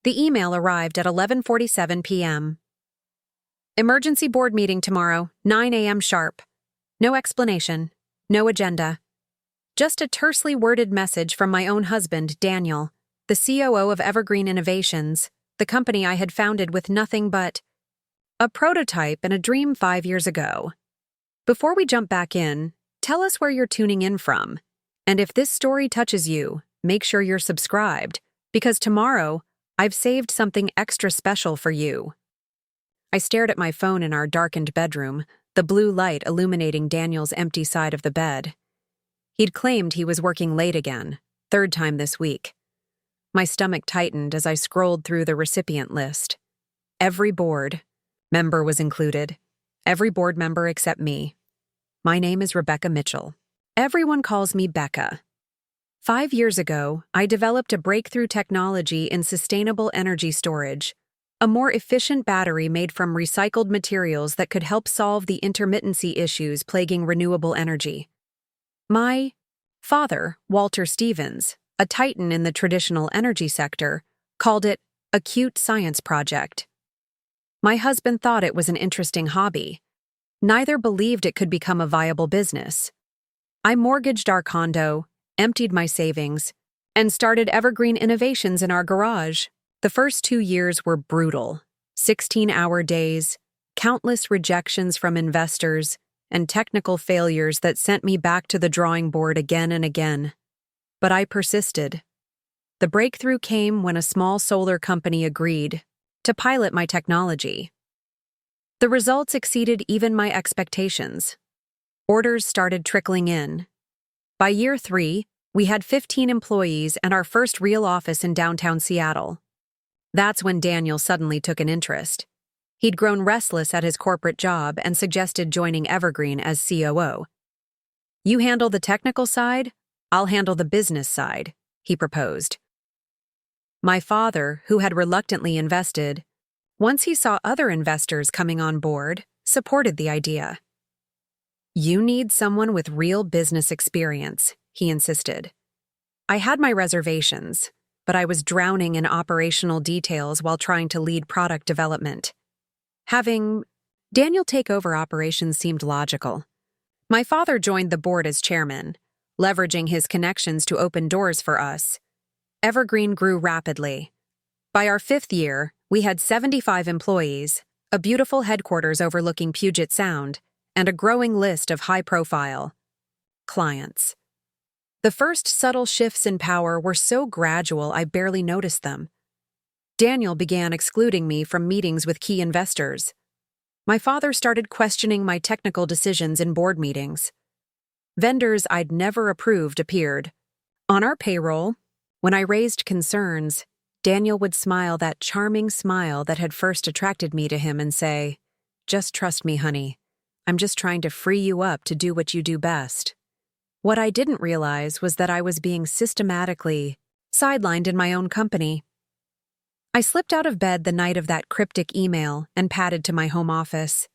The email arrived at 11:47 p.m. Emergency board meeting tomorrow, 9 a.m. sharp. No explanation. No agenda. Just a tersely worded message from my own husband, Daniel, the COO of Evergreen Innovations, the company I had founded with nothing but a prototype and a dream 5 years ago. Before we jump back in, tell us where you're tuning in from. And if this story touches you, make sure you're subscribed, because tomorrow, I've saved something extra special for you. I stared at my phone in our darkened bedroom, the blue light illuminating Daniel's empty side of the bed. He'd claimed he was working late again, third time this week. My stomach tightened as I scrolled through the recipient list. Every board member was included. Every board member except me. My name is Rebecca Mitchell. Everyone calls me Becca. 5 years ago, I developed a breakthrough technology in sustainable energy storage, a more efficient battery made from recycled materials that could help solve the intermittency issues plaguing renewable energy. My father, Walter Stevens, a titan in the traditional energy sector, called it a cute science project. My husband thought it was an interesting hobby. Neither believed it could become a viable business. I mortgaged our condo, emptied my savings, and started Evergreen Innovations in our garage. The first 2 years were brutal. 16-hour days, countless rejections from investors, and technical failures that sent me back to the drawing board again and again. But I persisted. The breakthrough came when a small solar company agreed to pilot my technology. The results exceeded even my expectations. Orders started trickling in. By year 3, we had 15 employees and our first real office in downtown Seattle. That's when Daniel suddenly took an interest. He'd grown restless at his corporate job and suggested joining Evergreen as COO. "You handle the technical side, I'll handle the business side," he proposed. My father, who had reluctantly invested, once he saw other investors coming on board, supported the idea. "You need someone with real business experience," he insisted. I had my reservations, but I was drowning in operational details while trying to lead product development. Having Daniel take over operations seemed logical. My father joined the board as chairman, leveraging his connections to open doors for us. Evergreen grew rapidly. By our 5th year, we had 75 employees, a beautiful headquarters overlooking Puget Sound, and a growing list of high-profile clients. The first subtle shifts in power were so gradual I barely noticed them. Daniel began excluding me from meetings with key investors. My father started questioning my technical decisions in board meetings. Vendors I'd never approved appeared. On our payroll, when I raised concerns, Daniel would smile that charming smile that had first attracted me to him and say, "Just trust me, honey. I'm just trying to free you up to do what you do best." What I didn't realize was that I was being systematically sidelined in my own company. I slipped out of bed the night of that cryptic email and padded to my home office.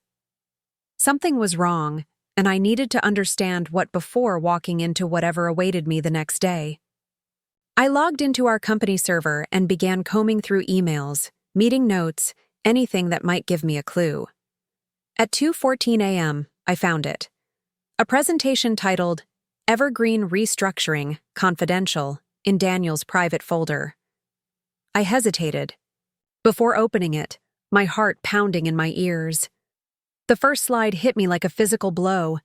Something was wrong, and I needed to understand what before walking into whatever awaited me the next day. I logged into our company server and began combing through emails, meeting notes, anything that might give me a clue. At 2:14 a.m., I found it. A presentation titled Evergreen Restructuring, Confidential, in Daniel's private folder. I hesitated. Before opening it, my heart pounding in my ears. The first slide hit me like a physical blow.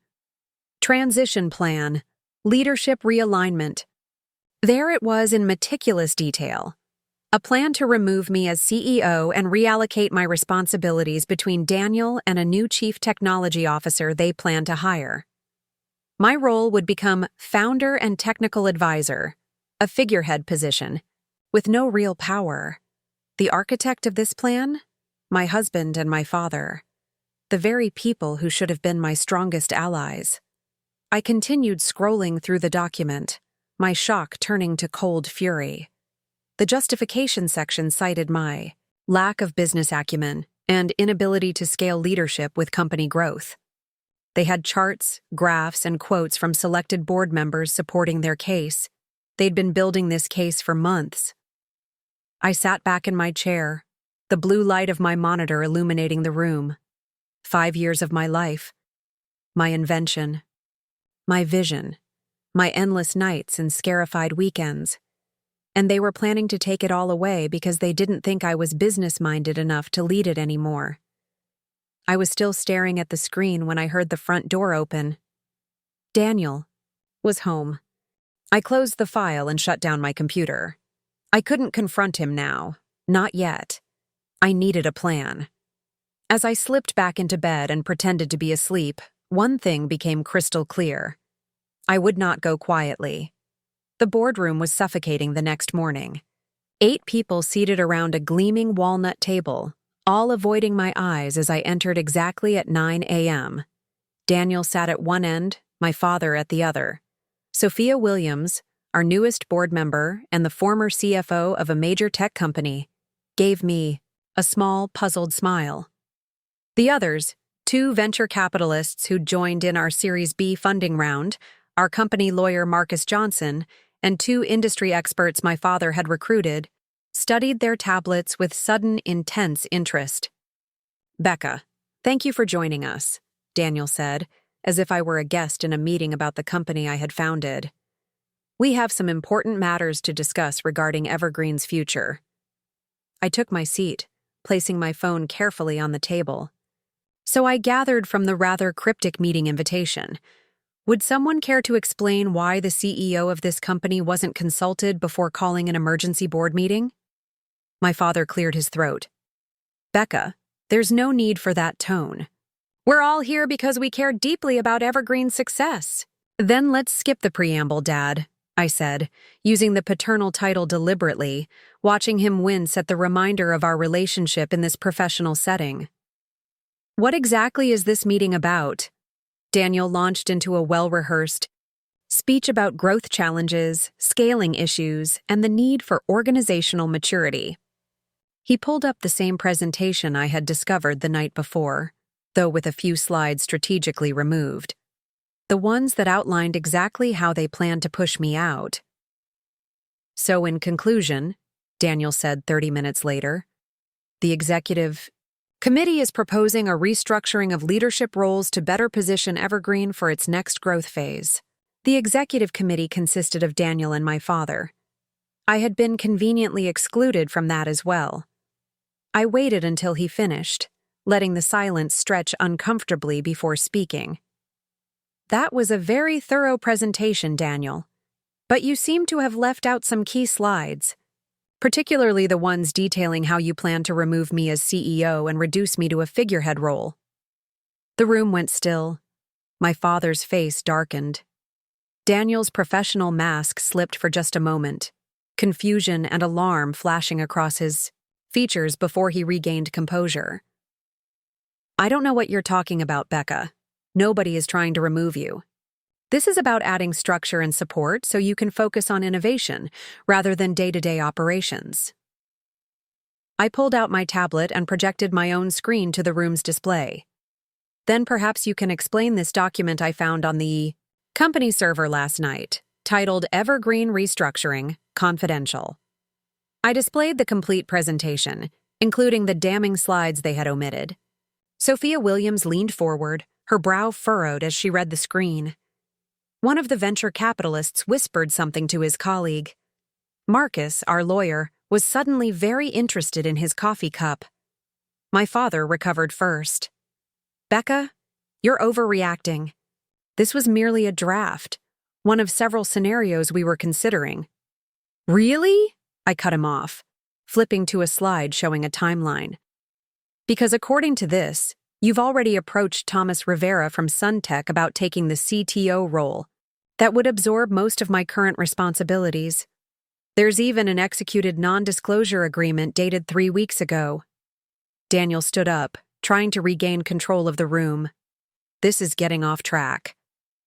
Transition plan, leadership realignment. There it was in meticulous detail. A plan to remove me as CEO and reallocate my responsibilities between Daniel and a new chief technology officer they planned to hire. My role would become founder and technical advisor, a figurehead position, with no real power. The architect of this plan? My husband and my father. The very people who should have been my strongest allies. I continued scrolling through the document, my shock turning to cold fury. The justification section cited my lack of business acumen and inability to scale leadership with company growth. They had charts, graphs, and quotes from selected board members supporting their case. They'd been building this case for months. I sat back in my chair, the blue light of my monitor illuminating the room. 5 years of my life. My invention. My vision. My endless nights and scarified weekends. And they were planning to take it all away because they didn't think I was business-minded enough to lead it anymore. I was still staring at the screen when I heard the front door open. Daniel was home. I closed the file and shut down my computer. I couldn't confront him now. Not yet. I needed a plan. As I slipped back into bed and pretended to be asleep, one thing became crystal clear. I would not go quietly. The boardroom was suffocating the next morning. 8 people seated around a gleaming walnut table, all avoiding my eyes as I entered exactly at 9 a.m. Daniel sat at one end, my father at the other. Sophia Williams, our newest board member and the former CFO of a major tech company, gave me a small, puzzled smile. The others, 2 venture capitalists who'd joined in our Series B funding round, our company lawyer Marcus Johnson, and 2 industry experts my father had recruited, studied their tablets with sudden, intense interest. "Becca, thank you for joining us," Daniel said, as if I were a guest in a meeting about the company I had founded. "We have some important matters to discuss regarding Evergreen's future." I took my seat, placing my phone carefully on the table. So I gathered from the rather cryptic meeting invitation. Would someone care to explain why the CEO of this company wasn't consulted before calling an emergency board meeting? My father cleared his throat. "Becca, there's no need for that tone. We're all here because we care deeply about Evergreen's success." "Then let's skip the preamble, Dad," I said, using the paternal title deliberately, watching him wince at the reminder of our relationship in this professional setting. "What exactly is this meeting about?" Daniel launched into a well-rehearsed speech about growth challenges, scaling issues, and the need for organizational maturity. He pulled up the same presentation I had discovered the night before, though with a few slides strategically removed. The ones that outlined exactly how they planned to push me out. "So in conclusion," Daniel said 30 minutes later, "the executive committee is proposing a restructuring of leadership roles to better position Evergreen for its next growth phase." The executive committee consisted of Daniel and my father. I had been conveniently excluded from that as well. I waited until he finished, letting the silence stretch uncomfortably before speaking. "That was a very thorough presentation, Daniel. But you seem to have left out some key slides, particularly the ones detailing how you plan to remove me as CEO and reduce me to a figurehead role." The room went still. My father's face darkened. Daniel's professional mask slipped for just a moment, confusion and alarm flashing across his features before he regained composure. "I don't know what you're talking about, Becca. Nobody is trying to remove you. This is about adding structure and support so you can focus on innovation rather than day-to-day operations." I pulled out my tablet and projected my own screen to the room's display. "Then perhaps you can explain this document I found on the company server last night, titled Evergreen Restructuring, Confidential." I displayed the complete presentation, including the damning slides they had omitted. Sophia Williams leaned forward, her brow furrowed as she read the screen. One of the venture capitalists whispered something to his colleague. Marcus, our lawyer, was suddenly very interested in his coffee cup. My father recovered first. "Becca, you're overreacting. This was merely a draft, one of several scenarios we were considering." "Really?" I cut him off, flipping to a slide showing a timeline. "Because according to this, you've already approached Thomas Rivera from Suntech about taking the CTO role. That would absorb most of my current responsibilities. There's even an executed non-disclosure agreement dated 3 weeks ago." Daniel stood up, trying to regain control of the room. "This is getting off track.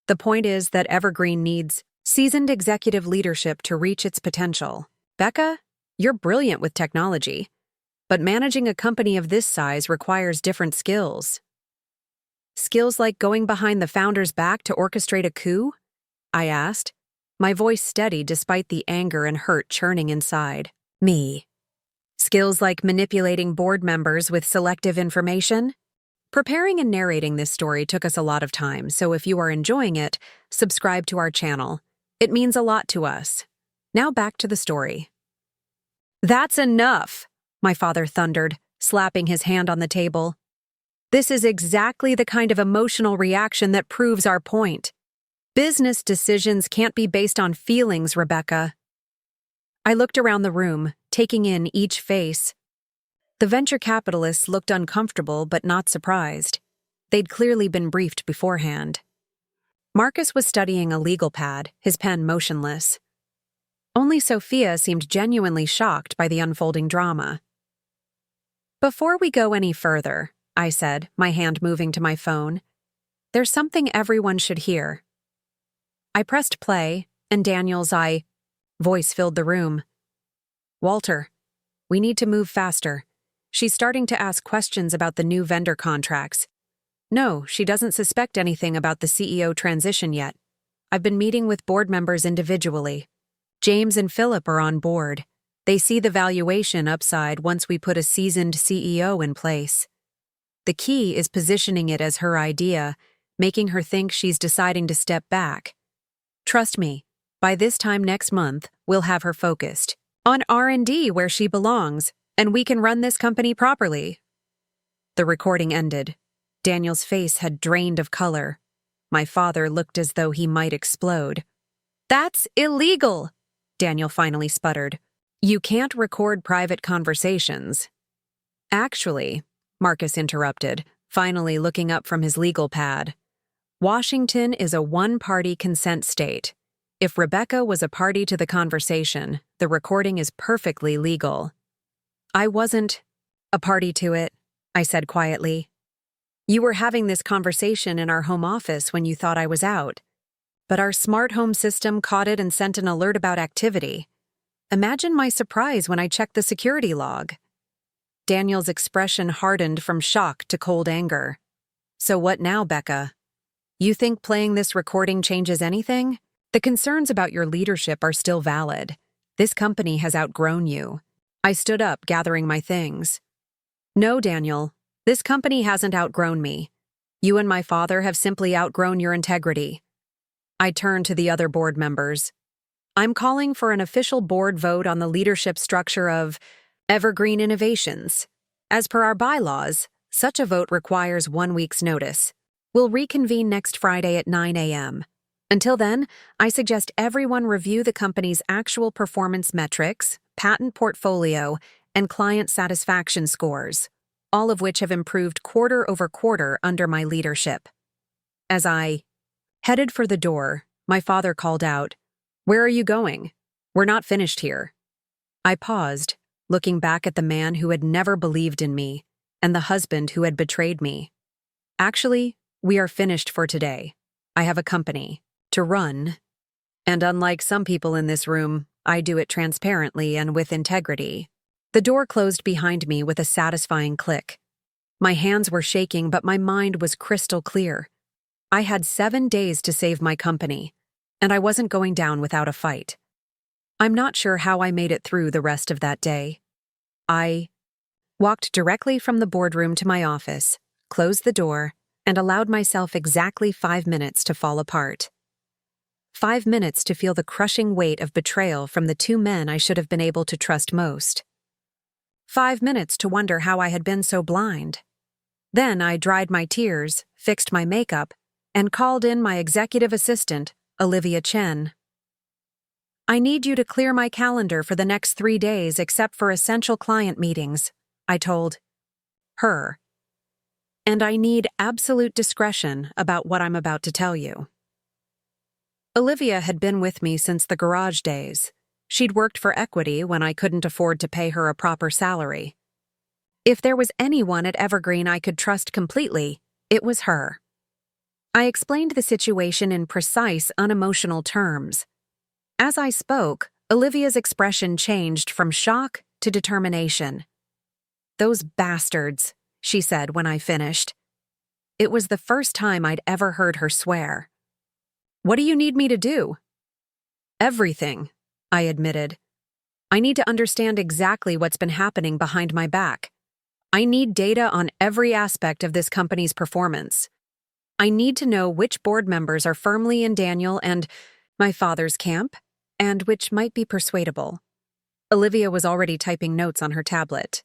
The point is that Evergreen needs seasoned executive leadership to reach its potential. Becca, you're brilliant with technology, but managing a company of this size requires different skills." "Skills like going behind the founder's back to orchestrate a coup?" I asked, my voice steady despite the anger and hurt churning inside me. Skills like manipulating board members with selective information? Preparing and narrating this story took us a lot of time, so if you are enjoying it, subscribe to our channel. It means a lot to us. Now back to the story. "That's enough," my father thundered, slapping his hand on the table. "This is exactly the kind of emotional reaction that proves our point. Business decisions can't be based on feelings, Rebecca." I looked around the room, taking in each face. The venture capitalists looked uncomfortable but not surprised. They'd clearly been briefed beforehand. Marcus was studying a legal pad, his pen motionless. Only Sophia seemed genuinely shocked by the unfolding drama. "Before we go any further," I said, my hand moving to my phone, "there's something everyone should hear." I pressed play, and Daniel's voice filled the room. "Walter, we need to move faster. She's starting to ask questions about the new vendor contracts. No, she doesn't suspect anything about the CEO transition yet. I've been meeting with board members individually. James and Philip are on board. They see the valuation upside once we put a seasoned CEO in place. The key is positioning it as her idea, making her think she's deciding to step back. Trust me, by this time next month, we'll have her focused on R&D where she belongs, and we can run this company properly." The recording ended. Daniel's face had drained of color. My father looked as though he might explode. "That's illegal," Daniel finally sputtered. "You can't record private conversations." "Actually," Marcus interrupted, finally looking up from his legal pad, "Washington is a one-party consent state. If Rebecca was a party to the conversation, the recording is perfectly legal." "I wasn't a party to it," I said quietly. "You were having this conversation in our home office when you thought I was out. But our smart home system caught it and sent an alert about activity. Imagine my surprise when I checked the security log." Daniel's expression hardened from shock to cold anger. "So what now, Becca? You think playing this recording changes anything? The concerns about your leadership are still valid. This company has outgrown you." I stood up, gathering my things. "No, Daniel, this company hasn't outgrown me. You and my father have simply outgrown your integrity." I turned to the other board members. "I'm calling for an official board vote on the leadership structure of Evergreen Innovations. As per our bylaws, such a vote requires 1 week's notice. We'll reconvene next Friday at 9 a.m. Until then, I suggest everyone review the company's actual performance metrics, patent portfolio, and client satisfaction scores, all of which have improved quarter over quarter under my leadership." As I headed for the door, my father called out, "Where are you going? We're not finished here." I paused, looking back at the man who had never believed in me and the husband who had betrayed me. "Actually, we are finished for today. I have a company to run, and unlike some people in this room, I do it transparently and with integrity." The door closed behind me with a satisfying click. My hands were shaking, but my mind was crystal clear. I had 7 days to save my company, and I wasn't going down without a fight. I'm not sure how I made it through the rest of that day. I walked directly from the boardroom to my office, closed the door, and allowed myself exactly 5 minutes to fall apart. 5 minutes to feel the crushing weight of betrayal from the 2 men I should have been able to trust most. 5 minutes to wonder how I had been so blind. Then I dried my tears, fixed my makeup, and called in my executive assistant, Olivia Chen. "I need you to clear my calendar for the next 3 days except for essential client meetings," I told her. "And I need absolute discretion about what I'm about to tell you." Olivia had been with me since the garage days. She'd worked for equity when I couldn't afford to pay her a proper salary. If there was anyone at Evergreen I could trust completely, it was her. I explained the situation in precise, unemotional terms. As I spoke, Olivia's expression changed from shock to determination. "Those bastards," she said when I finished. It was the first time I'd ever heard her swear. "What do you need me to do?" "Everything," I admitted. I need to understand exactly what's been happening behind my back. I need data on every aspect of this company's performance. I need to know which board members are firmly in Daniel and my father's camp, and which might be persuadable. Olivia was already typing notes on her tablet.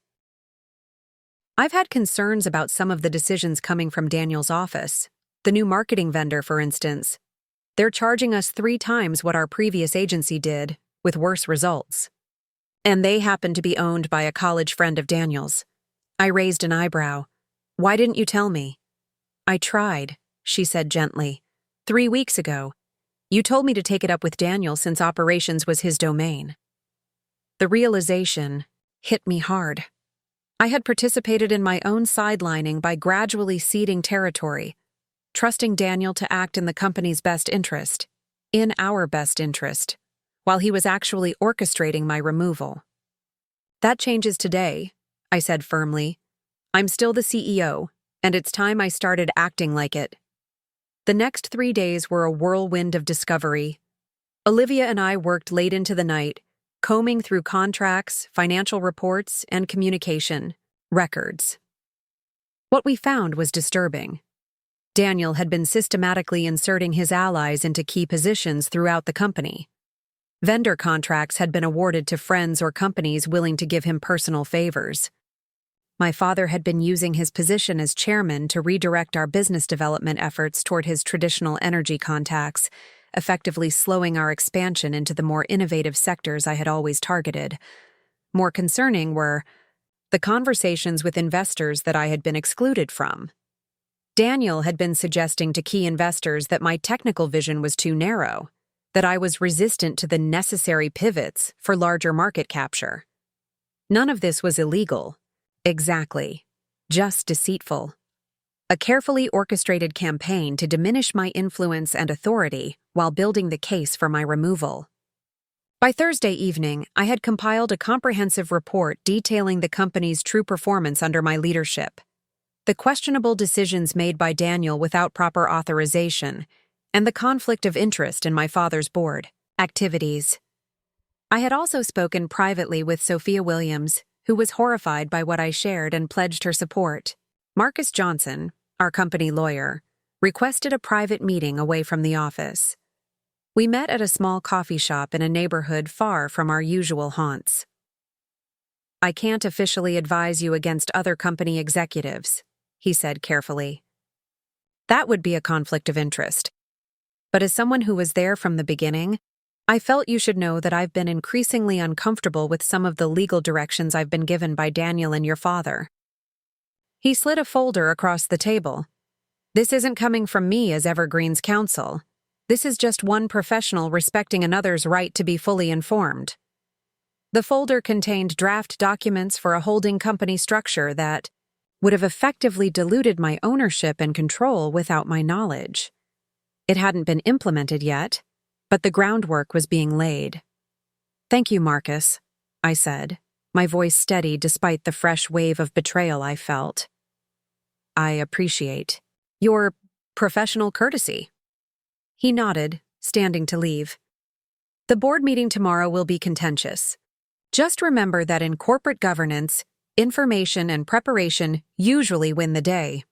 I've had concerns about some of the decisions coming from Daniel's office. The new marketing vendor, for instance. They're charging us 3 times what our previous agency did, with worse results. And they happen to be owned by a college friend of Daniel's. I raised an eyebrow. Why didn't you tell me? I tried, she said gently. 3 weeks ago. You told me to take it up with Daniel since operations was his domain. The realization hit me hard. I had participated in my own sidelining by gradually ceding territory, trusting Daniel to act in the company's best interest, in our best interest, while he was actually orchestrating my removal. That changes today, I said firmly. I'm still the CEO, and it's time I started acting like it. The next 3 days were a whirlwind of discovery. Olivia and I worked late into the night, combing through contracts, financial reports, and communication records. What we found was disturbing. Daniel had been systematically inserting his allies into key positions throughout the company. Vendor contracts had been awarded to friends or companies willing to give him personal favors. My father had been using his position as chairman to redirect our business development efforts toward his traditional energy contacts, effectively slowing our expansion into the more innovative sectors I had always targeted. More concerning were the conversations with investors that I had been excluded from. Daniel had been suggesting to key investors that my technical vision was too narrow, that I was resistant to the necessary pivots for larger market capture. None of this was illegal. Exactly. Just deceitful. A carefully orchestrated campaign to diminish my influence and authority while building the case for my removal. By Thursday evening, I had compiled a comprehensive report detailing the company's true performance under my leadership, the questionable decisions made by Daniel without proper authorization, and the conflict of interest in my father's board activities. I had also spoken privately with Sophia Williams, who was horrified by what I shared and pledged her support. Marcus Johnson, our company lawyer, requested a private meeting away from the office. We met at a small coffee shop in a neighborhood far from our usual haunts. I can't officially advise you against other company executives, he said carefully. That would be a conflict of interest. But as someone who was there from the beginning, I felt you should know that I've been increasingly uncomfortable with some of the legal directions I've been given by Daniel and your father. He slid a folder across the table. This isn't coming from me as Evergreen's counsel. This is just one professional respecting another's right to be fully informed. The folder contained draft documents for a holding company structure that would have effectively diluted my ownership and control without my knowledge. It hadn't been implemented yet, but the groundwork was being laid. Thank you, Marcus, I said, my voice steady despite the fresh wave of betrayal I felt. I appreciate your professional courtesy. He nodded, standing to leave. The board meeting tomorrow will be contentious. Just remember that in corporate governance, information and preparation usually win the day.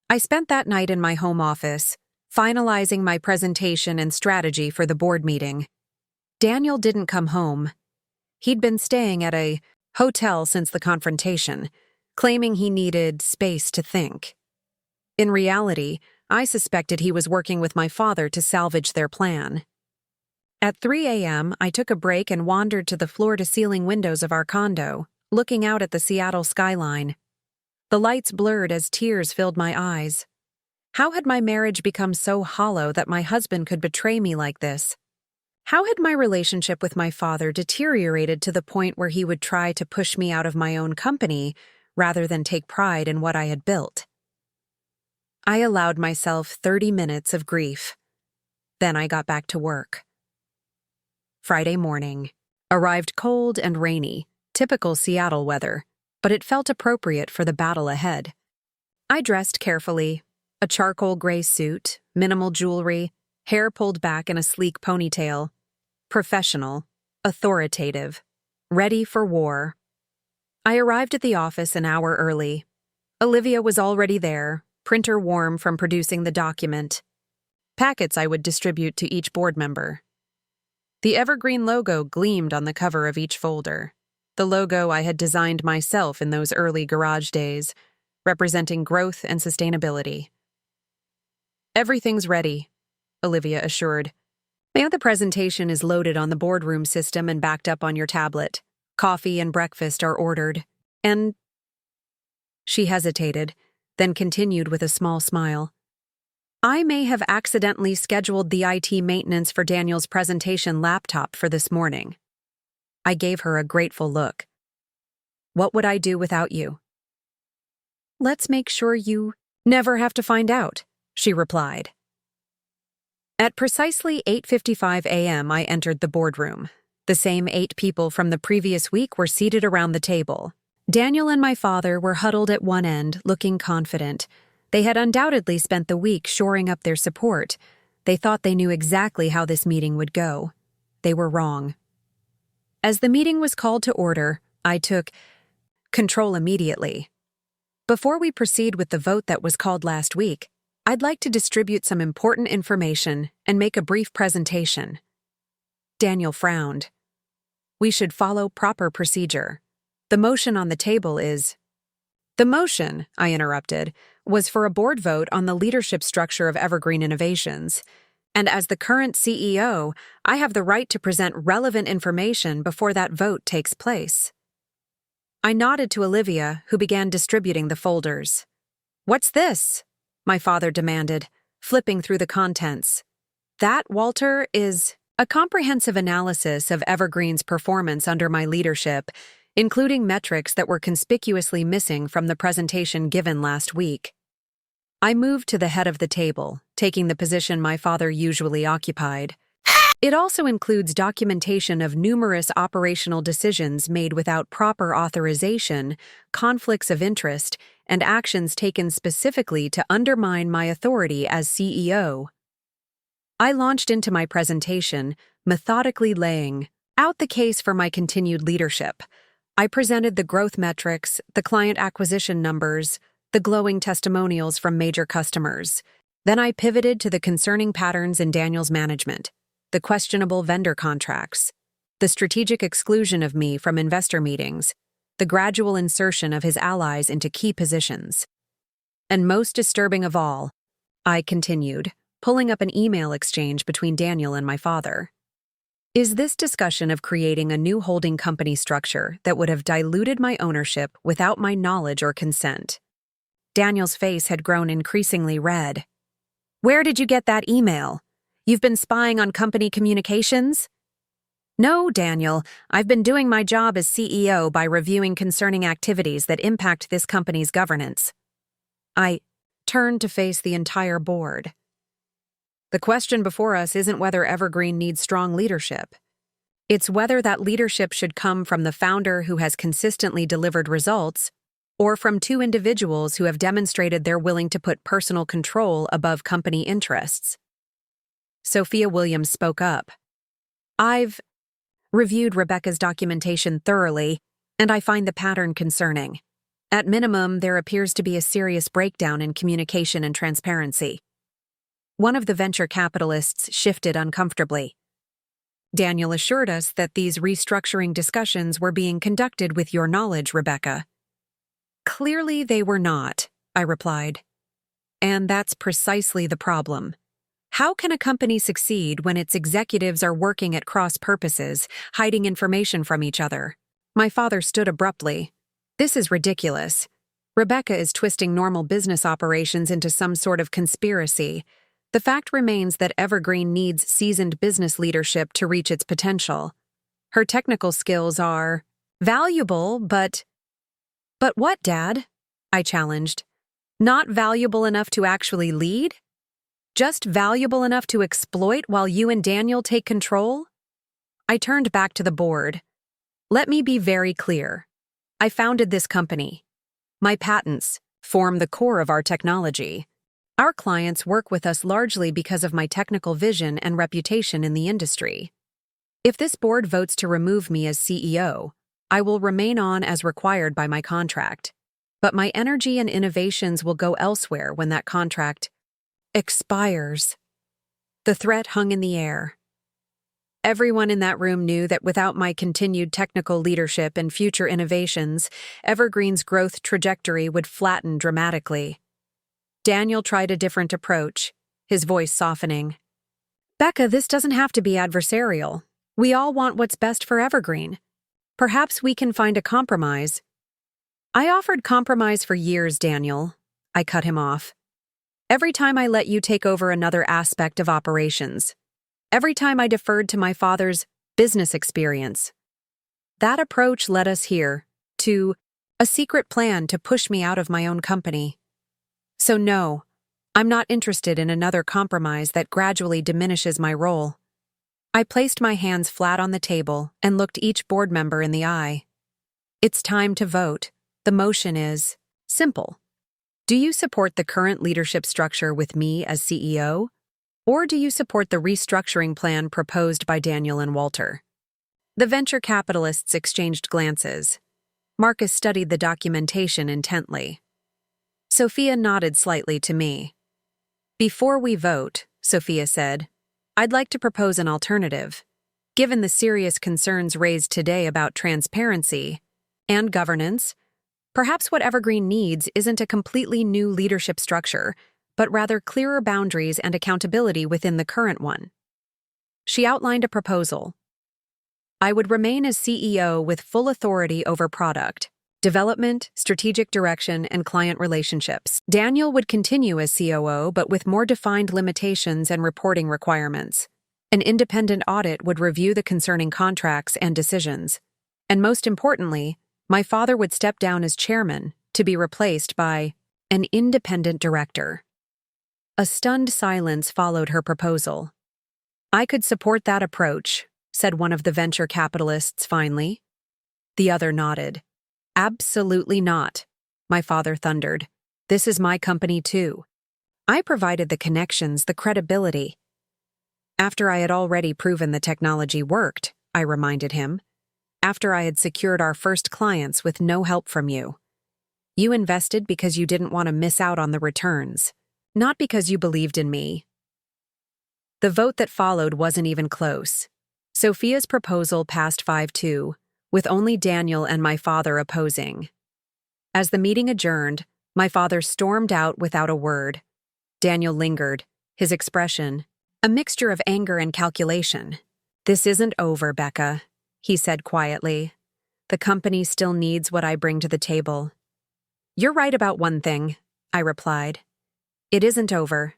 I spent that night in my home office, finalizing my presentation and strategy for the board meeting. Daniel didn't come home. He'd been staying at a hotel since the confrontation, claiming he needed space to think. In reality, I suspected he was working with my father to salvage their plan. At 3 a.m., I took a break and wandered to the floor-to-ceiling windows of our condo, looking out at the Seattle skyline. The lights blurred as tears filled my eyes. How had my marriage become so hollow that my husband could betray me like this? How had my relationship with my father deteriorated to the point where he would try to push me out of my own company rather than take pride in what I had built? I allowed myself 30 minutes of grief. Then I got back to work. Friday morning arrived cold and rainy, typical Seattle weather, but it felt appropriate for the battle ahead. I dressed carefully, a charcoal gray suit, minimal jewelry, hair pulled back in a sleek ponytail. Professional, authoritative, ready for war. I arrived at the office an hour early. Olivia was already there, printer warm from producing the document. Packets I would distribute to each board member. The Evergreen logo gleamed on the cover of each folder, the logo I had designed myself in those early garage days, representing growth and sustainability. "Everything's ready," Olivia assured. "The presentation is loaded on the boardroom system and backed up on your tablet. Coffee and breakfast are ordered. And—" She hesitated, then continued with a small smile. "I may have accidentally scheduled the IT maintenance for Daniel's presentation laptop for this morning." I gave her a grateful look. "What would I do without you?" "Let's make sure you never have to find out," she replied. At precisely 8:55 a.m., I entered the boardroom. The same 8 people from the previous week were seated around the table. Daniel and my father were huddled at one end, looking confident. They had undoubtedly spent the week shoring up their support. They thought they knew exactly how this meeting would go. They were wrong. As the meeting was called to order, I took control immediately. Before we proceed with the vote that was called last week, I'd like to distribute some important information and make a brief presentation. Daniel frowned. "We should follow proper procedure. The motion on the table is—" "The motion," I interrupted, "was for a board vote on the leadership structure of Evergreen Innovations. And as the current CEO, I have the right to present relevant information before that vote takes place." I nodded to Olivia, who began distributing the folders. "What's this?" my father demanded, flipping through the contents. "That, Walter, is a comprehensive analysis of Evergreen's performance under my leadership, including metrics that were conspicuously missing from the presentation given last week." I moved to the head of the table, taking the position my father usually occupied. "It also includes documentation of numerous operational decisions made without proper authorization, conflicts of interest, and actions taken specifically to undermine my authority as CEO." I launched into my presentation, methodically laying out the case for my continued leadership. I presented the growth metrics, the client acquisition numbers, the glowing testimonials from major customers. Then I pivoted to the concerning patterns in Daniel's management, the questionable vendor contracts, the strategic exclusion of me from investor meetings, the gradual insertion of his allies into key positions. And most disturbing of all, I continued, pulling up an email exchange between Daniel and my father, is this discussion of creating a new holding company structure that would have diluted my ownership without my knowledge or consent. Daniel's face had grown increasingly red. "Where did you get that email? You've been spying on company communications?" "No, Daniel, I've been doing my job as CEO by reviewing concerning activities that impact this company's governance." I turned to face the entire board. "The question before us isn't whether Evergreen needs strong leadership. It's whether that leadership should come from the founder who has consistently delivered results, or from 2 individuals who have demonstrated they're willing to put personal control above company interests." Sophia Williams spoke up. "I've reviewed Rebecca's documentation thoroughly, and I find the pattern concerning. At minimum, there appears to be a serious breakdown in communication and transparency." One of the venture capitalists shifted uncomfortably. "Daniel assured us that these restructuring discussions were being conducted with your knowledge, Rebecca." "Clearly they were not," I replied. "And that's precisely the problem. How can a company succeed when its executives are working at cross purposes, hiding information from each other?" My father stood abruptly. "This is ridiculous. Rebecca is twisting normal business operations into some sort of conspiracy. The fact remains that Evergreen needs seasoned business leadership to reach its potential. Her technical skills are valuable, but what, Dad?" I challenged. "Not valuable enough to actually lead? Just valuable enough to exploit while you and Daniel take control?" I turned back to the board. "Let me be very clear. I founded this company. My patents form the core of our technology. Our clients work with us largely because of my technical vision and reputation in the industry. If this board votes to remove me as CEO, I will remain on as required by my contract, but my energy and innovations will go elsewhere when that contract expires. The threat hung in the air. Everyone in that room knew that without my continued technical leadership and future innovations, Evergreen's growth trajectory would flatten dramatically. Daniel tried a different approach, his voice softening. Becca, this doesn't have to be adversarial. We all want what's best for Evergreen. Perhaps we can find a compromise. I offered compromise for years, Daniel. I cut him off. Every time I let you take over another aspect of operations. Every time I deferred to my father's business experience. That approach led us here, to a secret plan to push me out of my own company. So no, I'm not interested in another compromise that gradually diminishes my role. I placed my hands flat on the table and looked each board member in the eye. It's time to vote. The motion is simple. Do you support the current leadership structure with me as CEO? Or do you support the restructuring plan proposed by Daniel and Walter? The venture capitalists exchanged glances. Marcus studied the documentation intently. Sophia nodded slightly to me. Before we vote, Sophia said, I'd like to propose an alternative. Given the serious concerns raised today about transparency and governance, perhaps what Evergreen needs isn't a completely new leadership structure, but rather clearer boundaries and accountability within the current one. She outlined a proposal. I would remain as CEO with full authority over product, development, strategic direction, and client relationships. Daniel would continue as COO, but with more defined limitations and reporting requirements. An independent audit would review the concerning contracts and decisions. And most importantly, my father would step down as chairman, to be replaced by an independent director. A stunned silence followed her proposal. I could support that approach, said one of the venture capitalists finally. The other nodded. Absolutely not, my father thundered. This is my company too. I provided the connections, the credibility. After I had already proven the technology worked, I reminded him. After I had secured our first clients with no help from you. You invested because you didn't want to miss out on the returns. Not because you believed in me. The vote that followed wasn't even close. Sophia's proposal passed 5-2, with only Daniel and my father opposing. As the meeting adjourned, my father stormed out without a word. Daniel lingered, his expression, a mixture of anger and calculation. This isn't over, Becca, he said quietly. The company still needs what I bring to the table. You're right about one thing, I replied. It isn't over,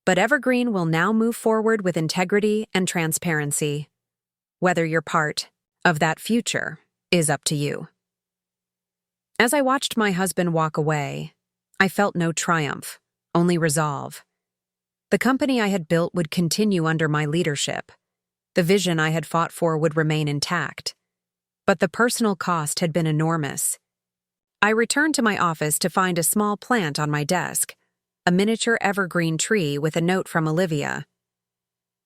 but Evergreen will now move forward with integrity and transparency. Whether you're part of that future is up to you. As I watched my husband walk away, I felt no triumph, only resolve. The company I had built would continue under my leadership. The vision I had fought for would remain intact. But the personal cost had been enormous. I returned to my office to find a small plant on my desk, a miniature evergreen tree with a note from Olivia.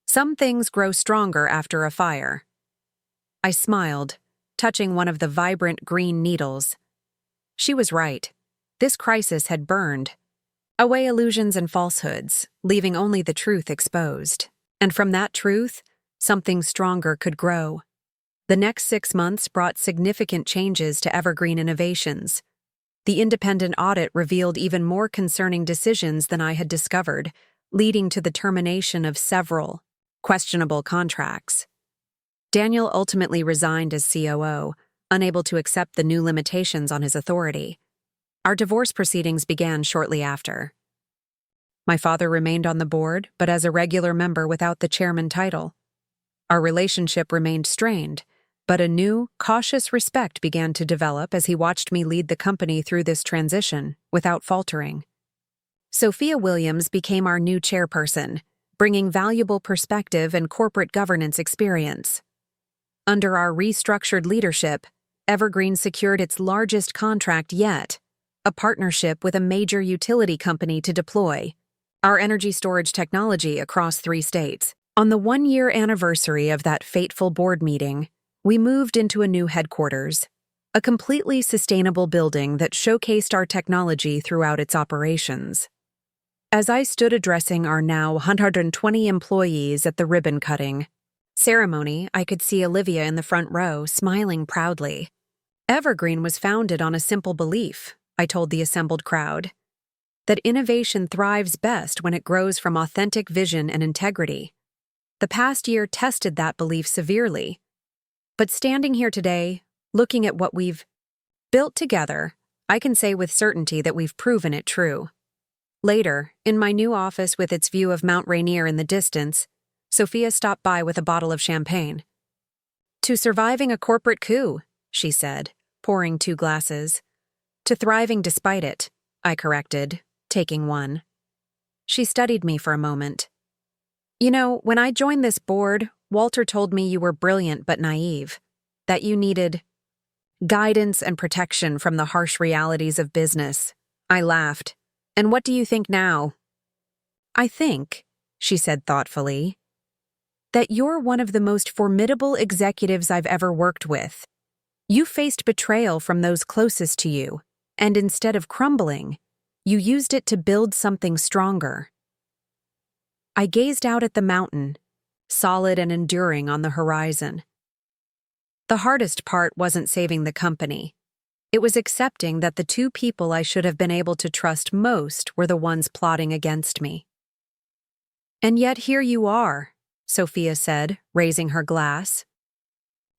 Some things grow stronger after a fire. I smiled, touching one of the vibrant green needles. She was right. This crisis had burned away illusions and falsehoods, leaving only the truth exposed. And from that truth, something stronger could grow. The next 6 months brought significant changes to Evergreen Innovations. The independent audit revealed even more concerning decisions than I had discovered, leading to the termination of several questionable contracts. Daniel ultimately resigned as COO, unable to accept the new limitations on his authority. Our divorce proceedings began shortly after. My father remained on the board, but as a regular member without the chairman title. Our relationship remained strained, but a new, cautious respect began to develop as he watched me lead the company through this transition without faltering. Sophia Williams became our new chairperson, bringing valuable perspective and corporate governance experience. Under our restructured leadership, Evergreen secured its largest contract yet, a partnership with a major utility company to deploy our energy storage technology across 3 states. On the 1-year anniversary of that fateful board meeting, we moved into a new headquarters, a completely sustainable building that showcased our technology throughout its operations. As I stood addressing our now 120 employees at the ribbon-cutting ceremony, I could see Olivia in the front row, smiling proudly. Evergreen was founded on a simple belief, I told the assembled crowd, that innovation thrives best when it grows from authentic vision and integrity. The past year tested that belief severely. But standing here today, looking at what we've built together, I can say with certainty that we've proven it true. Later, in my new office with its view of Mount Rainier in the distance, Sophia stopped by with a bottle of champagne. "To surviving a corporate coup," she said, pouring 2 glasses. "To thriving despite it," I corrected, taking one. She studied me for a moment. "You know, when I joined this board, Walter told me you were brilliant but naive, that you needed guidance and protection from the harsh realities of business." I laughed. "And what do you think now?" "I think," she said thoughtfully, "that you're one of the most formidable executives I've ever worked with. You faced betrayal from those closest to you, and instead of crumbling, you used it to build something stronger." I gazed out at the mountain, solid and enduring on the horizon. The hardest part wasn't saving the company. It was accepting that the 2 people I should have been able to trust most were the ones plotting against me. "And yet here you are," Sophia said, raising her glass.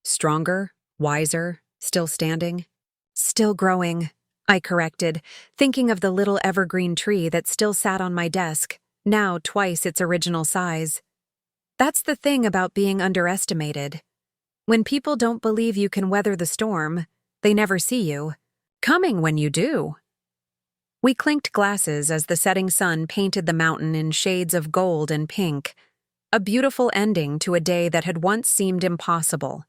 "Stronger, wiser, still standing?" "Still growing," I corrected, thinking of the little evergreen tree that still sat on my desk, now twice its original size. That's the thing about being underestimated. When people don't believe you can weather the storm, they never see you coming when you do. We clinked glasses as the setting sun painted the mountain in shades of gold and pink, a beautiful ending to a day that had once seemed impossible.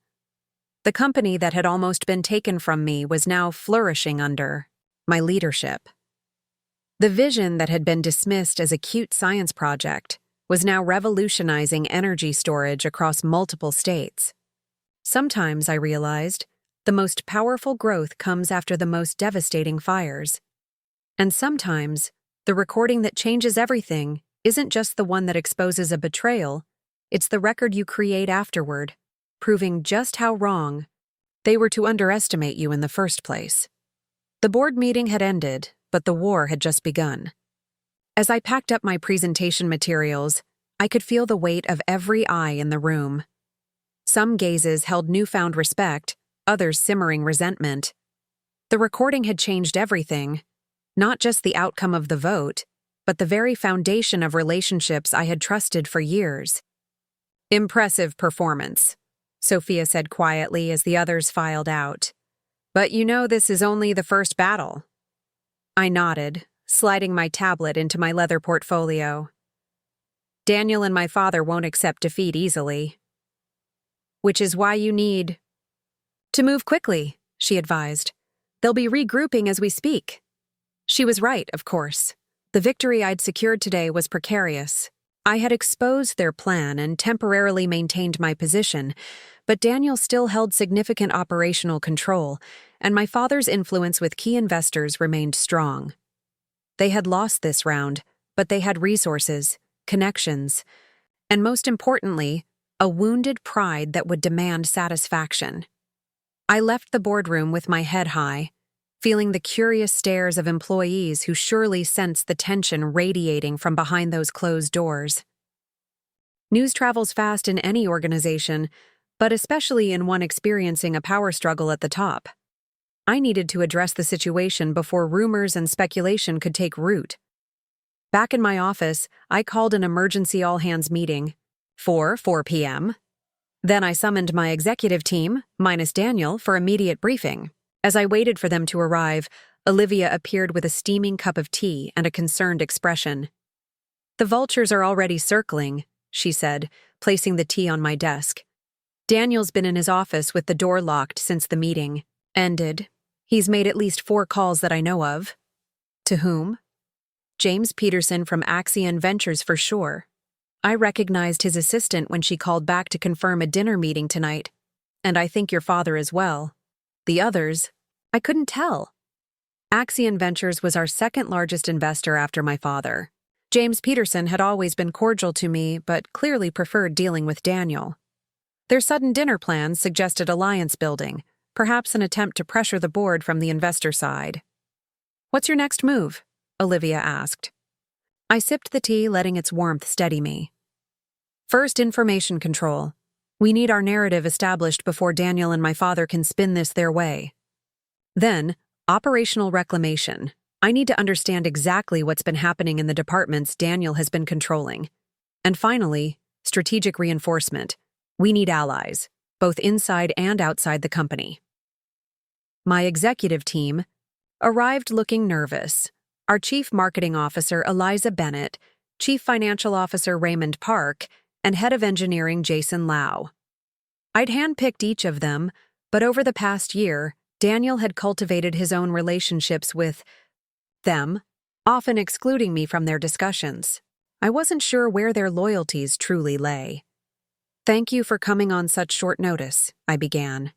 The company that had almost been taken from me was now flourishing under my leadership. The vision that had been dismissed as a cute science project was now revolutionizing energy storage across multiple states. Sometimes, I realized, the most powerful growth comes after the most devastating fires. And sometimes, the recording that changes everything isn't just the one that exposes a betrayal, it's the record you create afterward, proving just how wrong they were to underestimate you in the first place. The board meeting had ended, but the war had just begun. As I packed up my presentation materials, I could feel the weight of every eye in the room. Some gazes held newfound respect, others simmering resentment. The recording had changed everything, not just the outcome of the vote, but the very foundation of relationships I had trusted for years. "Impressive performance," Sophia said quietly as the others filed out. "But you know this is only the first battle." I nodded, sliding my tablet into my leather portfolio. "Daniel and my father won't accept defeat easily. Which is why you need to move quickly," she advised. "They'll be regrouping as we speak." She was right, of course. The victory I'd secured today was precarious. I had exposed their plan and temporarily maintained my position, but Daniel still held significant operational control, and my father's influence with key investors remained strong. They had lost this round, but they had resources, connections, and most importantly, a wounded pride that would demand satisfaction. I left the boardroom with my head high, feeling the curious stares of employees who surely sensed the tension radiating from behind those closed doors. News travels fast in any organization, but especially in one experiencing a power struggle at the top. I needed to address the situation before rumors and speculation could take root. Back in my office, I called an emergency all-hands meeting for 4 p.m. Then I summoned my executive team, minus Daniel, for immediate briefing. As I waited for them to arrive, Olivia appeared with a steaming cup of tea and a concerned expression. "The vultures are already circling," she said, placing the tea on my desk. "Daniel's been in his office with the door locked since the meeting ended. He's made at least 4 calls that I know of." "To whom?" "James Peterson from Axion Ventures for sure. I recognized his assistant when she called back to confirm a dinner meeting tonight. And I think your father as well. The others, I couldn't tell. Axion Ventures was our second largest investor after my father. James Peterson had always been cordial to me, but clearly preferred dealing with Daniel. Their sudden dinner plans suggested alliance building, perhaps an attempt to pressure the board from the investor side. "What's your next move?" Olivia asked. I sipped the tea, letting its warmth steady me. "First, information control. We need our narrative established before Daniel and my father can spin this their way. Then, operational reclamation. I need to understand exactly what's been happening in the departments Daniel has been controlling. And finally, strategic reinforcement. We need allies, both inside and outside the company." My executive team arrived looking nervous. Our Chief Marketing Officer, Eliza Bennett, Chief Financial Officer, Raymond Park, and Head of Engineering, Jason Lau. I'd handpicked each of them, but over the past year, Daniel had cultivated his own relationships with them, often excluding me from their discussions. I wasn't sure where their loyalties truly lay. "Thank you for coming on such short notice," I began.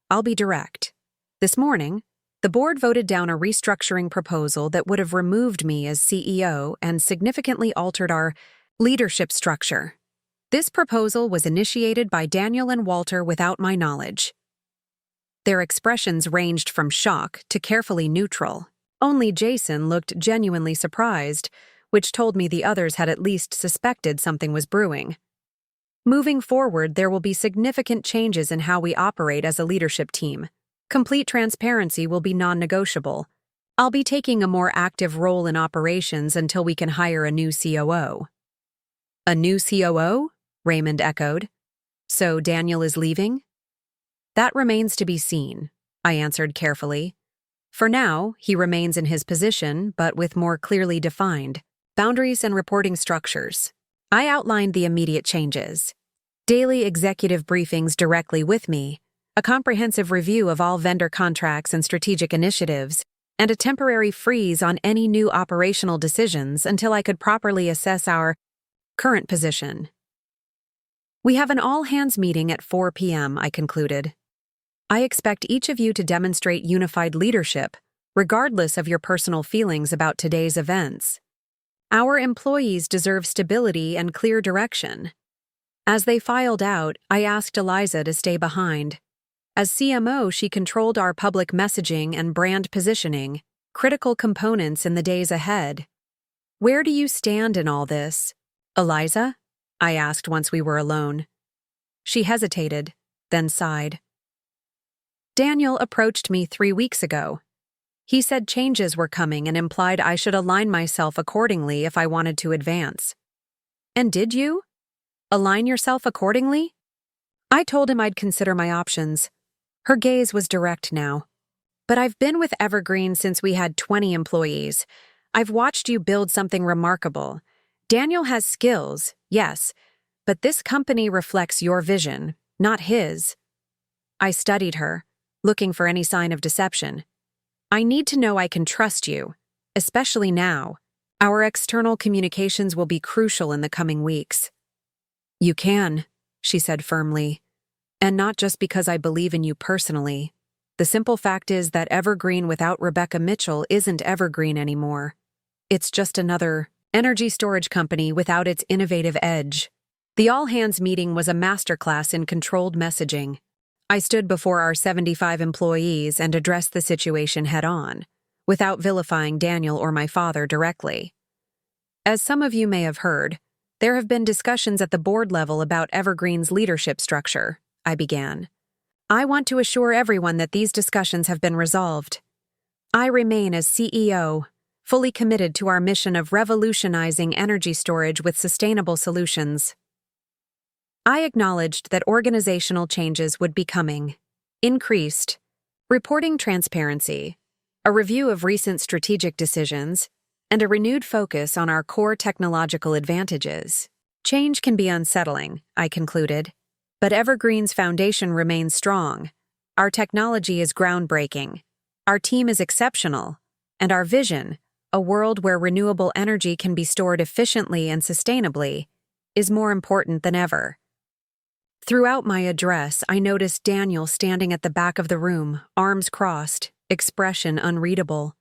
"I'll be direct. This morning, the board voted down a restructuring proposal that would have removed me as CEO and significantly altered our leadership structure. This proposal was initiated by Daniel and Walter without my knowledge." Their expressions ranged from shock to carefully neutral. Only Jason looked genuinely surprised, which told me the others had at least suspected something was brewing. "Moving forward, there will be significant changes in how we operate as a leadership team. Complete transparency will be non-negotiable. I'll be taking a more active role in operations until we can hire a new COO." "A new COO?" Raymond echoed. "So Daniel is leaving?" "That remains to be seen," I answered carefully. "For now, he remains in his position, but with more clearly defined boundaries and reporting structures." I outlined the immediate changes. Daily executive briefings directly with me, a comprehensive review of all vendor contracts and strategic initiatives, and a temporary freeze on any new operational decisions until I could properly assess our current position. "We have an all-hands meeting at 4 p.m., I concluded. "I expect each of you to demonstrate unified leadership, regardless of your personal feelings about today's events. Our employees deserve stability and clear direction." As they filed out, I asked Eliza to stay behind. As CMO, she controlled our public messaging and brand positioning, critical components in the days ahead. "Where do you stand in all this, Eliza?" I asked once we were alone. She hesitated, then sighed. "Daniel approached me 3 weeks ago. He said changes were coming and implied I should align myself accordingly if I wanted to advance." "And did you? Align yourself accordingly?" I told him I'd consider my options. Her gaze was direct now. "But I've been with Evergreen since we had 20 employees. I've watched you build something remarkable. Daniel has skills, yes, but this company reflects your vision, not his." I studied her, looking for any sign of deception. "I need to know I can trust you, especially now. Our external communications will be crucial in the coming weeks." "You can," she said firmly. "And not just because I believe in you personally. The simple fact is that Evergreen without Rebecca Mitchell isn't Evergreen anymore. It's just another energy storage company without its innovative edge." The all-hands meeting was a masterclass in controlled messaging. I stood before our 75 employees and addressed the situation head-on, without vilifying Daniel or my father directly. "As some of you may have heard, there have been discussions at the board level about Evergreen's leadership structure," I began. "I want to assure everyone that these discussions have been resolved. I remain as CEO, fully committed to our mission of revolutionizing energy storage with sustainable solutions." I acknowledged that organizational changes would be coming. Increased reporting transparency, a review of recent strategic decisions, and a renewed focus on our core technological advantages. Change can be unsettling, I concluded, but Evergreen's foundation remains strong. Our technology is groundbreaking, our team is exceptional, and our vision, a world where renewable energy can be stored efficiently and sustainably, is more important than ever. Throughout my address, I noticed Daniel standing at the back of the room, arms crossed, expression unreadable.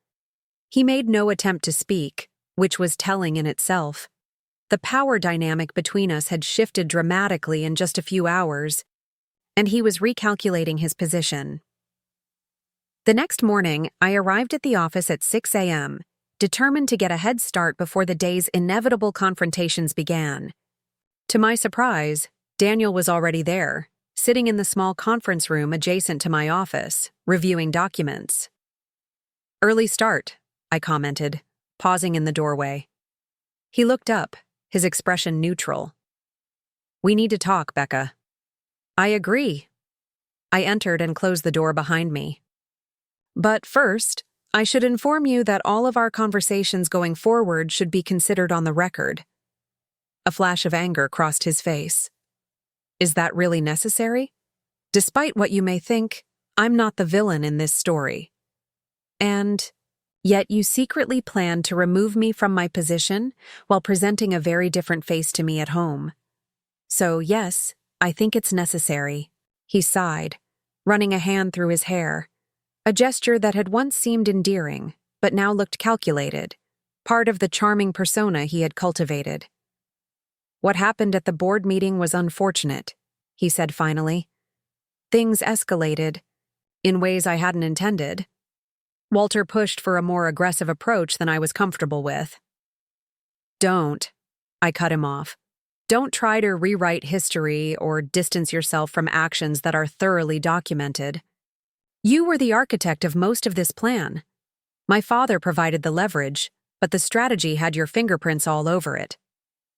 He made no attempt to speak, which was telling in itself. The power dynamic between us had shifted dramatically in just a few hours, and he was recalculating his position. The next morning, I arrived at the office at 6 a.m., determined to get a head start before the day's inevitable confrontations began. To my surprise, Daniel was already there, sitting in the small conference room adjacent to my office, reviewing documents. "Early start," I commented, pausing in the doorway. He looked up, his expression neutral. "We need to talk, Becca." "I agree." I entered and closed the door behind me. "But first, I should inform you that all of our conversations going forward should be considered on the record." A flash of anger crossed his face. "Is that really necessary? Despite what you may think, I'm not the villain in this story. And yet you secretly planned to remove me from my position while presenting a very different face to me at home. So yes, I think it's necessary." He sighed, running a hand through his hair, a gesture that had once seemed endearing, but now looked calculated, part of the charming persona he had cultivated. "What happened at the board meeting was unfortunate," he said finally. "Things escalated, in ways I hadn't intended. Walter pushed for a more aggressive approach than I was comfortable with." "Don't," I cut him off. "Don't try to rewrite history or distance yourself from actions that are thoroughly documented. You were the architect of most of this plan. My father provided the leverage, but the strategy had your fingerprints all over it."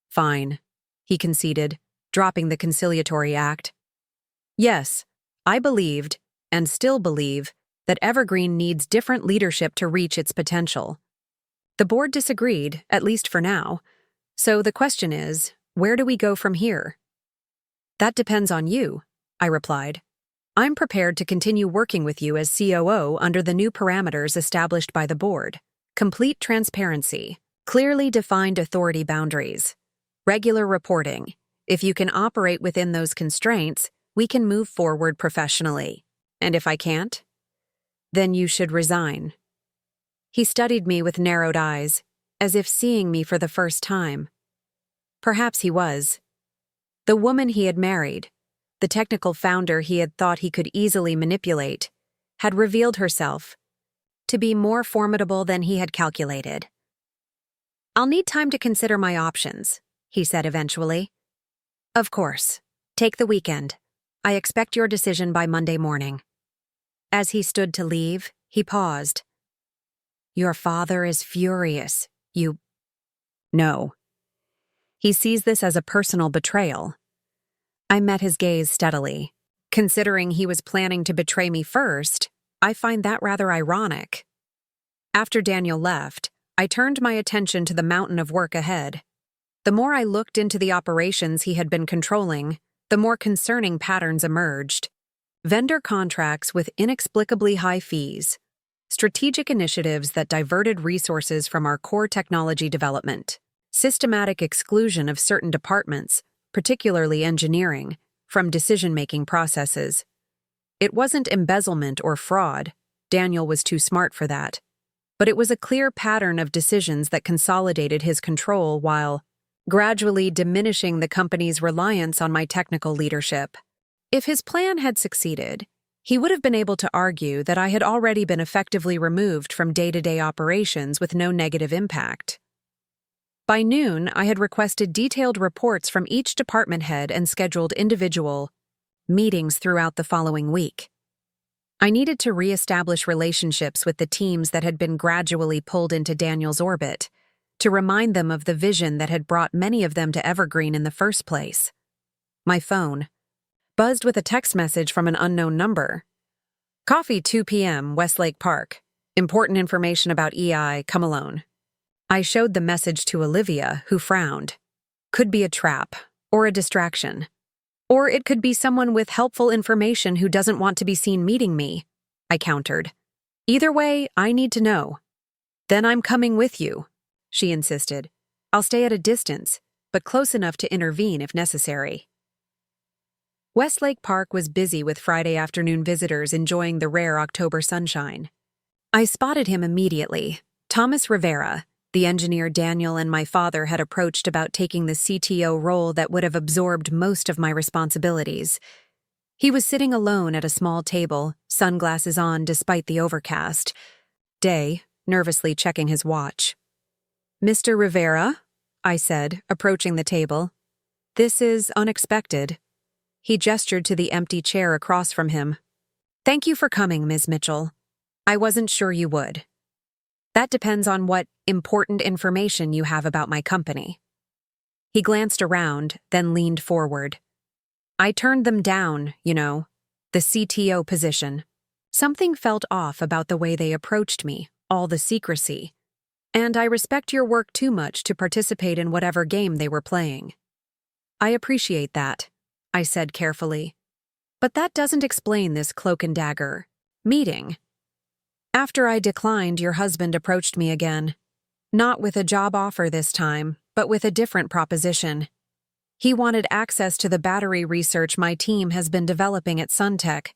"Fine," he conceded, dropping the conciliatory act. "Yes, I believed, and still believe, that Evergreen needs different leadership to reach its potential. The board disagreed, at least for now. So the question is, where do we go from here?" "That depends on you," I replied. "I'm prepared to continue working with you as COO under the new parameters established by the board. Complete transparency, clearly defined authority boundaries, regular reporting. If you can operate within those constraints, we can move forward professionally. And if I can't, then you should resign." He studied me with narrowed eyes, as if seeing me for the first time. Perhaps he was. The woman he had married, the technical founder he had thought he could easily manipulate, had revealed herself to be more formidable than he had calculated. "I'll need time to consider my options," he said eventually. "Of course. Take the weekend. I expect your decision by Monday morning." As he stood to leave, he paused. "Your father is furious. You—" "No. He sees this as a personal betrayal." I met his gaze steadily. Considering he was planning to betray me first, I find that rather ironic. After Daniel left, I turned my attention to the mountain of work ahead. The more I looked into the operations he had been controlling, the more concerning patterns emerged. Vendor contracts with inexplicably high fees, strategic initiatives that diverted resources from our core technology development, systematic exclusion of certain departments, particularly engineering, from decision-making processes. It wasn't embezzlement or fraud, Daniel was too smart for that, but it was a clear pattern of decisions that consolidated his control while gradually diminishing the company's reliance on my technical leadership. If his plan had succeeded, he would have been able to argue that I had already been effectively removed from day-to-day operations with no negative impact. By noon, I had requested detailed reports from each department head and scheduled individual meetings throughout the following week. I needed to re-establish relationships with the teams that had been gradually pulled into Daniel's orbit, to remind them of the vision that had brought many of them to Evergreen in the first place. My phone buzzed with a text message from an unknown number. "Coffee 2 p.m., Westlake Park. Important information about EI, come alone." I showed the message to Olivia, who frowned. Could be a trap, or a distraction. Or it could be someone with helpful information who doesn't want to be seen meeting me, I countered. "Either way, I need to know." "Then I'm coming with you," she insisted. "I'll stay at a distance, but close enough to intervene if necessary." Westlake Park was busy with Friday afternoon visitors enjoying the rare October sunshine. I spotted him immediately. Thomas Rivera, the engineer Daniel and my father had approached about taking the CTO role that would have absorbed most of my responsibilities. He was sitting alone at a small table, sunglasses on despite the overcast day, nervously checking his watch. "Mr. Rivera," I said, approaching the table. "This is unexpected." He gestured to the empty chair across from him. "Thank you for coming, Ms. Mitchell. I wasn't sure you would. That depends on what important information you have about my company." He glanced around, then leaned forward. "I turned them down, the CTO position. Something felt off about the way they approached me, all the secrecy. And I respect your work too much to participate in whatever game they were playing." "I appreciate that," I said carefully. "But that doesn't explain this cloak and dagger meeting." "After I declined, your husband approached me again. Not with a job offer this time, but with a different proposition. He wanted access to the battery research my team has been developing at Suntech.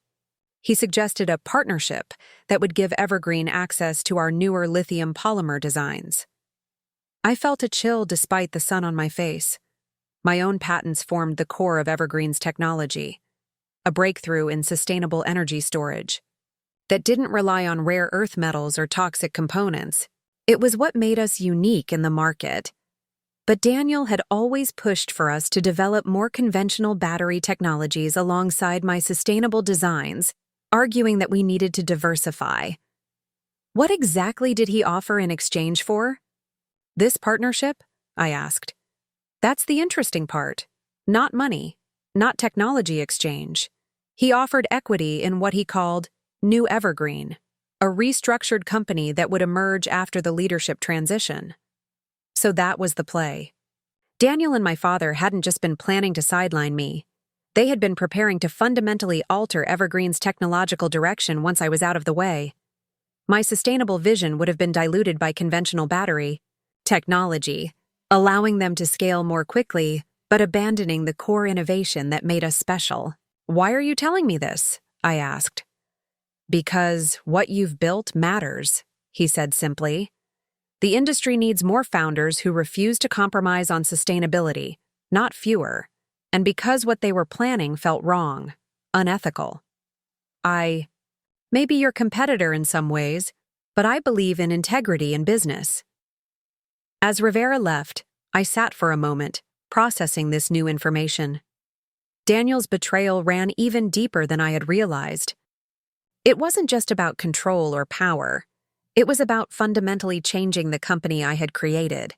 He suggested a partnership that would give Evergreen access to our newer lithium polymer designs." I felt a chill despite the sun on my face. My own patents formed the core of Evergreen's technology, a breakthrough in sustainable energy storage that didn't rely on rare earth metals or toxic components. It was what made us unique in the market. But Daniel had always pushed for us to develop more conventional battery technologies alongside my sustainable designs, arguing that we needed to diversify. What exactly did he offer in exchange for? "This partnership?" I asked. "That's the interesting part. Not money, not technology exchange. He offered equity in what he called New Evergreen, a restructured company that would emerge after the leadership transition." So that was the play. Daniel and my father hadn't just been planning to sideline me. They had been preparing to fundamentally alter Evergreen's technological direction once I was out of the way. My sustainable vision would have been diluted by conventional battery technology, allowing them to scale more quickly, but abandoning the core innovation that made us special. "Why are you telling me this?" I asked. "Because what you've built matters," he said simply. "The industry needs more founders who refuse to compromise on sustainability, not fewer. And because what they were planning felt wrong, unethical. I may be your competitor in some ways, but I believe in integrity in business." As Rivera left, I sat for a moment, processing this new information. Daniel's betrayal ran even deeper than I had realized. It wasn't just about control or power. It was about fundamentally changing the company I had created,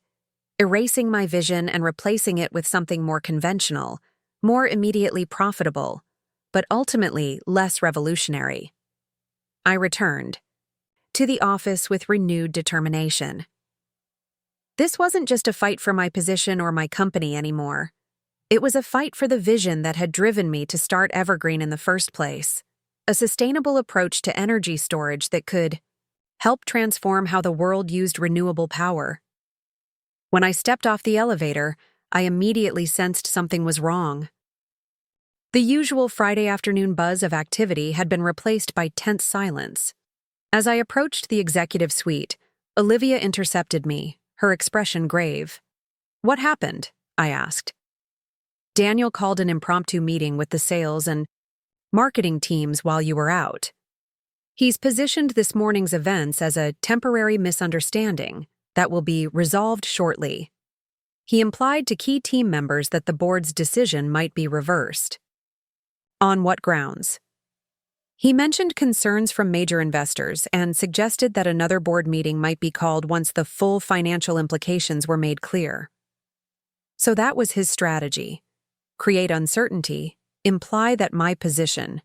erasing my vision and replacing it with something more conventional, more immediately profitable, but ultimately less revolutionary. I returned to the office with renewed determination. This wasn't just a fight for my position or my company anymore. It was a fight for the vision that had driven me to start Evergreen in the first place, a sustainable approach to energy storage that could help transform how the world used renewable power. When I stepped off the elevator, I immediately sensed something was wrong. The usual Friday afternoon buzz of activity had been replaced by tense silence. As I approached the executive suite, Olivia intercepted me, her expression grave. "What happened?" I asked. "Daniel called an impromptu meeting with the sales and marketing teams while you were out. He's positioned this morning's events as a temporary misunderstanding that will be resolved shortly." He implied to key team members that the board's decision might be reversed. On what grounds? He mentioned concerns from major investors and suggested that another board meeting might be called once the full financial implications were made clear. So that was his strategy. Create uncertainty, imply that my position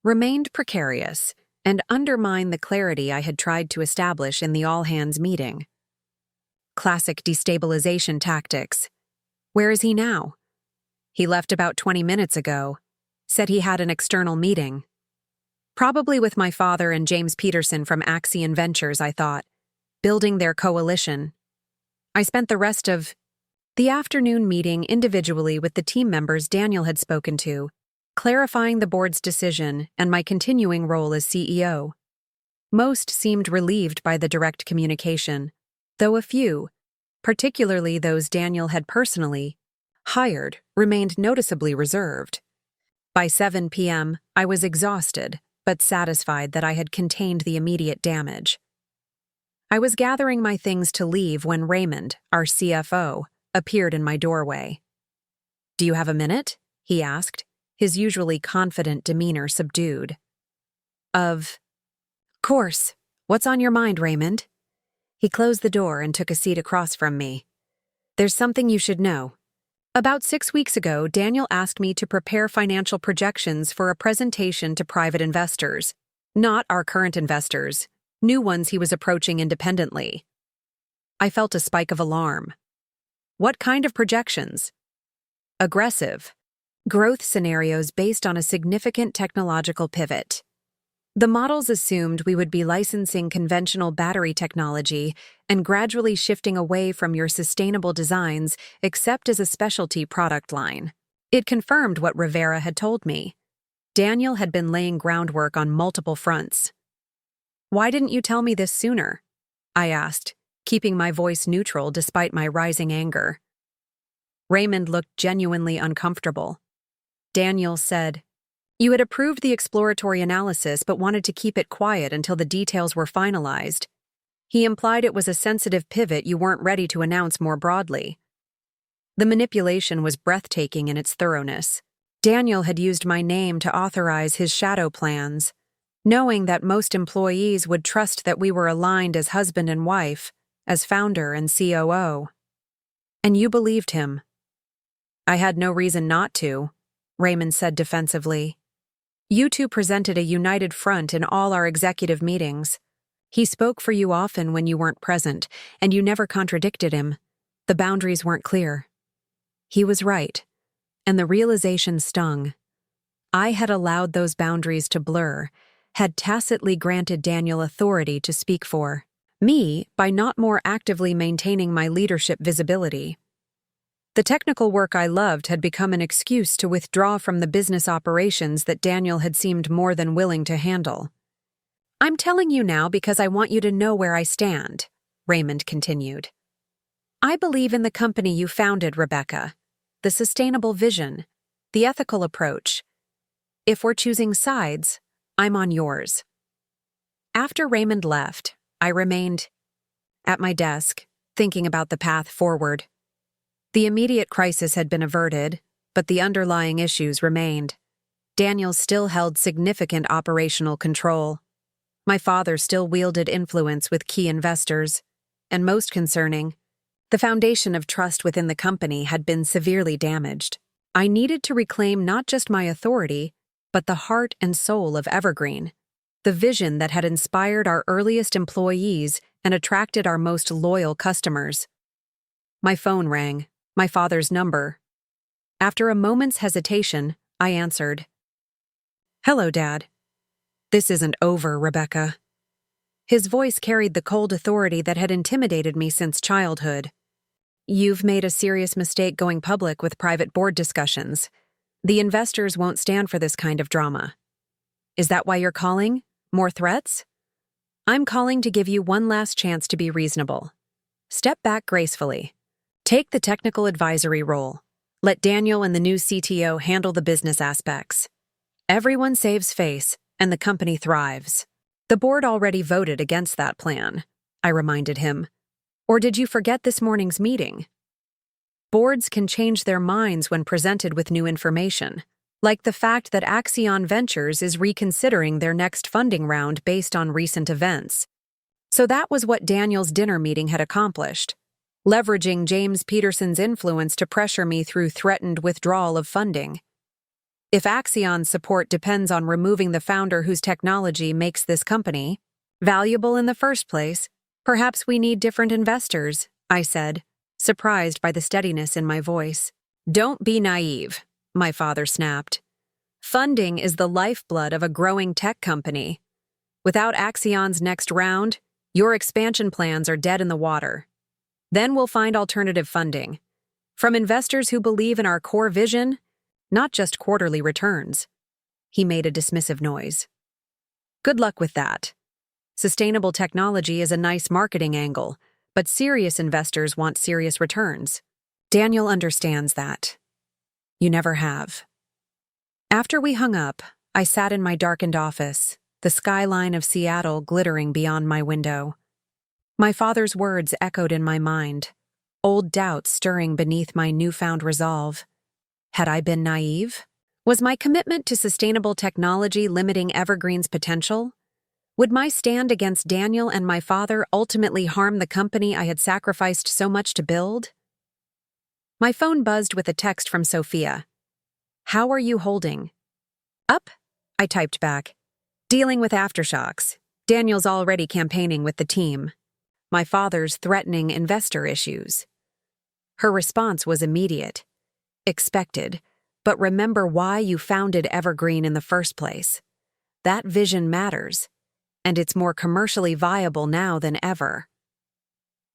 remained precarious, and undermine the clarity I had tried to establish in the all-hands meeting. Classic destabilization tactics. Where is he now? He left about 20 minutes ago. Said he had an external meeting. Probably with my father and James Peterson from Axion Ventures, I thought, building their coalition. I spent the rest of the afternoon meeting individually with the team members Daniel had spoken to, clarifying the board's decision and my continuing role as CEO. Most seemed relieved by the direct communication, though a few, particularly those Daniel had personally hired, remained noticeably reserved. By 7 p.m., I was exhausted, but satisfied that I had contained the immediate damage. I was gathering my things to leave when Raymond, our CFO, appeared in my doorway. "Do you have a minute?" he asked, his usually confident demeanor subdued. Of course. What's on your mind, Raymond?" He closed the door and took a seat across from me. "There's something you should know. About 6 weeks ago, Daniel asked me to prepare financial projections for a presentation to private investors. Not our current investors, new ones he was approaching independently." I felt a spike of alarm. "What kind of projections?" "Aggressive. Growth scenarios based on a significant technological pivot. The models assumed we would be licensing conventional battery technology and gradually shifting away from your sustainable designs except as a specialty product line." It confirmed what Rivera had told me. Daniel had been laying groundwork on multiple fronts. "Why didn't you tell me this sooner?" I asked, keeping my voice neutral despite my rising anger. Raymond looked genuinely uncomfortable. Daniel said, "You had approved the exploratory analysis but wanted to keep it quiet until the details were finalized. He implied it was a sensitive pivot you weren't ready to announce more broadly." The manipulation was breathtaking in its thoroughness. Daniel had used my name to authorize his shadow plans, knowing that most employees would trust that we were aligned as husband and wife, as founder and COO. "And you believed him." "I had no reason not to," Raymond said defensively. "You two presented a united front in all our executive meetings. He spoke for you often when you weren't present, and you never contradicted him. The boundaries weren't clear." He was right, and the realization stung. I had allowed those boundaries to blur, had tacitly granted Daniel authority to speak for me by not more actively maintaining my leadership visibility. The technical work I loved had become an excuse to withdraw from the business operations that Daniel had seemed more than willing to handle. "I'm telling you now because I want you to know where I stand," Raymond continued. "I believe in the company you founded, Rebecca, the sustainable vision, the ethical approach. If we're choosing sides, I'm on yours." After Raymond left, I remained at my desk, thinking about the path forward. The immediate crisis had been averted, but the underlying issues remained. Daniel still held significant operational control. My father still wielded influence with key investors. And most concerning, the foundation of trust within the company had been severely damaged. I needed to reclaim not just my authority, but the heart and soul of Evergreen, the vision that had inspired our earliest employees and attracted our most loyal customers. My phone rang. My father's number. After a moment's hesitation, I answered. "Hello, Dad." "This isn't over, Rebecca." His voice carried the cold authority that had intimidated me since childhood. "You've made a serious mistake going public with private board discussions. The investors won't stand for this kind of drama." "Is that why you're calling? More threats?" "I'm calling to give you one last chance to be reasonable. Step back gracefully. Take the technical advisory role. Let Daniel and the new CTO handle the business aspects. Everyone saves face, and the company thrives." "The board already voted against that plan," I reminded him. "Or did you forget this morning's meeting?" Boards can change their minds when presented with new information, like the fact that Axion Ventures is reconsidering their next funding round based on recent events. So that was what Daniel's dinner meeting had accomplished. Leveraging James Peterson's influence to pressure me through threatened withdrawal of funding. If Axion's support depends on removing the founder whose technology makes this company valuable in the first place, perhaps we need different investors, I said, surprised by the steadiness in my voice. "Don't be naive," my father snapped. "Funding is the lifeblood of a growing tech company. Without Axion's next round, your expansion plans are dead in the water. Then we'll find alternative funding. From investors who believe in our core vision, not just quarterly returns." He made a dismissive noise. "Good luck with that." Sustainable technology is a nice marketing angle, but serious investors want serious returns. Daniel understands that. You never have. After we hung up, I sat in my darkened office, the skyline of Seattle glittering beyond my window. My father's words echoed in my mind, old doubts stirring beneath my newfound resolve. Had I been naive? Was my commitment to sustainable technology limiting Evergreen's potential? Would my stand against Daniel and my father ultimately harm the company I had sacrificed so much to build? My phone buzzed with a text from Sophia. "How are you holding?" "Up," I typed back. "Dealing with aftershocks. Daniel's already campaigning with the team. My father's threatening investor issues." Her response was immediate. "Expected, but remember why you founded Evergreen in the first place. That vision matters, and it's more commercially viable now than ever."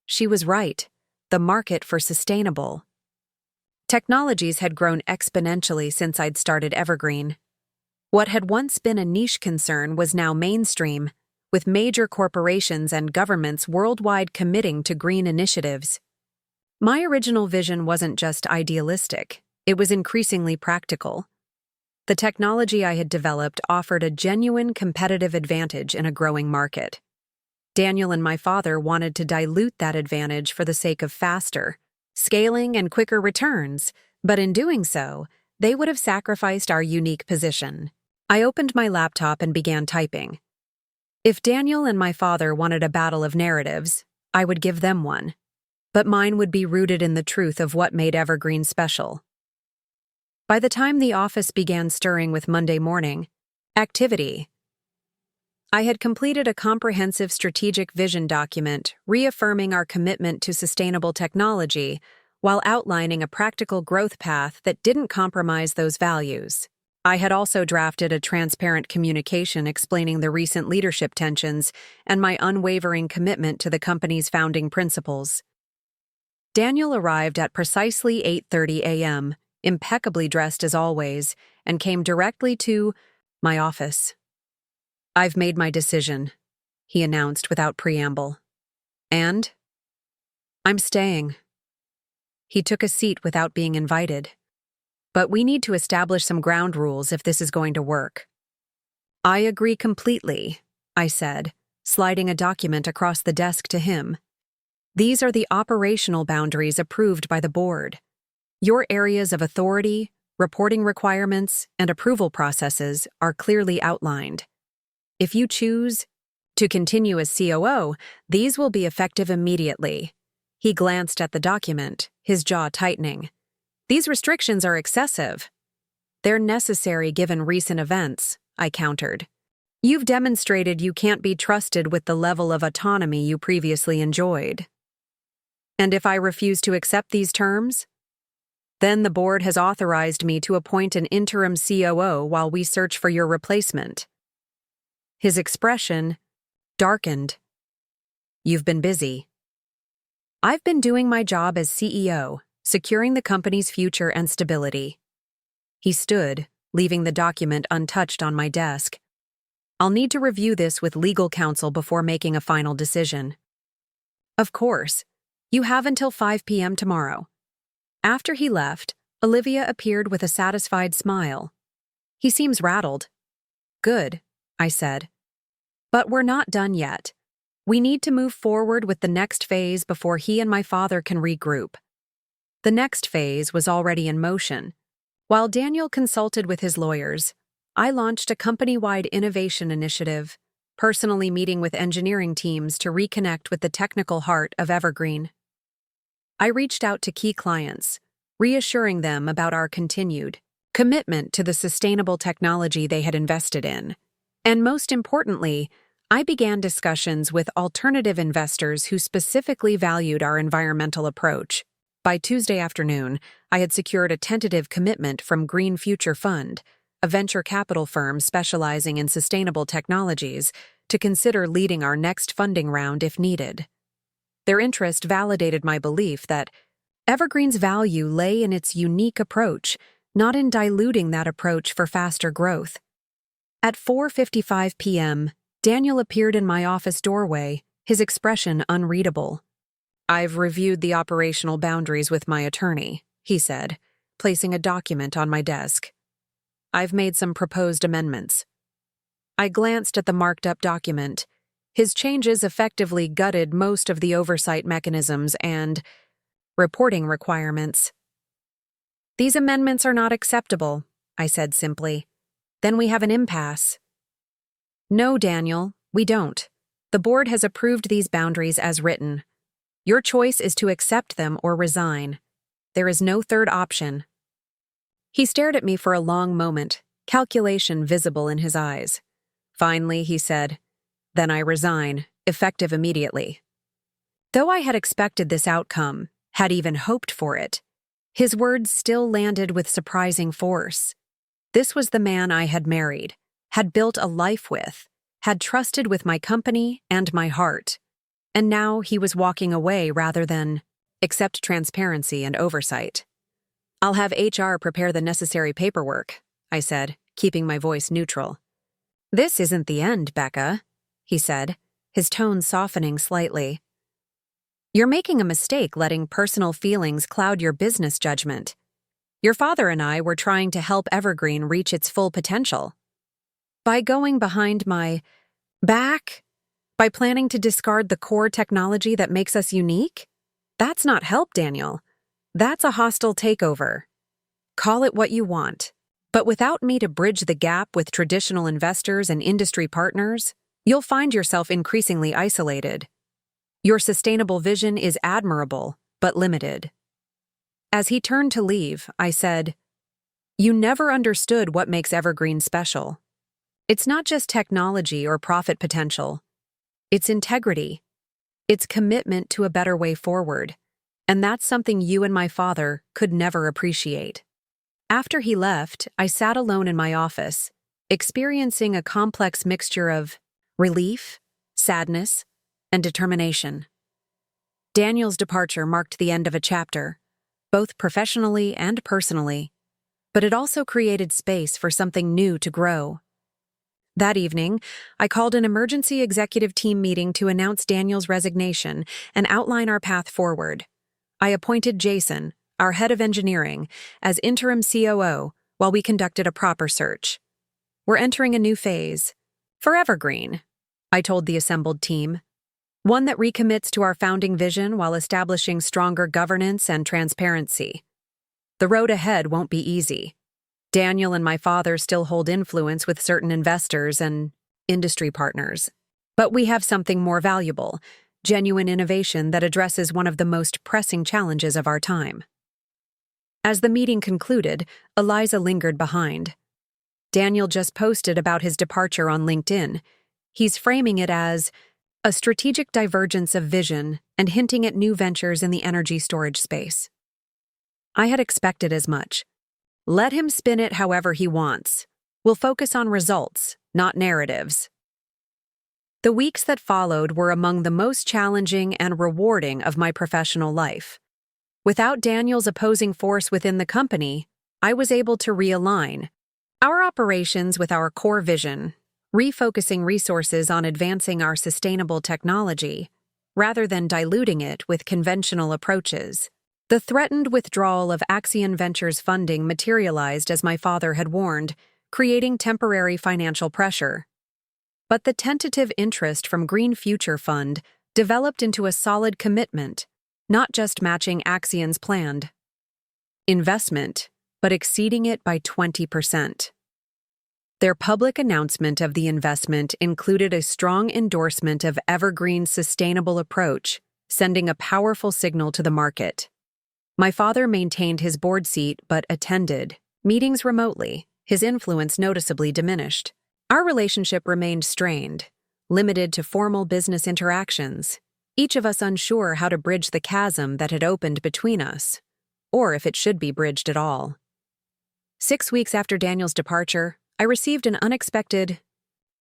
She was right. The market for sustainable technologies had grown exponentially since I'd started Evergreen. What had once been a niche concern was now mainstream, with major corporations and governments worldwide committing to green initiatives. My original vision wasn't just idealistic, it was increasingly practical. The technology I had developed offered a genuine competitive advantage in a growing market. Daniel and my father wanted to dilute that advantage for the sake of faster scaling and quicker returns, but in doing so, they would have sacrificed our unique position. I opened my laptop and began typing. If Daniel and my father wanted a battle of narratives, I would give them one. But mine would be rooted in the truth of what made Evergreen special. By the time the office began stirring with Monday morning activity, I had completed a comprehensive strategic vision document reaffirming our commitment to sustainable technology while outlining a practical growth path that didn't compromise those values. I had also drafted a transparent communication explaining the recent leadership tensions and my unwavering commitment to the company's founding principles. Daniel arrived at precisely 8:30 a.m., impeccably dressed as always, and came directly to my office. "I've made my decision," he announced without preamble. "And? I'm staying." He took a seat without being invited. "But we need to establish some ground rules if this is going to work." "I agree completely," I said, sliding a document across the desk to him. "These are the operational boundaries approved by the board. Your areas of authority, reporting requirements, and approval processes are clearly outlined. If you choose to continue as COO, these will be effective immediately." He glanced at the document, his jaw tightening. "These restrictions are excessive." "They're necessary given recent events," I countered. "You've demonstrated you can't be trusted with the level of autonomy you previously enjoyed." "And if I refuse to accept these terms?" "Then the board has authorized me to appoint an interim COO while we search for your replacement." His expression darkened. "You've been busy." "I've been doing my job as CEO, securing the company's future and stability." He stood, leaving the document untouched on my desk. "I'll need to review this with legal counsel before making a final decision." "Of course. You have until 5 p.m. tomorrow." After he left, Olivia appeared with a satisfied smile. "He seems rattled." "Good," I said. "But we're not done yet. We need to move forward with the next phase before he and my father can regroup." The next phase was already in motion. While Daniel consulted with his lawyers, I launched a company-wide innovation initiative, personally meeting with engineering teams to reconnect with the technical heart of Evergreen. I reached out to key clients, reassuring them about our continued commitment to the sustainable technology they had invested in. And most importantly, I began discussions with alternative investors who specifically valued our environmental approach. By Tuesday afternoon, I had secured a tentative commitment from Green Future Fund, a venture capital firm specializing in sustainable technologies, to consider leading our next funding round if needed. Their interest validated my belief that Evergreen's value lay in its unique approach, not in diluting that approach for faster growth. At 4:55 p.m., Daniel appeared in my office doorway, his expression unreadable. "I've reviewed the operational boundaries with my attorney," he said, placing a document on my desk. "I've made some proposed amendments." I glanced at the marked-up document. His changes effectively gutted most of the oversight mechanisms and reporting requirements. "These amendments are not acceptable," I said simply. "Then we have an impasse." "No, Daniel, we don't. The board has approved these boundaries as written. Your choice is to accept them or resign. There is no third option." He stared at me for a long moment, calculation visible in his eyes. Finally, he said, "Then I resign, effective immediately." Though I had expected this outcome, had even hoped for it, his words still landed with surprising force. This was the man I had married, had built a life with, had trusted with my company and my heart. And now he was walking away rather than accept transparency and oversight. "I'll have HR prepare the necessary paperwork," I said, keeping my voice neutral. "This isn't the end, Becca," he said, his tone softening slightly. "You're making a mistake letting personal feelings cloud your business judgment. Your father and I were trying to help Evergreen reach its full potential. By going behind my back? By planning to discard the core technology that makes us unique? That's not help, Daniel. That's a hostile takeover. Call it what you want. But without me to bridge the gap with traditional investors and industry partners, you'll find yourself increasingly isolated. Your sustainable vision is admirable, but limited." As he turned to leave, I said, "You never understood what makes Evergreen special. It's not just technology or profit potential. It's integrity. It's commitment to a better way forward. And that's something you and my father could never appreciate." After he left, I sat alone in my office, experiencing a complex mixture of relief, sadness, and determination. Daniel's departure marked the end of a chapter, both professionally and personally, but it also created space for something new to grow. That evening, I called an emergency executive team meeting to announce Daniel's resignation and outline our path forward. I appointed Jason, our head of engineering, as interim COO while we conducted a proper search. "We're entering a new phase. For Evergreen," I told the assembled team. "One that recommits to our founding vision while establishing stronger governance and transparency. The road ahead won't be easy. Daniel and my father still hold influence with certain investors and industry partners. But we have something more valuable, genuine innovation that addresses one of the most pressing challenges of our time." As the meeting concluded, Eliza lingered behind. "Daniel just posted about his departure on LinkedIn. He's framing it as a strategic divergence of vision and hinting at new ventures in the energy storage space." I had expected as much. Let him spin it however he wants. We'll focus on results, not narratives. The weeks that followed were among the most challenging and rewarding of my professional life. Without Daniel's opposing force within the company, I was able to realign our operations with our core vision, refocusing resources on advancing our sustainable technology, rather than diluting it with conventional approaches. The threatened withdrawal of Axion Ventures funding materialized as my father had warned, creating temporary financial pressure. But the tentative interest from Green Future Fund developed into a solid commitment, not just matching Axion's planned investment, but exceeding it by 20%. Their public announcement of the investment included a strong endorsement of Evergreen's sustainable approach, sending a powerful signal to the market. My father maintained his board seat but attended meetings remotely, his influence noticeably diminished. Our relationship remained strained, limited to formal business interactions, each of us unsure how to bridge the chasm that had opened between us, or if it should be bridged at all. 6 weeks after Daniel's departure, I received an unexpected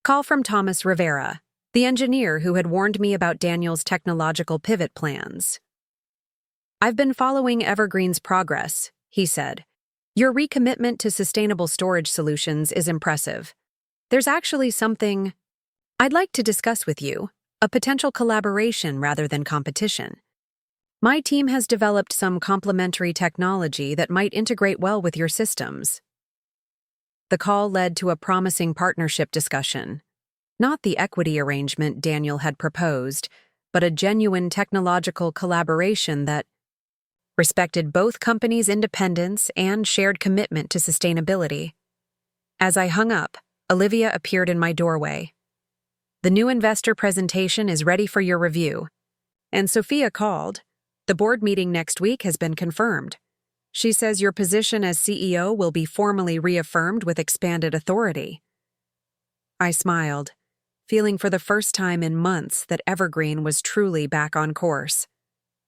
call from Thomas Rivera, the engineer who had warned me about Daniel's technological pivot plans. "I've been following Evergreen's progress," he said. "Your recommitment to sustainable storage solutions is impressive. There's actually something I'd like to discuss with you a potential collaboration rather than competition. My team has developed some complementary technology that might integrate well with your systems. The call led to a promising partnership discussion. Not the equity arrangement Daniel had proposed, but a genuine technological collaboration that respected both companies' independence and shared commitment to sustainability. As I hung up, Olivia appeared in my doorway. The new investor presentation is ready for your review. And Sophia called. The board meeting next week has been confirmed. She says your position as CEO will be formally reaffirmed with expanded authority. I smiled, feeling for the first time in months that Evergreen was truly back on course.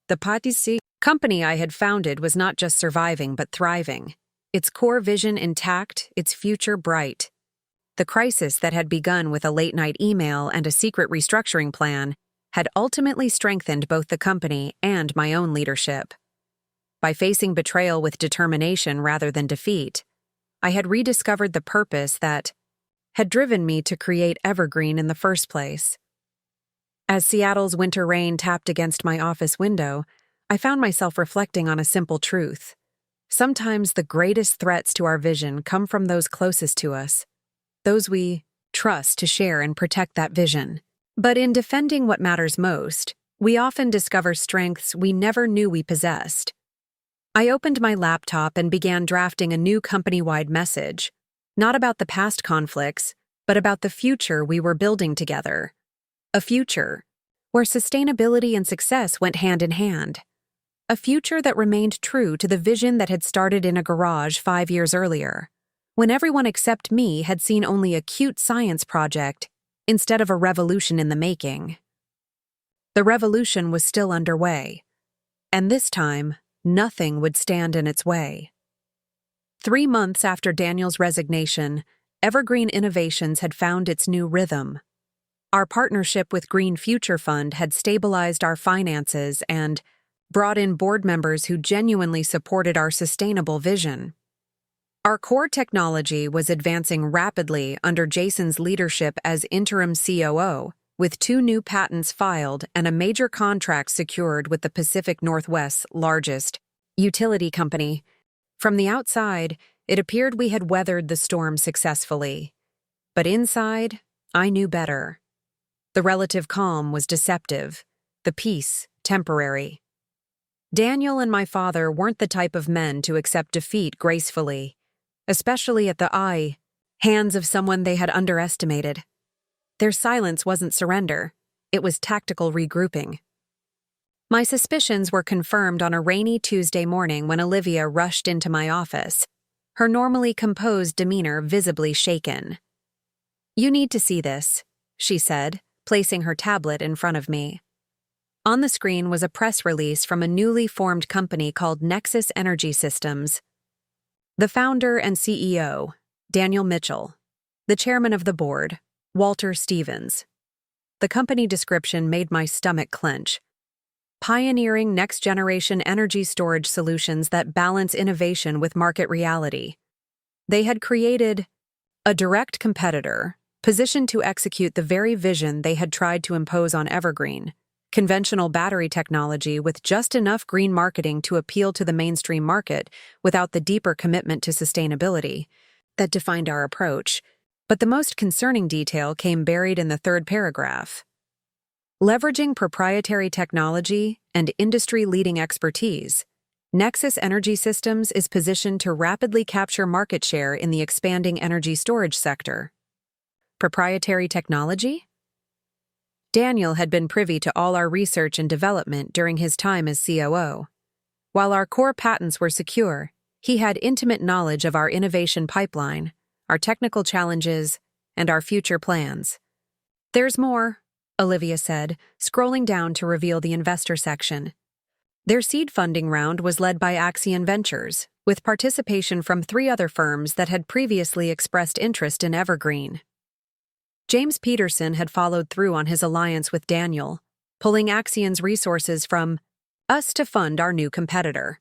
The Pâtisserie company I had founded was not just surviving but thriving, its core vision intact, its future bright. The crisis that had begun with a late-night email and a secret restructuring plan had ultimately strengthened both the company and my own leadership. By facing betrayal with determination rather than defeat, I had rediscovered the purpose that had driven me to create Evergreen in the first place. As Seattle's winter rain tapped against my office window, I found myself reflecting on a simple truth. Sometimes the greatest threats to our vision come from those closest to us, those we trust to share and protect that vision. But in defending what matters most, we often discover strengths we never knew we possessed. I opened my laptop and began drafting a new company-wide message, not about the past conflicts, but about the future we were building together. A future where sustainability and success went hand in hand. A future that remained true to the vision that had started in a garage 5 years earlier, when everyone except me had seen only a cute science project instead of a revolution in the making. The revolution was still underway, and this time, nothing would stand in its way. 3 months after Daniel's resignation, Evergreen Innovations had found its new rhythm. Our partnership with Green Future Fund had stabilized our finances and brought in board members who genuinely supported our sustainable vision. Our core technology was advancing rapidly under Jason's leadership as interim COO, with 2 new patents filed and a major contract secured with the Pacific Northwest's largest utility company. From the outside, it appeared we had weathered the storm successfully. But inside, I knew better. The relative calm was deceptive, the peace temporary. Daniel and my father weren't the type of men to accept defeat gracefully, especially at the hands of someone they had underestimated. Their silence wasn't surrender, it was tactical regrouping. My suspicions were confirmed on a rainy Tuesday morning when Olivia rushed into my office, her normally composed demeanor visibly shaken. "You need to see this," she said, placing her tablet in front of me. On the screen was a press release from a newly formed company called Nexus Energy Systems. The founder and CEO, Daniel Mitchell. The chairman of the board, Walter Stevens. The company description made my stomach clench. Pioneering next-generation energy storage solutions that balance innovation with market reality. They had created a direct competitor, positioned to execute the very vision they had tried to impose on Evergreen, conventional battery technology with just enough green marketing to appeal to the mainstream market without the deeper commitment to sustainability that defined our approach. But the most concerning detail came buried in the 3rd paragraph. Leveraging proprietary technology and industry-leading expertise, Nexus Energy Systems is positioned to rapidly capture market share in the expanding energy storage sector. Proprietary technology? Daniel had been privy to all our research and development during his time as COO. While our core patents were secure, he had intimate knowledge of our innovation pipeline, our technical challenges, and our future plans. "There's more," Olivia said, scrolling down to reveal the investor section. Their seed funding round was led by Axion Ventures, with participation from 3 other firms that had previously expressed interest in Evergreen. James Peterson had followed through on his alliance with Daniel, pulling Axion's resources from us to fund our new competitor.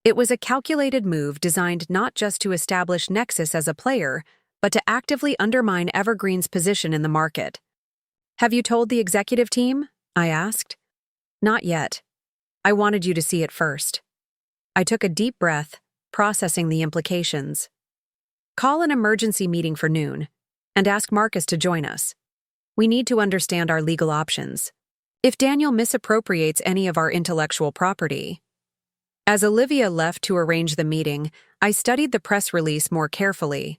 It was a calculated move designed not just to establish Nexus as a player, but to actively undermine Evergreen's position in the market. "Have you told the executive team?" I asked. "Not yet. I wanted you to see it first." I took a deep breath, processing the implications. "Call an emergency meeting for noon, and ask Marcus to join us. We need to understand our legal options. If Daniel misappropriates any of our intellectual property." As Olivia left to arrange the meeting, I studied the press release more carefully.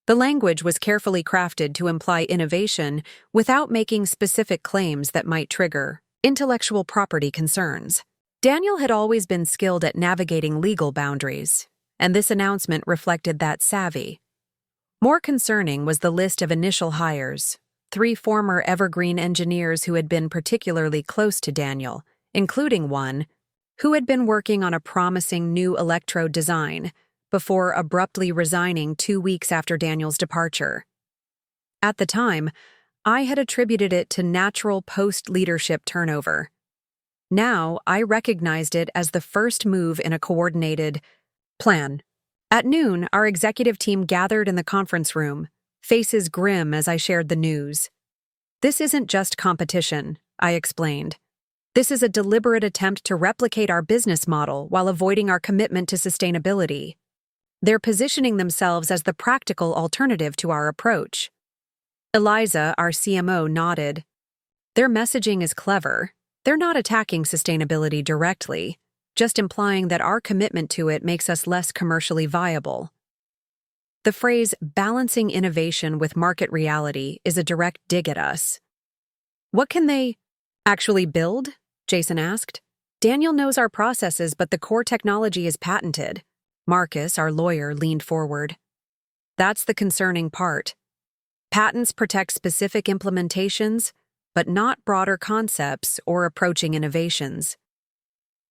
The language was carefully crafted to imply innovation without making specific claims that might trigger intellectual property concerns. Daniel had always been skilled at navigating legal boundaries, and this announcement reflected that savvy. More concerning was the list of initial hires: 3 former Evergreen engineers who had been particularly close to Daniel, including one who had been working on a promising new electrode design before abruptly resigning 2 weeks after Daniel's departure. At the time, I had attributed it to natural post-leadership turnover. Now, I recognized it as the first move in a coordinated plan. At noon, our executive team gathered in the conference room, faces grim as I shared the news. "This isn't just competition," I explained. "This is a deliberate attempt to replicate our business model while avoiding our commitment to sustainability. They're positioning themselves as the practical alternative to our approach." Eliza, our CMO, nodded. "Their messaging is clever. They're not attacking sustainability directly, just implying that our commitment to it makes us less commercially viable." The phrase "balancing innovation with market reality" is a direct dig at us. "What can they actually build?" Jason asked. "Daniel knows our processes, but the core technology is patented." Marcus, our lawyer, leaned forward. "That's the concerning part. Patents protect specific implementations, but not broader concepts or approaching innovations.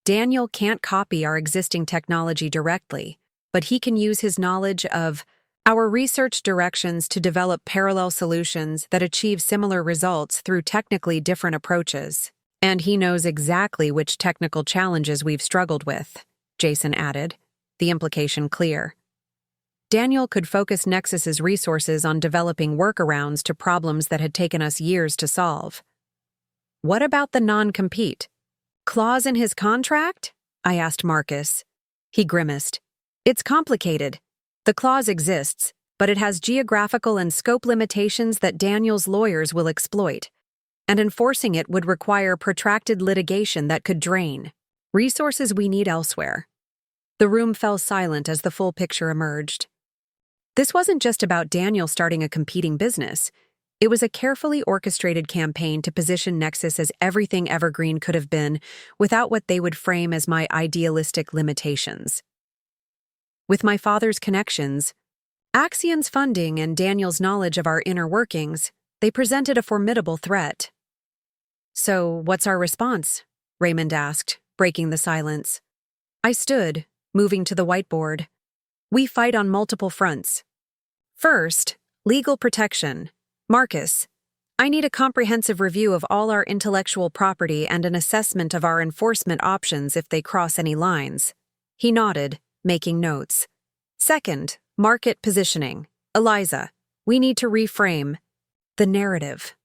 Daniel can't copy our existing technology directly, but he can use his knowledge of our research directions to develop parallel solutions that achieve similar results through technically different approaches. And he knows exactly which technical challenges we've struggled with," Jason added, the implication clear. Daniel could focus Nexus's resources on developing workarounds to problems that had taken us years to solve. "What about the non-compete clause in his contract?" I asked Marcus. He grimaced. "It's complicated. The clause exists, but it has geographical and scope limitations that Daniel's lawyers will exploit, and enforcing it would require protracted litigation that could drain resources we need elsewhere." The room fell silent as the full picture emerged. This wasn't just about Daniel starting a competing business. It was a carefully orchestrated campaign to position Nexus as everything Evergreen could have been without what they would frame as my idealistic limitations. With my father's connections, Axion's funding, and Daniel's knowledge of our inner workings, they presented a formidable threat. "So, what's our response?" Raymond asked, breaking the silence. I stood, moving to the whiteboard. "We fight on multiple fronts. First, legal protection. Marcus, I need a comprehensive review of all our intellectual property and an assessment of our enforcement options if they cross any lines." He nodded, making notes. "Second, market positioning. Eliza, we need to reframe the narrative.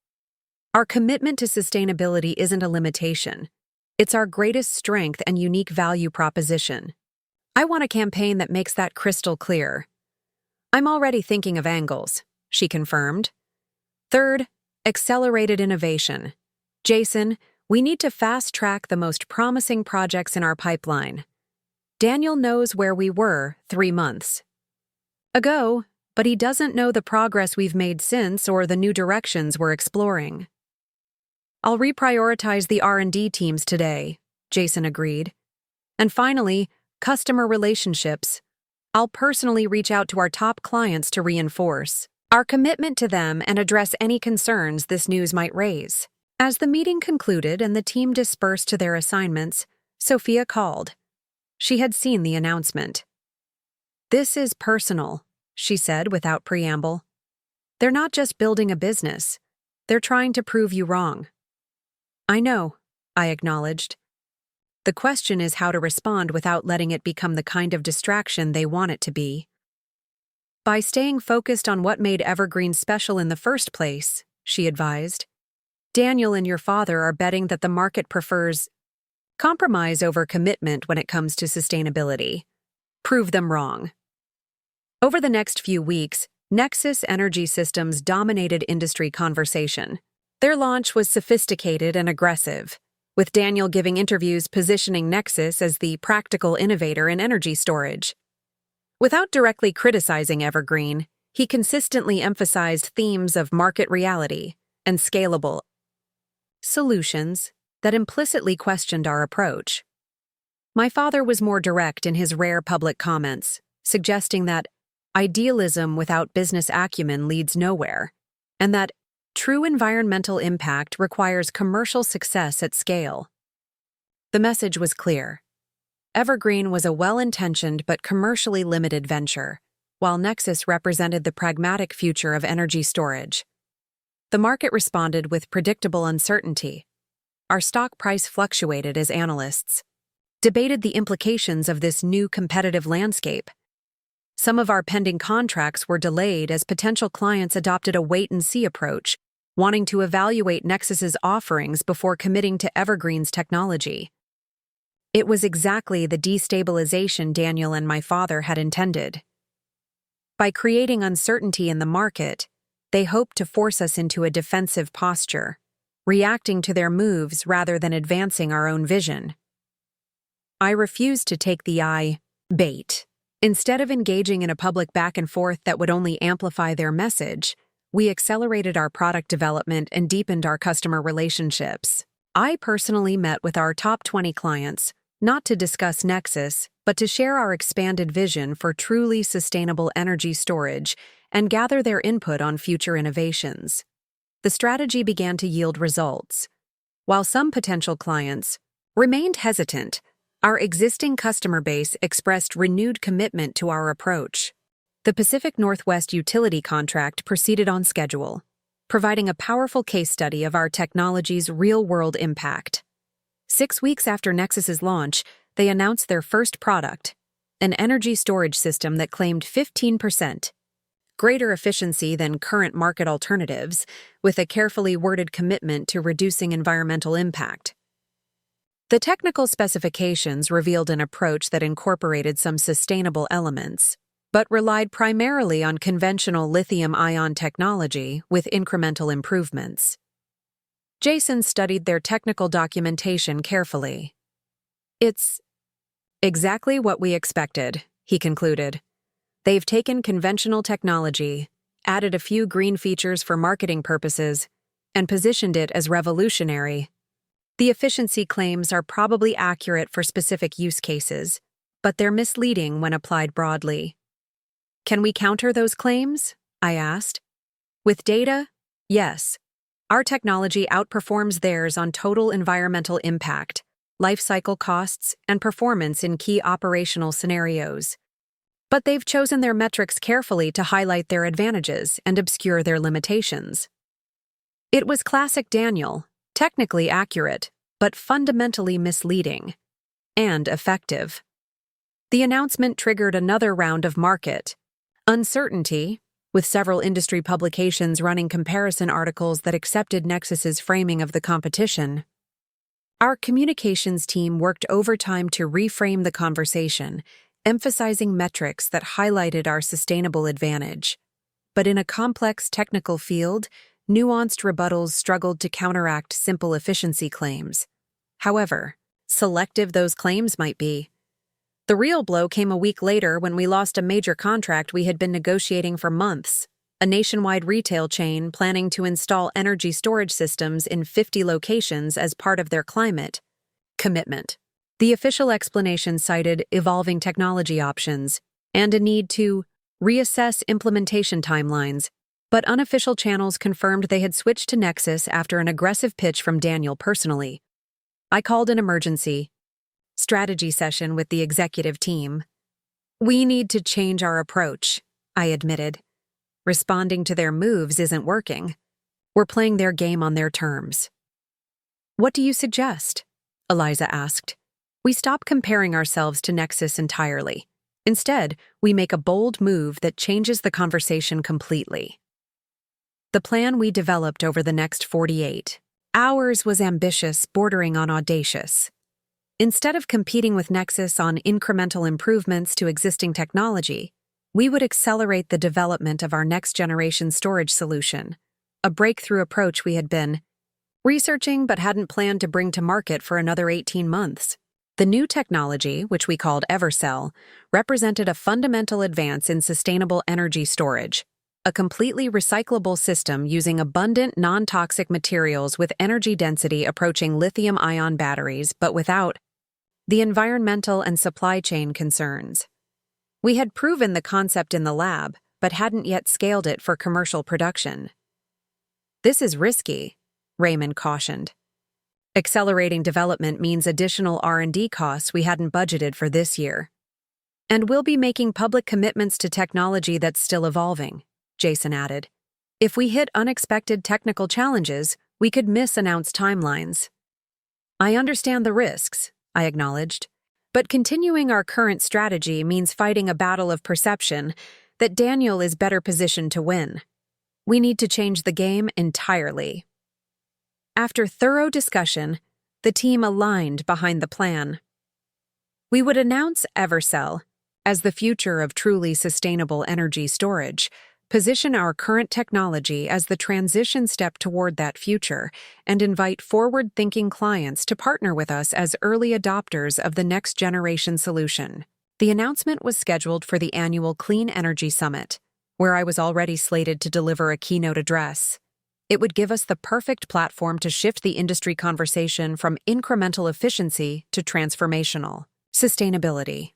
Our commitment to sustainability isn't a limitation. It's our greatest strength and unique value proposition. I want a campaign that makes that crystal clear." "I'm already thinking of angles," she confirmed. Third, accelerated innovation. Jason, we need to fast-track the most promising projects in our pipeline. Daniel knows where we were 3 months ago, but he doesn't know the progress we've made since or the new directions we're exploring. "I'll reprioritize the R&D teams today," Jason agreed. "And finally, customer relationships. I'll personally reach out to our top clients to reinforce our commitment to them and address any concerns this news might raise." As the meeting concluded and the team dispersed to their assignments, Sophia called. She had seen the announcement. "This is personal," she said without preamble. "They're not just building a business. They're trying to prove you wrong." "I know," I acknowledged. "The question is how to respond without letting it become the kind of distraction they want it to be." By staying focused on what made Evergreen special in the first place, she advised. Daniel and your father are betting that the market prefers compromise over commitment when it comes to sustainability. Prove them wrong. Over the next few weeks, Nexus Energy Systems dominated industry conversation. Their launch was sophisticated and aggressive, with Daniel giving interviews positioning Nexus as the practical innovator in energy storage. Without directly criticizing Evergreen, he consistently emphasized themes of market reality and scalable solutions that implicitly questioned our approach. My father was more direct in his rare public comments, suggesting that idealism without business acumen leads nowhere, and that true environmental impact requires commercial success at scale. The message was clear. Evergreen was a well-intentioned but commercially limited venture, while Nexus represented the pragmatic future of energy storage. The market responded with predictable uncertainty. Our stock price fluctuated as analysts debated the implications of this new competitive landscape. Some of our pending contracts were delayed as potential clients adopted a wait-and-see approach, wanting to evaluate Nexus's offerings before committing to Evergreen's technology. It was exactly the destabilization Daniel and my father had intended. By creating uncertainty in the market, they hoped to force us into a defensive posture, reacting to their moves rather than advancing our own vision. I refused to take the bait. Instead of engaging in a public back and forth that would only amplify their message, we accelerated our product development and deepened our customer relationships. I personally met with our top 20 clients, not to discuss Nexus, but to share our expanded vision for truly sustainable energy storage and gather their input on future innovations. The strategy began to yield results. While some potential clients remained hesitant, our existing customer base expressed renewed commitment to our approach. The Pacific Northwest utility contract proceeded on schedule, providing a powerful case study of our technology's real-world impact. 6 weeks after Nexus's launch, they announced their first product, an energy storage system that claimed 15% greater efficiency than current market alternatives, with a carefully worded commitment to reducing environmental impact. The technical specifications revealed an approach that incorporated some sustainable elements, but relied primarily on conventional lithium-ion technology with incremental improvements. Jason studied their technical documentation carefully. "It's exactly what we expected," he concluded. "They've taken conventional technology, added a few green features for marketing purposes, and positioned it as revolutionary. The efficiency claims are probably accurate for specific use cases, but they're misleading when applied broadly." "Can we counter those claims?" I asked. "With data? Yes. Our technology outperforms theirs on total environmental impact, life cycle costs, and performance in key operational scenarios. But they've chosen their metrics carefully to highlight their advantages and obscure their limitations." It was classic Daniel, technically accurate, but fundamentally misleading. And effective. The announcement triggered another round of market uncertainty, with several industry publications running comparison articles that accepted Nexus's framing of the competition. Our communications team worked overtime to reframe the conversation, emphasizing metrics that highlighted our sustainable advantage. But in a complex technical field, nuanced rebuttals struggled to counteract simple efficiency claims. However selective those claims might be. The real blow came a week later when we lost a major contract we had been negotiating for months, a nationwide retail chain planning to install energy storage systems in 50 locations as part of their climate commitment. The official explanation cited evolving technology options and a need to reassess implementation timelines, but unofficial channels confirmed they had switched to Nexus after an aggressive pitch from Daniel personally. I called an emergency strategy session with the executive team. "We need to change our approach," I admitted. "Responding to their moves isn't working. We're playing their game on their terms." "What do you suggest?" Eliza asked. "We stop comparing ourselves to Nexus entirely. Instead, we make a bold move that changes the conversation completely. The plan we developed over the next 48 hours was ambitious, bordering on audacious. Instead of competing with Nexus on incremental improvements to existing technology, we would accelerate the development of our next-generation storage solution, a breakthrough approach we had been researching but hadn't planned to bring to market for another 18 months. The new technology, which we called Evercell, represented a fundamental advance in sustainable energy storage, a completely recyclable system using abundant non-toxic materials with energy density approaching lithium-ion batteries but without the environmental and supply chain concerns. We had proven the concept in the lab, but hadn't yet scaled it for commercial production. "This is risky," Raymond cautioned. "Accelerating development means additional R&D costs we hadn't budgeted for this year. And we'll be making public commitments to technology that's still evolving," Jason added. "If we hit unexpected technical challenges, we could miss announced timelines." "I understand the risks," I acknowledged. "But continuing our current strategy means fighting a battle of perception that Daniel is better positioned to win. We need to change the game entirely." After thorough discussion, the team aligned behind the plan. We would announce Evercell as the future of truly sustainable energy storage, position our current technology as the transition step toward that future, and invite forward-thinking clients to partner with us as early adopters of the next-generation solution. The announcement was scheduled for the annual Clean Energy Summit, where I was already slated to deliver a keynote address. It would give us the perfect platform to shift the industry conversation from incremental efficiency to transformational sustainability.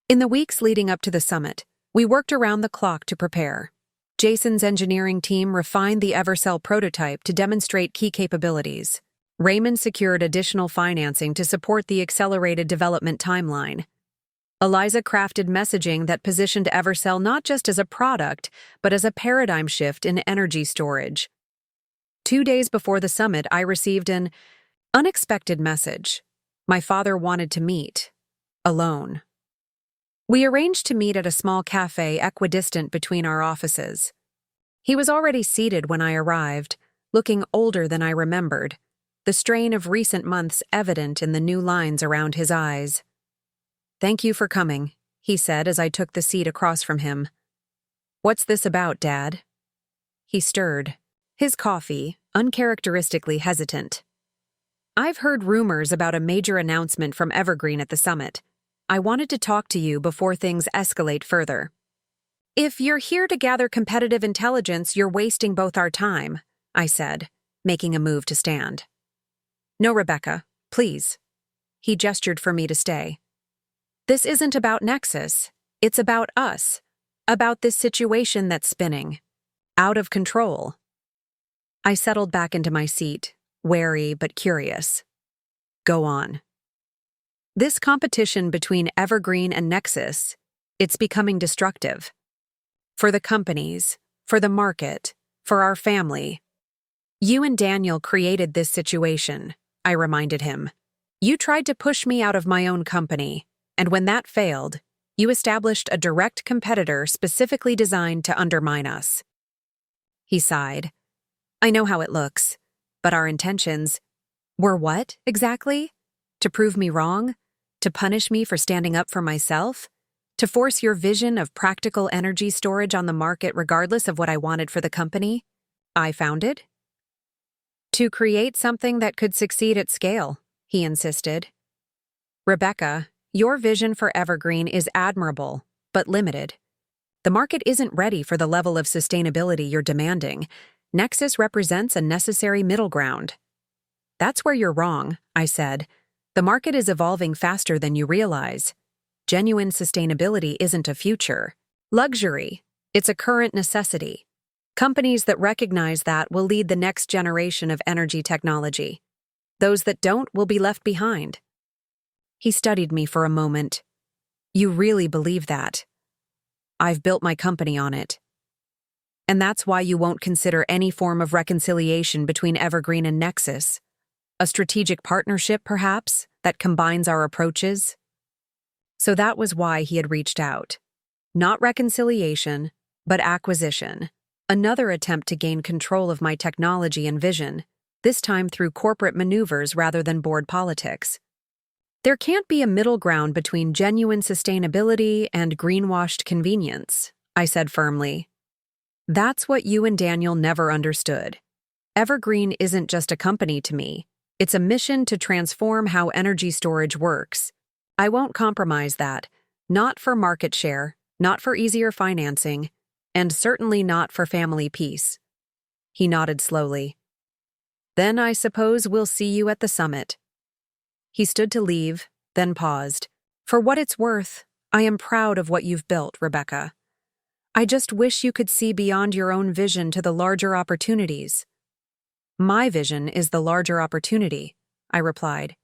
In the weeks leading up to the summit, we worked around the clock to prepare. Jason's engineering team refined the Evercell prototype to demonstrate key capabilities. Raymond secured additional financing to support the accelerated development timeline. Eliza crafted messaging that positioned Evercell not just as a product, but as a paradigm shift in energy storage. 2 days before the summit, I received an unexpected message. My father wanted to meet, alone. We arranged to meet at a small cafe equidistant between our offices. He was already seated when I arrived, looking older than I remembered, the strain of recent months evident in the new lines around his eyes. "Thank you for coming," he said as I took the seat across from him. "What's this about, Dad?" He stirred, his coffee uncharacteristically hesitant. "I've heard rumors about a major announcement from Evergreen at the summit. I wanted to talk to you before things escalate further." "If you're here to gather competitive intelligence, you're wasting both our time," I said, making a move to stand. "No, Rebecca, please." He gestured for me to stay. "This isn't about Nexus. It's about us. About this situation that's spinning. Out of control." I settled back into my seat, wary but curious. "Go on." "This competition between Evergreen and Nexus, it's becoming destructive. For the companies, for the market, for our family. You and Daniel created this situation," I reminded him. "You tried to push me out of my own company. And when that failed, you established a direct competitor specifically designed to undermine us." He sighed. "I know how it looks, but our intentions were what, exactly? To prove me wrong? To punish me for standing up for myself? To force your vision of practical energy storage on the market regardless of what I wanted for the company I founded? To create something that could succeed at scale," he insisted. "Rebecca, your vision for Evergreen is admirable, but limited. The market isn't ready for the level of sustainability you're demanding. Nexus represents a necessary middle ground." "That's where you're wrong," I said. "The market is evolving faster than you realize. Genuine sustainability isn't a future luxury. It's a current necessity. Companies that recognize that will lead the next generation of energy technology. Those that don't will be left behind." He studied me for a moment. "You really believe that?" "I've built my company on it." "And that's why you won't consider any form of reconciliation between Evergreen and Nexus? A strategic partnership, perhaps, that combines our approaches?" So that was why he had reached out. Not reconciliation, but acquisition. Another attempt to gain control of my technology and vision, this time through corporate maneuvers rather than board politics. There can't be a middle ground between genuine sustainability and greenwashed convenience, I said firmly. That's what you and Daniel never understood. Evergreen isn't just a company to me. It's a mission to transform how energy storage works. I won't compromise that. Not for market share, not for easier financing, and certainly not for family peace. He nodded slowly. Then I suppose we'll see you at the summit. He stood to leave, then paused. For what it's worth, I am proud of what you've built, Rebecca. I just wish you could see beyond your own vision to the larger opportunities. My vision is the larger opportunity, I replied.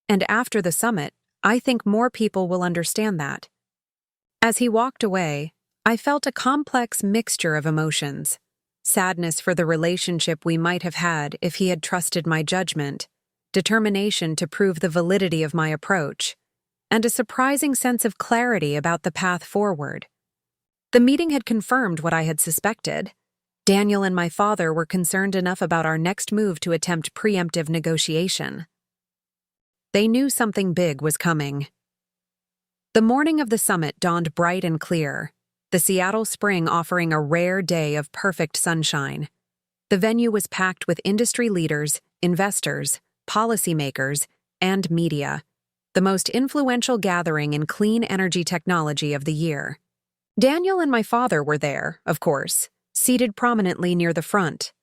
And after the summit, I think more people will understand that. As he walked away, I felt a complex mixture of emotions. Sadness for the relationship we might have had if he had trusted my judgment, determination to prove the validity of my approach, and a surprising sense of clarity about the path forward. The meeting had confirmed what I had suspected. Daniel and my father were concerned enough about our next move to attempt preemptive negotiation. They knew something big was coming. The morning of the summit dawned bright and clear, the Seattle spring offering a rare day of perfect sunshine. The venue was packed with industry leaders, investors, policymakers, and media, the most influential gathering in clean energy technology of the year. Daniel and my father were there, of course, seated prominently near the front.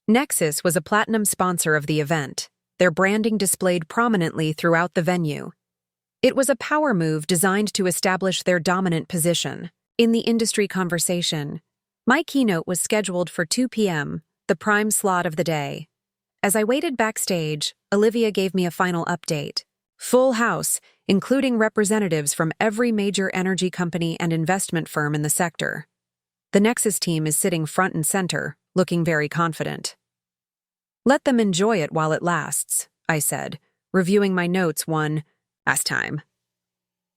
Nexus was a platinum sponsor of the event, their branding displayed prominently throughout the venue. It was a power move designed to establish their dominant position in the industry conversation. My keynote was scheduled for 2 p.m., the prime slot of the day. As I waited backstage, Olivia gave me a final update. Full house, including representatives from every major energy company and investment firm in the sector. The Nexus team is sitting front and center, looking very confident. Let them enjoy it while it lasts, I said, reviewing my notes one last time.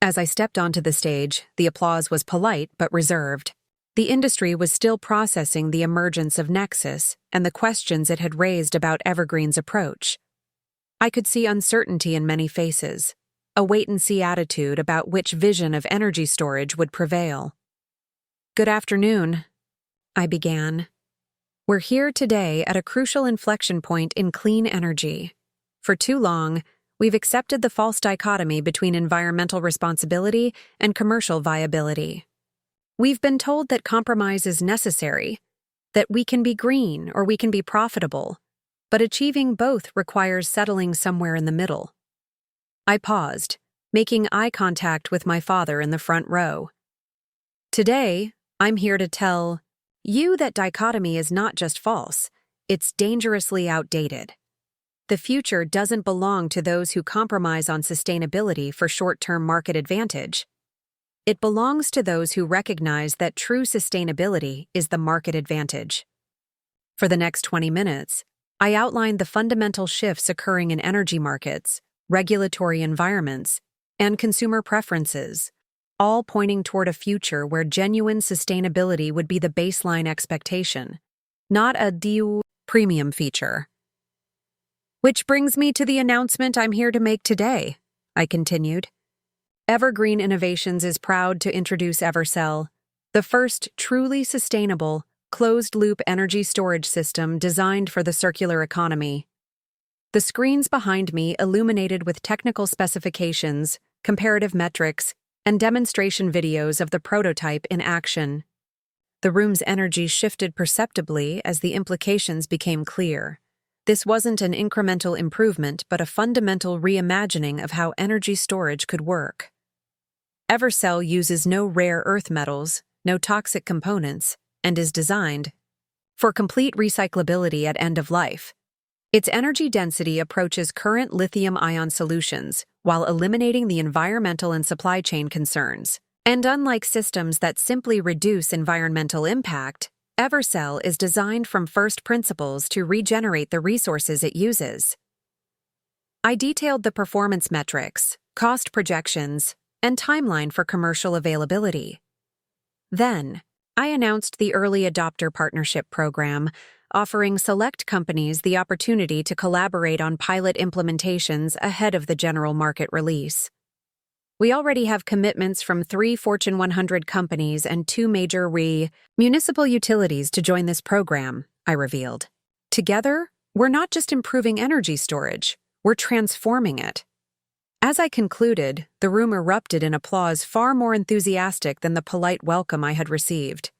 As I stepped onto the stage, the applause was polite but reserved. The industry was still processing the emergence of Nexus and the questions it had raised about Evergreen's approach. I could see uncertainty in many faces, a wait-and-see attitude about which vision of energy storage would prevail. Good afternoon, I began. We're here today at a crucial inflection point in clean energy. For too long, we've accepted the false dichotomy between environmental responsibility and commercial viability. We've been told that compromise is necessary, that we can be green or we can be profitable, but achieving both requires settling somewhere in the middle. I paused, making eye contact with my father in the front row. Today, I'm here to tell you that dichotomy is not just false, it's dangerously outdated. The future doesn't belong to those who compromise on sustainability for short-term market advantage. It belongs to those who recognize that true sustainability is the market advantage. For the next 20 minutes, I outlined the fundamental shifts occurring in energy markets, regulatory environments, and consumer preferences, all pointing toward a future where genuine sustainability would be the baseline expectation, not a due premium feature. Which brings me to the announcement I'm here to make today, I continued. Evergreen Innovations is proud to introduce Evercell, the first truly sustainable, closed-loop energy storage system designed for the circular economy. The screens behind me illuminated with technical specifications, comparative metrics, and demonstration videos of the prototype in action. The room's energy shifted perceptibly as the implications became clear. This wasn't an incremental improvement, but a fundamental reimagining of how energy storage could work. Evercell uses no rare earth metals, no toxic components, and is designed for complete recyclability at end of life. Its energy density approaches current lithium-ion solutions while eliminating the environmental and supply chain concerns. And unlike systems that simply reduce environmental impact, Evercell is designed from first principles to regenerate the resources it uses. I detailed the performance metrics, cost projections, and timeline for commercial availability. Then, I announced the Early Adopter Partnership Program, offering select companies the opportunity to collaborate on pilot implementations ahead of the general market release. We already have commitments from 3 Fortune 100 companies and 2 major municipal utilities to join this program, I revealed. Together, we're not just improving energy storage, we're transforming it. As I concluded, the room erupted in applause far more enthusiastic than the polite welcome I had received.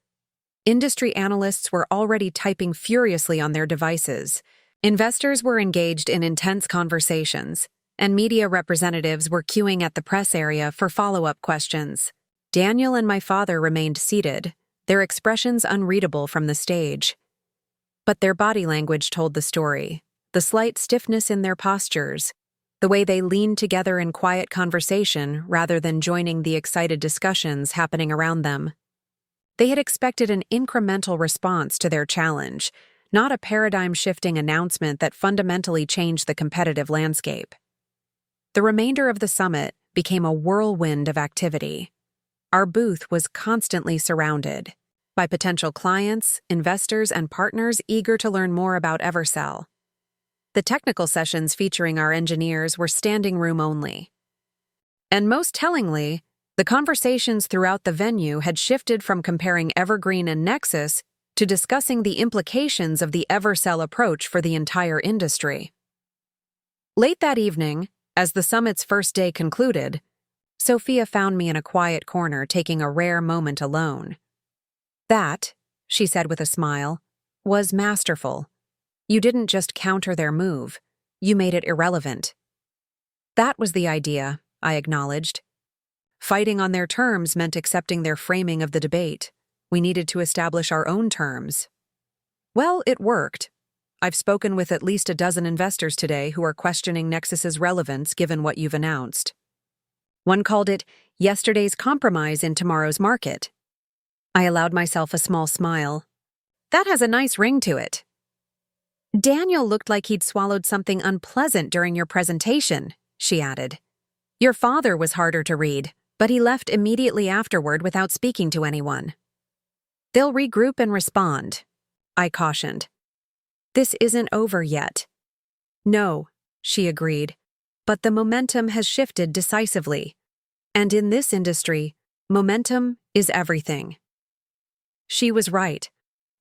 Industry analysts were already typing furiously on their devices. Investors were engaged in intense conversations, and media representatives were queuing at the press area for follow-up questions. Daniel and my father remained seated, their expressions unreadable from the stage. But their body language told the story, the slight stiffness in their postures, the way they leaned together in quiet conversation rather than joining the excited discussions happening around them. They had expected an incremental response to their challenge, not a paradigm-shifting announcement that fundamentally changed the competitive landscape. The remainder of the summit became a whirlwind of activity. Our booth was constantly surrounded by potential clients, investors, and partners eager to learn more about Evercell. The technical sessions featuring our engineers were standing room only. And most tellingly, the conversations throughout the venue had shifted from comparing Evergreen and Nexus to discussing the implications of the Evercell approach for the entire industry. Late that evening, as the summit's first day concluded, Sophia found me in a quiet corner taking a rare moment alone. "That," she said with a smile, "was masterful. You didn't just counter their move, you made it irrelevant." "That was the idea," I acknowledged. Fighting on their terms meant accepting their framing of the debate. We needed to establish our own terms. Well, it worked. I've spoken with at least a dozen investors today who are questioning Nexus's relevance given what you've announced. One called it yesterday's compromise in tomorrow's market. I allowed myself a small smile. That has a nice ring to it. "Daniel looked like he'd swallowed something unpleasant during your presentation," she added. "Your father was harder to read, but he left immediately afterward without speaking to anyone." "They'll regroup and respond," I cautioned. "This isn't over yet." "No," she agreed, "but the momentum has shifted decisively. And in this industry, momentum is everything." She was right.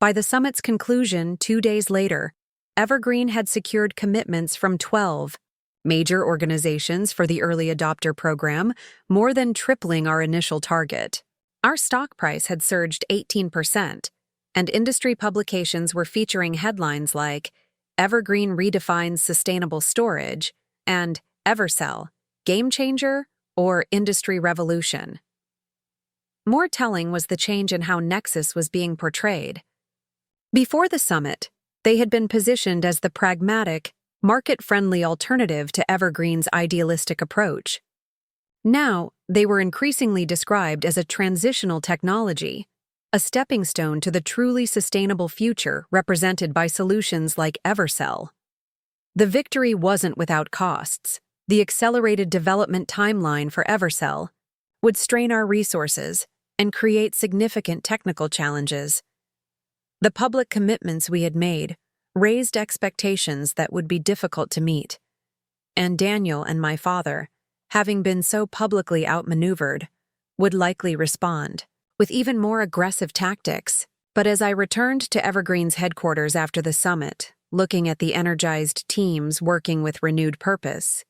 By the summit's conclusion 2 days later, Evergreen had secured commitments from 12 major organizations for the Early Adopter Program, more than tripling our initial target. Our stock price had surged 18%, and industry publications were featuring headlines like "Evergreen redefines sustainable storage" and "Evercell, game changer or industry revolution." More telling was the change in how Nexus was being portrayed. Before the summit, they had been positioned as the pragmatic, market-friendly alternative to Evergreen's idealistic approach. Now, they were increasingly described as a transitional technology, a stepping stone to the truly sustainable future represented by solutions like Evercell. The victory wasn't without costs. The accelerated development timeline for Evercell would strain our resources and create significant technical challenges. The public commitments we had made raised expectations that would be difficult to meet. And Daniel and my father, having been so publicly outmaneuvered, would likely respond with even more aggressive tactics. But as I returned to Evergreen's headquarters after the summit, looking at the energized teams working with renewed purpose,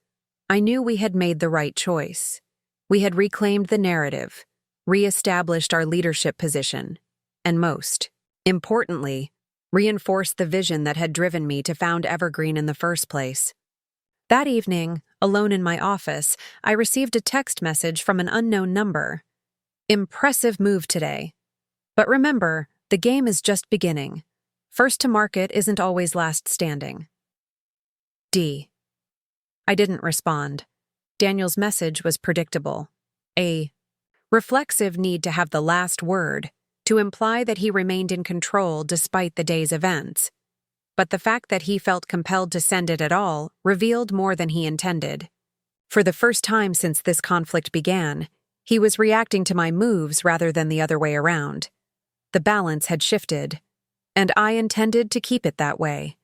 I knew we had made the right choice. We had reclaimed the narrative, re-established our leadership position, and most importantly, reinforced the vision that had driven me to found Evergreen in the first place. That evening, alone in my office, I received a text message from an unknown number. "Impressive move today. But remember, the game is just beginning. First to market isn't always last standing. D." I didn't respond. Daniel's message was predictable. A reflexive need to have the last word, to imply that he remained in control despite the day's events. But the fact that he felt compelled to send it at all revealed more than he intended. For the first time since this conflict began, He was reacting to my moves rather than the other way around. The balance had shifted, and I intended to keep it that way.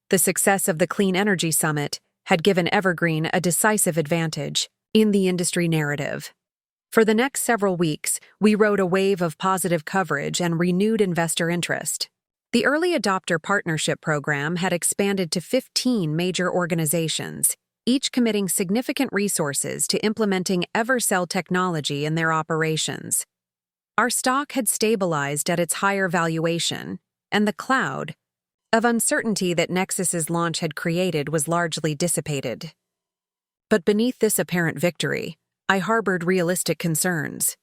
The success of the Clean Energy Summit had given Evergreen a decisive advantage in the industry narrative. For the next several weeks, we rode a wave of positive coverage and renewed investor interest. The Early Adopter Partnership Program had expanded to 15 major organizations, each committing significant resources to implementing Evercell technology in their operations. Our stock had stabilized at its higher valuation, and the cloud of uncertainty that Nexus's launch had created was largely dissipated. But beneath this apparent victory, I harbored realistic concerns.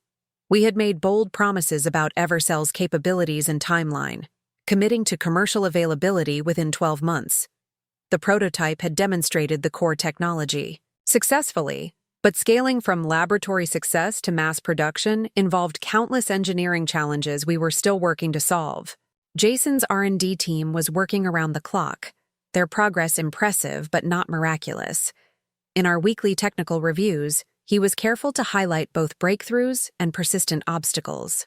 We had made bold promises about Evercell's capabilities and timeline, committing to commercial availability within 12 months. The prototype had demonstrated the core technology successfully, but scaling from laboratory success to mass production involved countless engineering challenges we were still working to solve. Jason's R&D team was working around the clock, their progress impressive but not miraculous. In our weekly technical reviews, he was careful to highlight both breakthroughs and persistent obstacles.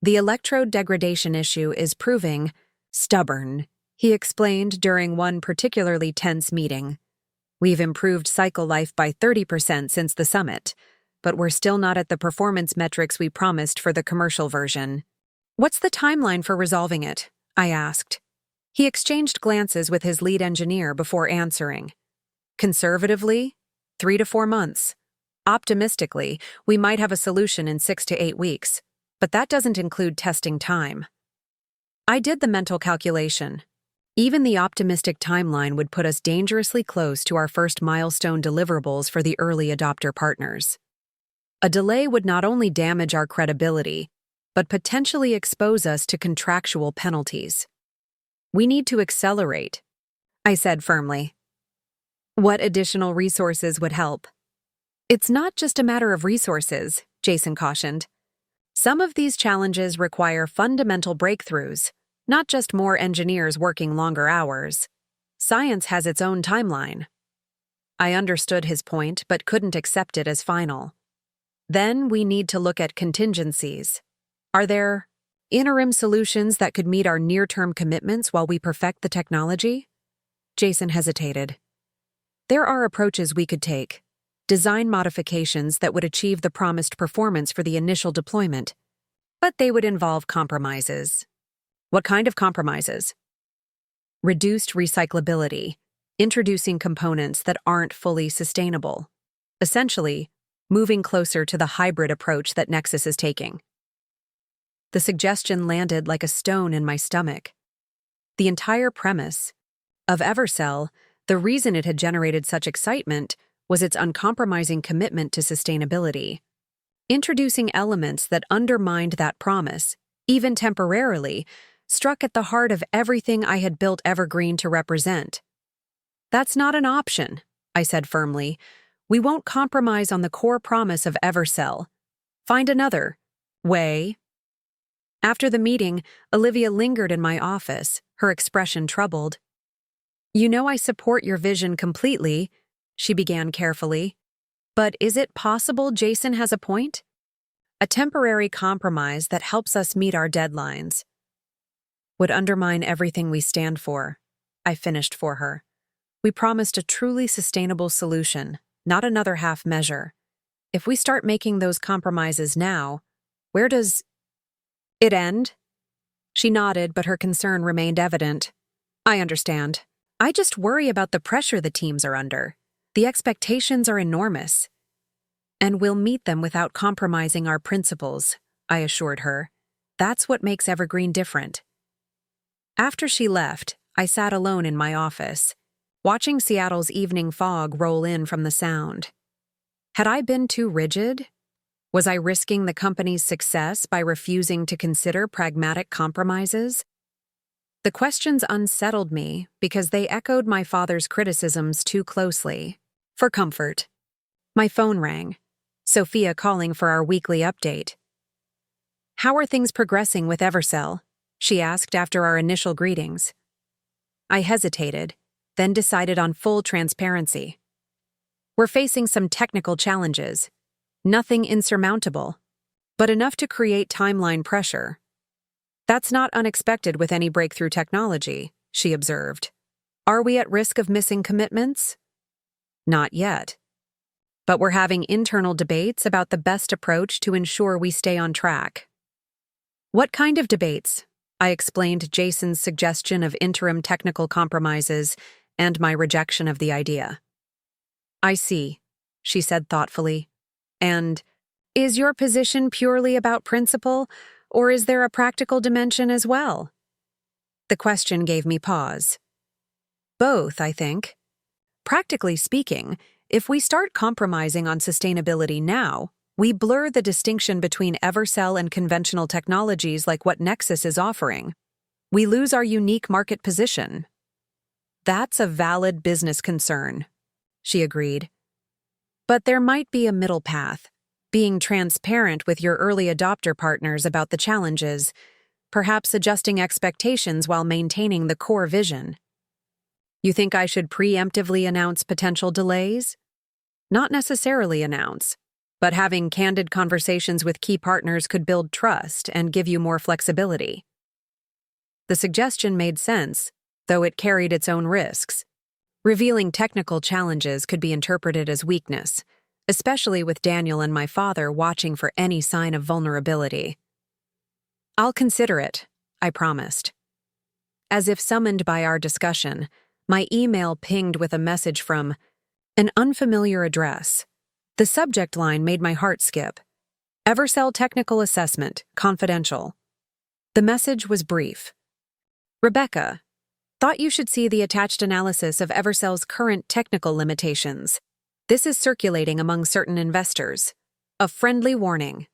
The electrode degradation issue is proving stubborn, he explained during one particularly tense meeting. We've improved cycle life by 30% since the summit, but we're still not at the performance metrics we promised for the commercial version. What's the timeline for resolving it? I asked. He exchanged glances with his lead engineer before answering. Conservatively, 3 to 4 months. Optimistically, we might have a solution in 6 to 8 weeks, but that doesn't include testing time. I did the mental calculation. Even the optimistic timeline would put us dangerously close to our first milestone deliverables for the early adopter partners. A delay would not only damage our credibility, but potentially expose us to contractual penalties. We need to accelerate, I said firmly. What additional resources would help? It's not just a matter of resources, Jason cautioned. Some of these challenges require fundamental breakthroughs, not just more engineers working longer hours. Science has its own timeline. I understood his point, but couldn't accept it as final. Then we need to look at contingencies. Are there interim solutions that could meet our near-term commitments while we perfect the technology? Jason hesitated. There are approaches we could take. Design modifications that would achieve the promised performance for the initial deployment. But they would involve compromises. What kind of compromises? Reduced recyclability, introducing components that aren't fully sustainable. Essentially, moving closer to the hybrid approach that Nexus is taking. The suggestion landed like a stone in my stomach. The entire premise of Evercell, the reason it had generated such excitement, was its uncompromising commitment to sustainability. Introducing elements that undermined that promise, even temporarily, struck at the heart of everything I had built Evergreen to represent. That's not an option, I said firmly. We won't compromise on the core promise of Evercell. Find another way. After the meeting, Olivia lingered in my office, her expression troubled. You know I support your vision completely, she began carefully. But is it possible Jason has a point? A temporary compromise that helps us meet our deadlines would undermine everything we stand for, I finished for her. We promised a truly sustainable solution, not another half measure. If we start making those compromises now, where does it end? She nodded, but her concern remained evident. I understand. I just worry about the pressure the teams are under. The expectations are enormous. And we'll meet them without compromising our principles, I assured her. That's what makes Evergreen different. After she left, I sat alone in my office, watching Seattle's evening fog roll in from the sound. Had I been too rigid? Was I risking the company's success by refusing to consider pragmatic compromises? The questions unsettled me because they echoed my father's criticisms too closely. For comfort. My phone rang. Sophia calling for our weekly update. How are things progressing with Evercell? She asked after our initial greetings. I hesitated, then decided on full transparency. We're facing some technical challenges. Nothing insurmountable, but enough to create timeline pressure. That's not unexpected with any breakthrough technology, she observed. Are we at risk of missing commitments? Not yet. But we're having internal debates about the best approach to ensure we stay on track. What kind of debates? I explained Jason's suggestion of interim technical compromises and my rejection of the idea. I see, she said thoughtfully. And, is your position purely about principle, or is there a practical dimension as well? The question gave me pause. Both, I think. Practically speaking, if we start compromising on sustainability now, we blur the distinction between Evercell and conventional technologies like what Nexus is offering. We lose our unique market position. That's a valid business concern, she agreed. But there might be a middle path, being transparent with your early adopter partners about the challenges, perhaps adjusting expectations while maintaining the core vision. You think I should preemptively announce potential delays? Not necessarily announce, but having candid conversations with key partners could build trust and give you more flexibility. The suggestion made sense, though it carried its own risks. Revealing technical challenges could be interpreted as weakness, especially with Daniel and my father watching for any sign of vulnerability. I'll consider it, I promised. As if summoned by our discussion, my email pinged with a message from an unfamiliar address. The subject line made my heart skip. Evercell Technical Assessment, Confidential. The message was brief. Rebecca, thought you should see the attached analysis of Evercell's current technical limitations. This is circulating among certain investors. A friendly warning.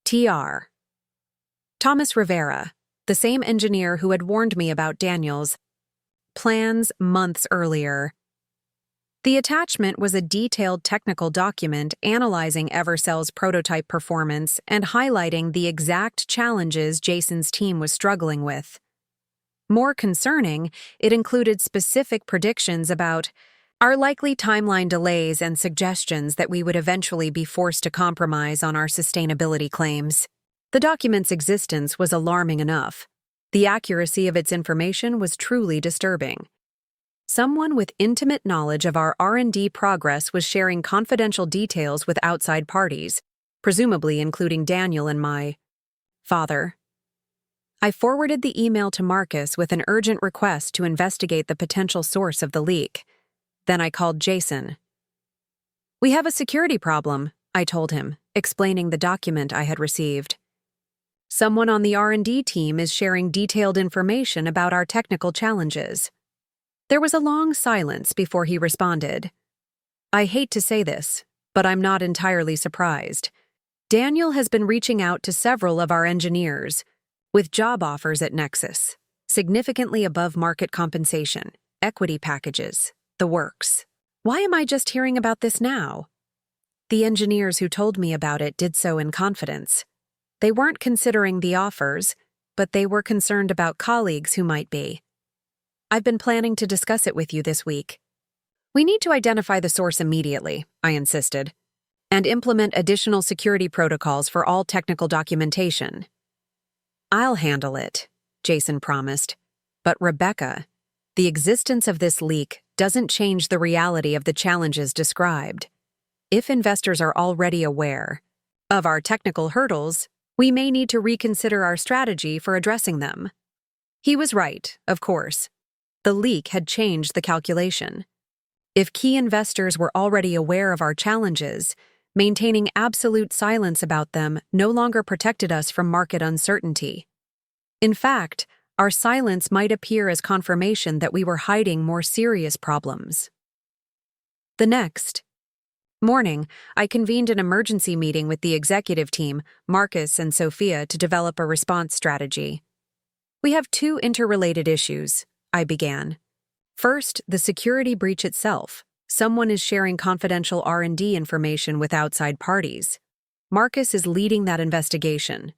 TR. Thomas Rivera, the same engineer who had warned me about Daniel's plans months earlier. The attachment was a detailed technical document analyzing Evercell's prototype performance and highlighting the exact challenges Jason's team was struggling with. More concerning, it included specific predictions about our likely timeline delays and suggestions that we would eventually be forced to compromise on our sustainability claims. The document's existence was alarming enough. The accuracy of its information was truly disturbing. Someone with intimate knowledge of our R&D progress was sharing confidential details with outside parties, presumably including Daniel and my father. I forwarded the email to Marcus with an urgent request to investigate the potential source of the leak. Then I called Jason. We have a security problem, I told him, explaining the document I had received. Someone on the R&D team is sharing detailed information about our technical challenges. There was a long silence before he responded. I hate to say this, but I'm not entirely surprised. Daniel has been reaching out to several of our engineers with job offers at Nexus, significantly above market compensation, equity packages, the works. Why am I just hearing about this now? The engineers who told me about it did so in confidence. They weren't considering the offers, but they were concerned about colleagues who might be. I've been planning to discuss it with you this week. We need to identify the source immediately, I insisted, and implement additional security protocols for all technical documentation. I'll handle it, Jason promised. But Rebecca, the existence of this leak doesn't change the reality of the challenges described. If investors are already aware of our technical hurdles, we may need to reconsider our strategy for addressing them. He was right, of course. The leak had changed the calculation. If key investors were already aware of our challenges, maintaining absolute silence about them no longer protected us from market uncertainty. In fact, our silence might appear as confirmation that we were hiding more serious problems. The next morning, I convened an emergency meeting with the executive team, Marcus and Sophia, to develop a response strategy. We have two interrelated issues, I began. First, the security breach itself. Someone is sharing confidential R&D information with outside parties. Marcus is leading that investigation.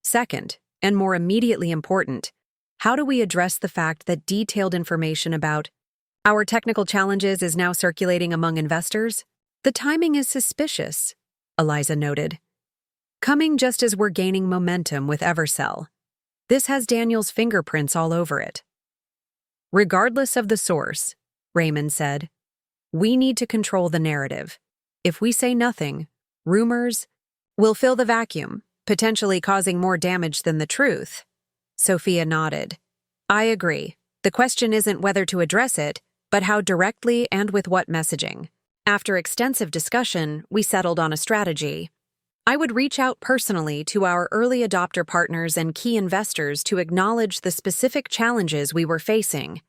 Second, and more immediately important, how do we address the fact that detailed information about our technical challenges is now circulating among investors? The timing is suspicious. Eliza noted. Coming just as we're gaining momentum with Evercell. This has Daniel's fingerprints all over it. Regardless of the source, Raymond said, we need to control the narrative. If we say nothing, rumors will fill the vacuum, potentially causing more damage than the truth. Sophia nodded. I agree. The question isn't whether to address it, but how directly and with what messaging. After extensive discussion, we settled on a strategy. I would reach out personally to our early adopter partners and key investors to acknowledge the specific challenges we were facing,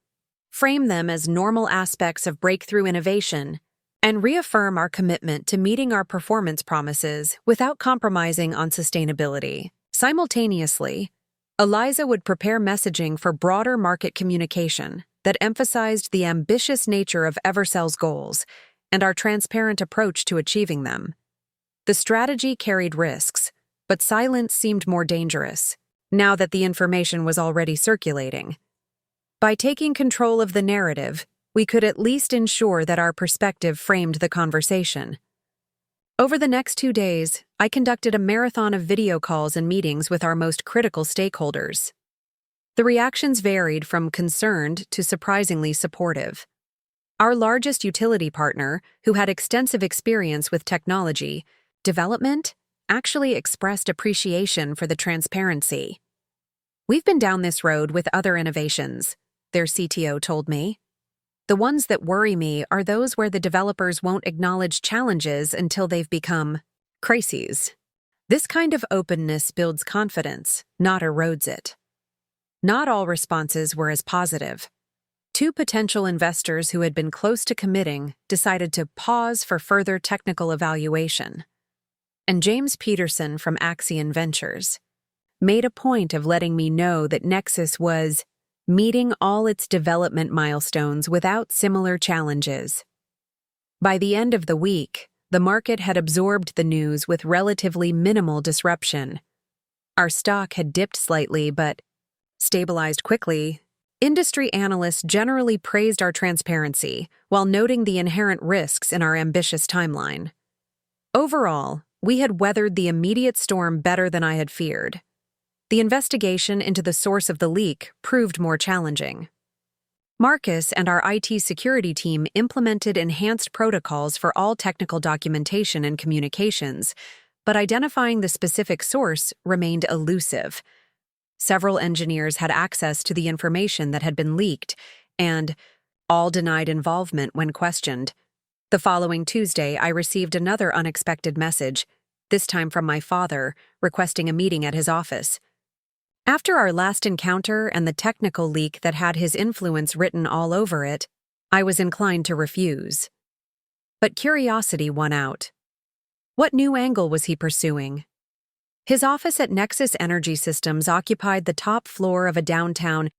frame them as normal aspects of breakthrough innovation, and reaffirm our commitment to meeting our performance promises without compromising on sustainability. Simultaneously, Eliza would prepare messaging for broader market communication that emphasized the ambitious nature of Evercell's goals and our transparent approach to achieving them. The strategy carried risks, but silence seemed more dangerous, now that the information was already circulating. By taking control of the narrative, we could at least ensure that our perspective framed the conversation. Over the next 2 days, I conducted a marathon of video calls and meetings with our most critical stakeholders. The reactions varied from concerned to surprisingly supportive. Our largest utility partner, who had extensive experience with technology development, actually expressed appreciation for the transparency. We've been down this road with other innovations, their CTO told me. The ones that worry me are those where the developers won't acknowledge challenges until they've become crises. This kind of openness builds confidence, not erodes it. Not all responses were as positive. 2 potential investors who had been close to committing decided to pause for further technical evaluation. And James Peterson from Axion Ventures made a point of letting me know that Nexus was meeting all its development milestones without similar challenges. By the end of the week, the market had absorbed the news with relatively minimal disruption. Our stock had dipped slightly but stabilized quickly. Industry analysts generally praised our transparency while noting the inherent risks in our ambitious timeline. Overall, we had weathered the immediate storm better than I had feared. The investigation into the source of the leak proved more challenging. Marcus and our IT security team implemented enhanced protocols for all technical documentation and communications, but identifying the specific source remained elusive. Several engineers had access to the information that had been leaked, and all denied involvement when questioned. The following Tuesday, I received another unexpected message, this time from my father, requesting a meeting at his office. After our last encounter and the technical leak that had his influence written all over it, I was inclined to refuse. But curiosity won out. What new angle was he pursuing? His office at Nexus Energy Systems occupied the top floor of a downtown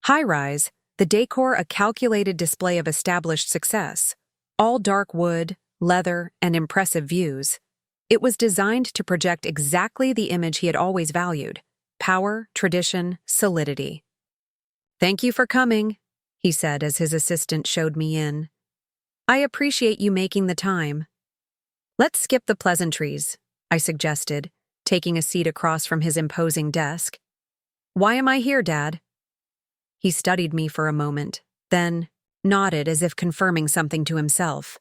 high-rise, the decor a calculated display of established success, all dark wood, leather, and impressive views. It was designed to project exactly the image he had always valued: power, tradition, solidity. Thank you for coming, he said as his assistant showed me in. I appreciate you making the time. Let's skip the pleasantries, I suggested, taking a seat across from his imposing desk. Why am I here, Dad? He studied me for a moment, then nodded as if confirming something to himself.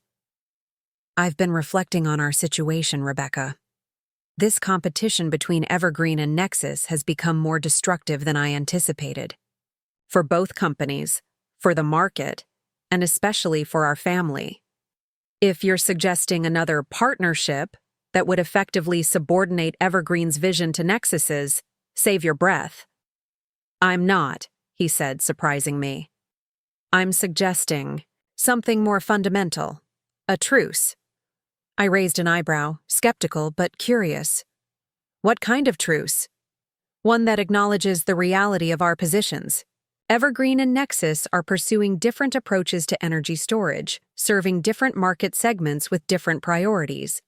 I've been reflecting on our situation, Rebecca. This competition between Evergreen and Nexus has become more destructive than I anticipated. For both companies, for the market, and especially for our family. If you're suggesting another partnership that would effectively subordinate Evergreen's vision to Nexus's, save your breath. I'm not, he said, surprising me. I'm suggesting something more fundamental, a truce. I raised an eyebrow, skeptical but curious. What kind of truce? One that acknowledges the reality of our positions. Evergreen and Nexus are pursuing different approaches to energy storage, serving different market segments with different priorities.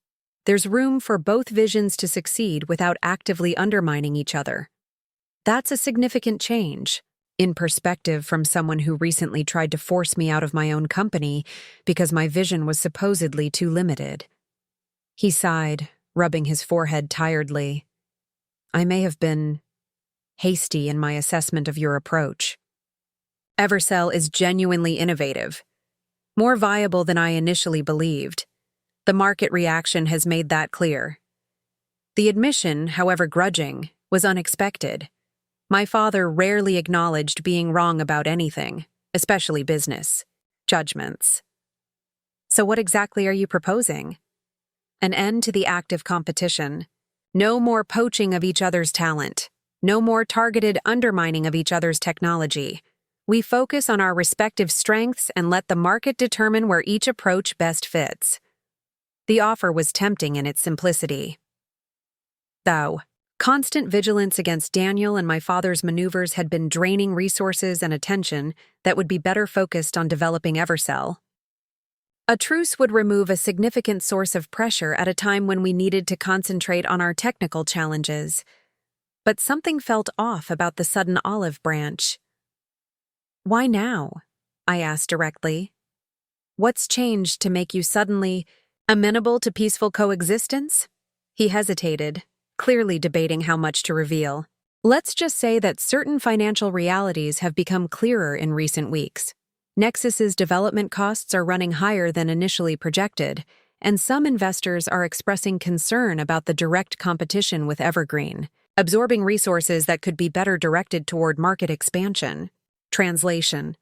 There's room for both visions to succeed without actively undermining each other. That's a significant change, in perspective from someone who recently tried to force me out of my own company because my vision was supposedly too limited. He sighed, rubbing his forehead tiredly. "I may have been hasty in my assessment of your approach. Evercell is genuinely innovative, more viable than I initially believed. The market reaction has made that clear." The admission, however grudging, was unexpected. My father rarely acknowledged being wrong about anything, especially business judgments. "So what exactly are you proposing?" "An end to the active competition. No more poaching of each other's talent. No more targeted undermining of each other's technology. We focus on our respective strengths and let the market determine where each approach best fits." The offer was tempting in its simplicity. Though, constant vigilance against Daniel and my father's maneuvers had been draining resources and attention that would be better focused on developing Evercell. A truce would remove a significant source of pressure at a time when we needed to concentrate on our technical challenges. But something felt off about the sudden olive branch. "Why now?" I asked directly. "What's changed to make you suddenly amenable to peaceful coexistence?" He hesitated, clearly debating how much to reveal. "Let's just say that certain financial realities have become clearer in recent weeks. Nexus's development costs are running higher than initially projected, and some investors are expressing concern about the direct competition with Evergreen, absorbing resources that could be better directed toward market expansion." Translation: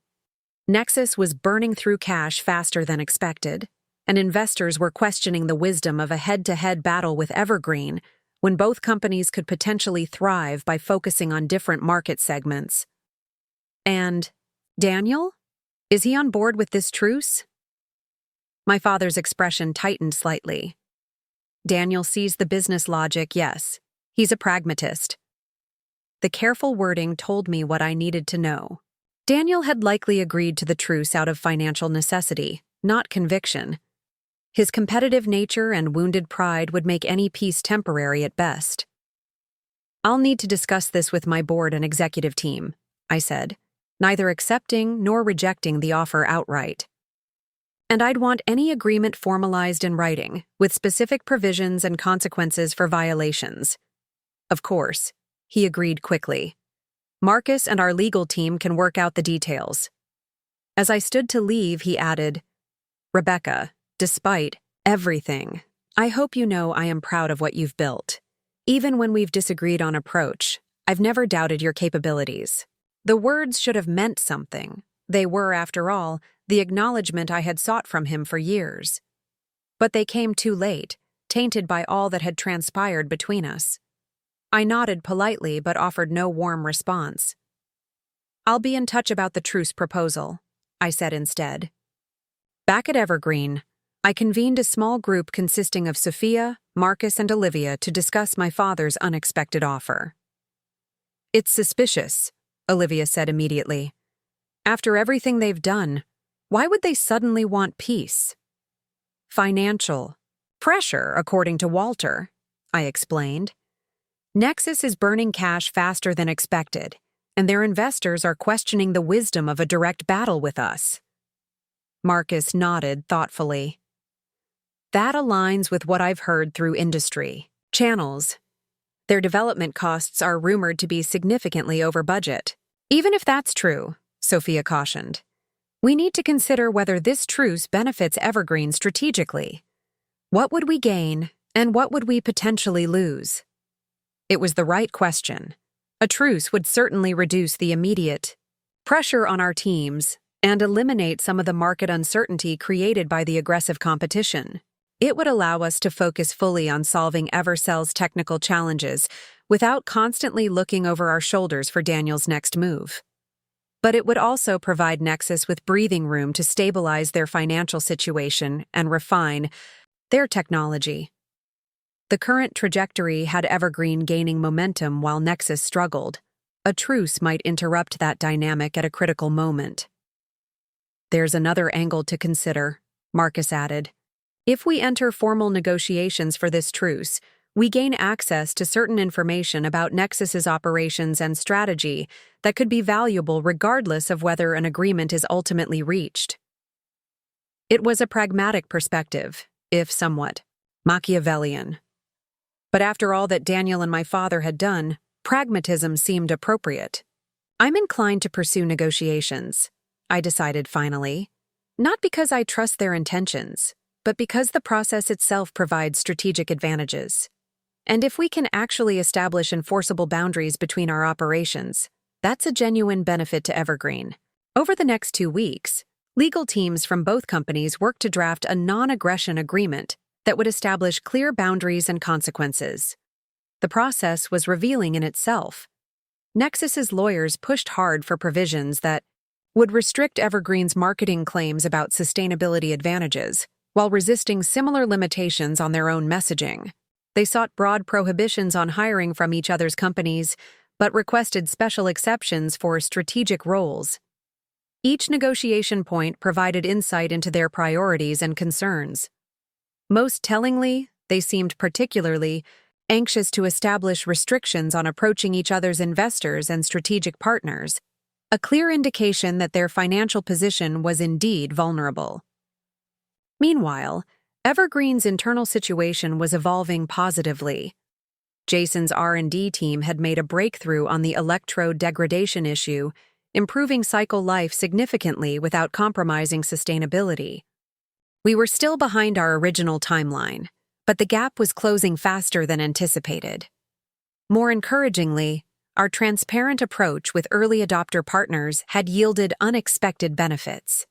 Nexus was burning through cash faster than expected, and investors were questioning the wisdom of a head-to-head battle with Evergreen when both companies could potentially thrive by focusing on different market segments. "And Daniel? Is he on board with this truce?" My father's expression tightened slightly. "Daniel sees the business logic, yes. He's a pragmatist." The careful wording told me what I needed to know. Daniel had likely agreed to the truce out of financial necessity, not conviction. His competitive nature and wounded pride would make any peace temporary at best. "I'll need to discuss this with my board and executive team," I said, neither accepting nor rejecting the offer outright. "And I'd want any agreement formalized in writing, with specific provisions and consequences for violations." "Of course," he agreed quickly. "Marcus and our legal team can work out the details." As I stood to leave, he added, "Rebecca, despite everything, I hope you know I am proud of what you've built. Even when we've disagreed on approach, I've never doubted your capabilities." The words should have meant something. They were, after all, the acknowledgement I had sought from him for years. But they came too late, tainted by all that had transpired between us. I nodded politely but offered no warm response. "I'll be in touch about the truce proposal," I said instead. Back at Evergreen, I convened a small group consisting of Sophia, Marcus, and Olivia to discuss my father's unexpected offer. "It's suspicious," Olivia said immediately. "After everything they've done, why would they suddenly want peace?" "Financial pressure, according to Walter," I explained. "Nexus is burning cash faster than expected, and their investors are questioning the wisdom of a direct battle with us." Marcus nodded thoughtfully. "That aligns with what I've heard through industry channels. Their development costs are rumored to be significantly over budget." "Even if that's true," Sophia cautioned, "we need to consider whether this truce benefits Evergreen strategically. What would we gain, and what would we potentially lose?" It was the right question. A truce would certainly reduce the immediate pressure on our teams and eliminate some of the market uncertainty created by the aggressive competition. It would allow us to focus fully on solving Evercell's technical challenges without constantly looking over our shoulders for Daniel's next move. But it would also provide Nexus with breathing room to stabilize their financial situation and refine their technology. The current trajectory had Evergreen gaining momentum while Nexus struggled. A truce might interrupt that dynamic at a critical moment. "There's another angle to consider," Marcus added. "If we enter formal negotiations for this truce, we gain access to certain information about Nexus's operations and strategy that could be valuable regardless of whether an agreement is ultimately reached." It was a pragmatic perspective, if somewhat Machiavellian. But after all that Daniel and my father had done, pragmatism seemed appropriate. I'm inclined to pursue negotiations, I decided finally, not because I trust their intentions, but because the process itself provides strategic advantages. And if we can actually establish enforceable boundaries between our operations, that's a genuine benefit to Evergreen. Over the next 2 weeks, legal teams from both companies worked to draft a non-aggression agreement that would establish clear boundaries and consequences. The process was revealing in itself. Nexus's lawyers pushed hard for provisions that would restrict Evergreen's marketing claims about sustainability advantages, while resisting similar limitations on their own messaging. They sought broad prohibitions on hiring from each other's companies, but requested special exceptions for strategic roles. Each negotiation point provided insight into their priorities and concerns. Most tellingly, they seemed particularly anxious to establish restrictions on approaching each other's investors and strategic partners, a clear indication that their financial position was indeed vulnerable. Meanwhile, Evergreen's internal situation was evolving positively. Jason's R&D team had made a breakthrough on the electrode degradation issue, improving cycle life significantly without compromising sustainability. We were still behind our original timeline, but the gap was closing faster than anticipated. More encouragingly, our transparent approach with early adopter partners had yielded unexpected benefits.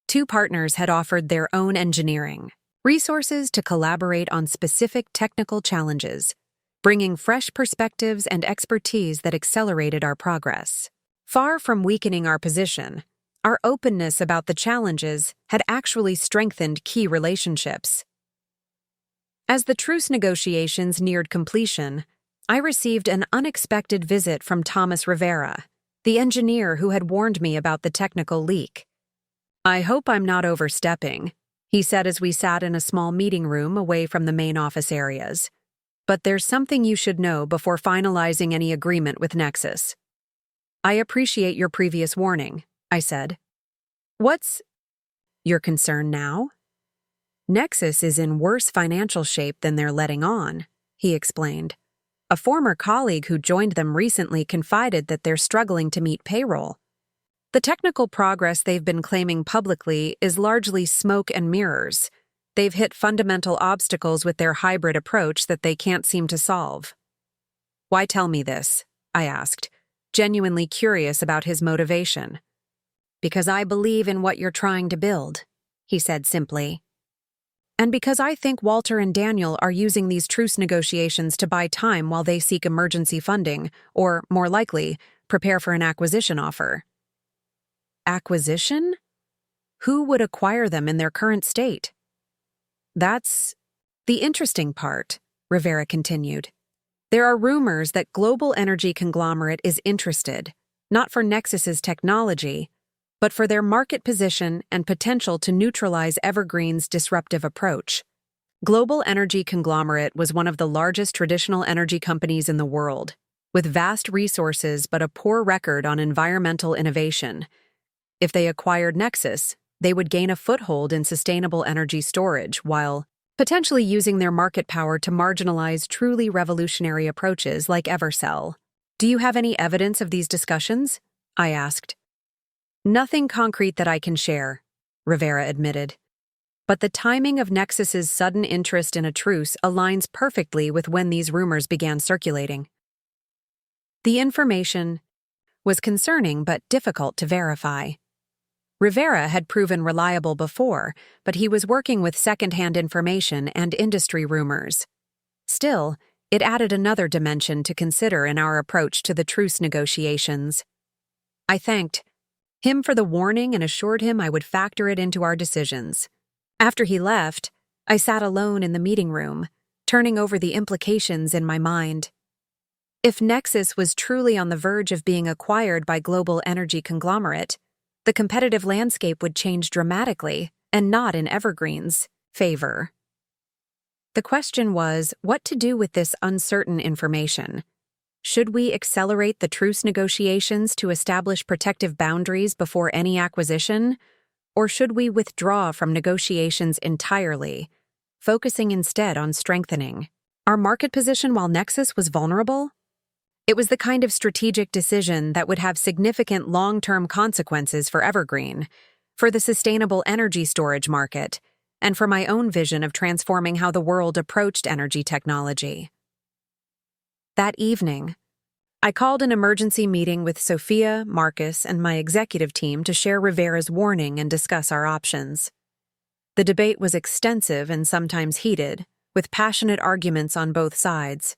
2 partners had offered their own engineering resources to collaborate on specific technical challenges, bringing fresh perspectives and expertise that accelerated our progress. Far from weakening our position, our openness about the challenges had actually strengthened key relationships. As the truce negotiations neared completion, I received an unexpected visit from Thomas Rivera, the engineer who had warned me about the technical leak. "I hope I'm not overstepping," he said as we sat in a small meeting room away from the main office areas. "But there's something you should know before finalizing any agreement with Nexus." "I appreciate your previous warning," I said. "What's your concern now?" "Nexus is in worse financial shape than they're letting on," he explained. "A former colleague who joined them recently confided that they're struggling to meet payroll. The technical progress they've been claiming publicly is largely smoke and mirrors. They've hit fundamental obstacles with their hybrid approach that they can't seem to solve." "Why tell me this?" I asked, genuinely curious about his motivation. "Because I believe in what you're trying to build," he said simply. "And because I think Walter and Daniel are using these truce negotiations to buy time while they seek emergency funding, or, more likely, prepare for an acquisition offer." "Acquisition? Who would acquire them in their current state?" "That's the interesting part," Rivera continued. "There are rumors that global energy conglomerate is interested, not for Nexus's technology, but for their market position and potential to neutralize Evergreen's disruptive approach. Global Energy Conglomerate was one of the largest traditional energy companies in the world, with vast resources but a poor record on environmental innovation. If they acquired Nexus, they would gain a foothold in sustainable energy storage while potentially using their market power to marginalize truly revolutionary approaches like Evercell. "Do you have any evidence of these discussions?" I asked. "Nothing concrete that I can share," Rivera admitted. "But the timing of Nexus's sudden interest in a truce aligns perfectly with when these rumors began circulating." The information was concerning but difficult to verify. Rivera had proven reliable before, but he was working with second-hand information and industry rumors. Still, it added another dimension to consider in our approach to the truce negotiations. I thanked him for the warning and assured him I would factor it into our decisions. After he left, I sat alone in the meeting room, turning over the implications in my mind. If Nexus was truly on the verge of being acquired by Global Energy Conglomerate, the competitive landscape would change dramatically, and not in Evergreen's favor. The question was what to do with this uncertain information. Should we accelerate the truce negotiations to establish protective boundaries before any acquisition, or should we withdraw from negotiations entirely, focusing instead on strengthening Our market position while Nexus was vulnerable? It was the kind of strategic decision that would have significant long-term consequences for Evergreen, for the sustainable energy storage market, and for my own vision of transforming how the world approached energy technology. That evening, I called an emergency meeting with Sophia, Marcus, and my executive team to share Rivera's warning and discuss our options. The debate was extensive and sometimes heated, with passionate arguments on both sides.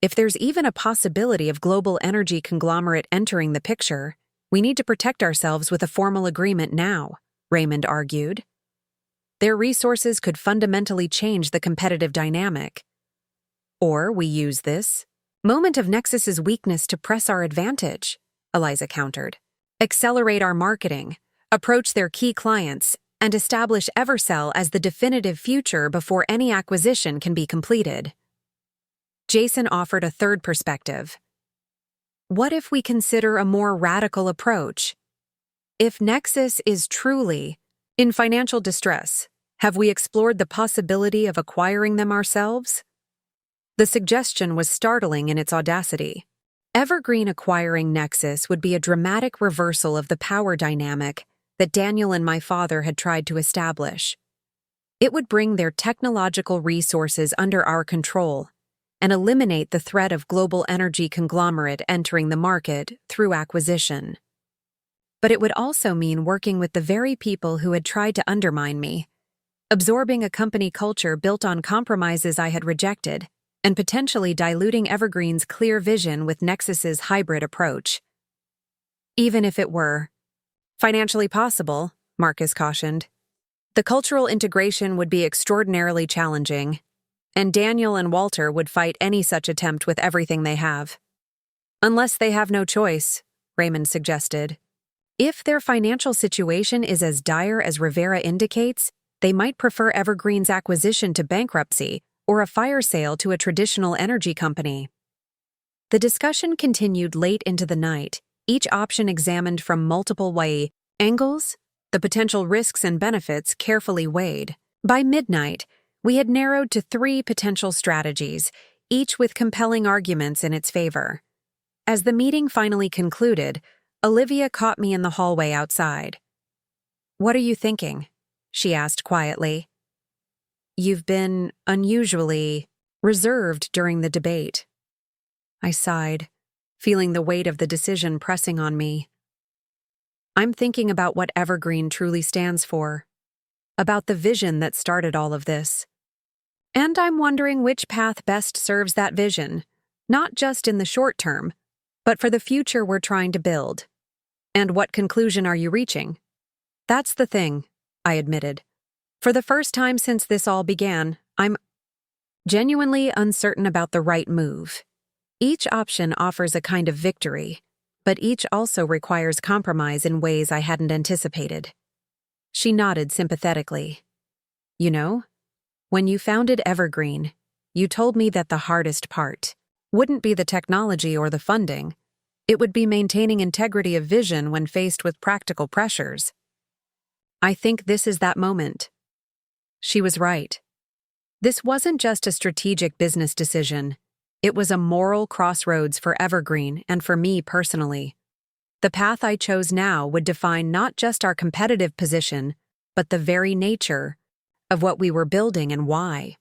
If there's even a possibility of global energy conglomerate entering the picture, we need to protect ourselves with a formal agreement now, Raymond argued. Their resources could fundamentally change the competitive dynamic. Or we use this moment of Nexus's weakness to press our advantage, Eliza countered. Accelerate our marketing, approach their key clients, and establish Evercell as the definitive future before any acquisition can be completed. Jason offered a third perspective. What if we consider a more radical approach? If Nexus is truly in financial distress, have we explored the possibility of acquiring them ourselves? The suggestion was startling in its audacity. Evergreen acquiring Nexus would be a dramatic reversal of the power dynamic that Daniel and my father had tried to establish. It would bring their technological resources under our control and eliminate the threat of global energy conglomerate entering the market through acquisition. But it would also mean working with the very people who had tried to undermine me, absorbing a company culture built on compromises I had rejected, and potentially diluting Evergreen's clear vision with Nexus's hybrid approach. Even if it were financially possible, Marcus cautioned, the cultural integration would be extraordinarily challenging, and Daniel and Walter would fight any such attempt with everything they have. Unless they have no choice, Raymond suggested. If their financial situation is as dire as Rivera indicates, they might prefer Evergreen's acquisition to bankruptcy or a fire sale to a traditional energy company. The discussion continued late into the night, each option examined from multiple angles, the potential risks and benefits carefully weighed. By midnight, we had narrowed to 3 potential strategies, each with compelling arguments in its favor. As the meeting finally concluded, Olivia caught me in the hallway outside. "What are you thinking?" she asked quietly. "You've been unusually reserved during the debate." I sighed, feeling the weight of the decision pressing on me. "I'm thinking about what Evergreen truly stands for, about the vision that started all of this. And I'm wondering which path best serves that vision, not just in the short term, but for the future we're trying to build. And what conclusion are you reaching?" "That's the thing," I admitted. "For the first time since this all began, I'm genuinely uncertain about the right move. Each option offers a kind of victory, but each also requires compromise in ways I hadn't anticipated." She nodded sympathetically. "You know, when you founded Evergreen, you told me that the hardest part wouldn't be the technology or the funding. It would be maintaining integrity of vision when faced with practical pressures. I think this is that moment." She was right. This wasn't just a strategic business decision. It was a moral crossroads for Evergreen and for me personally. The path I chose now would define not just our competitive position, but the very nature of what we were building and why.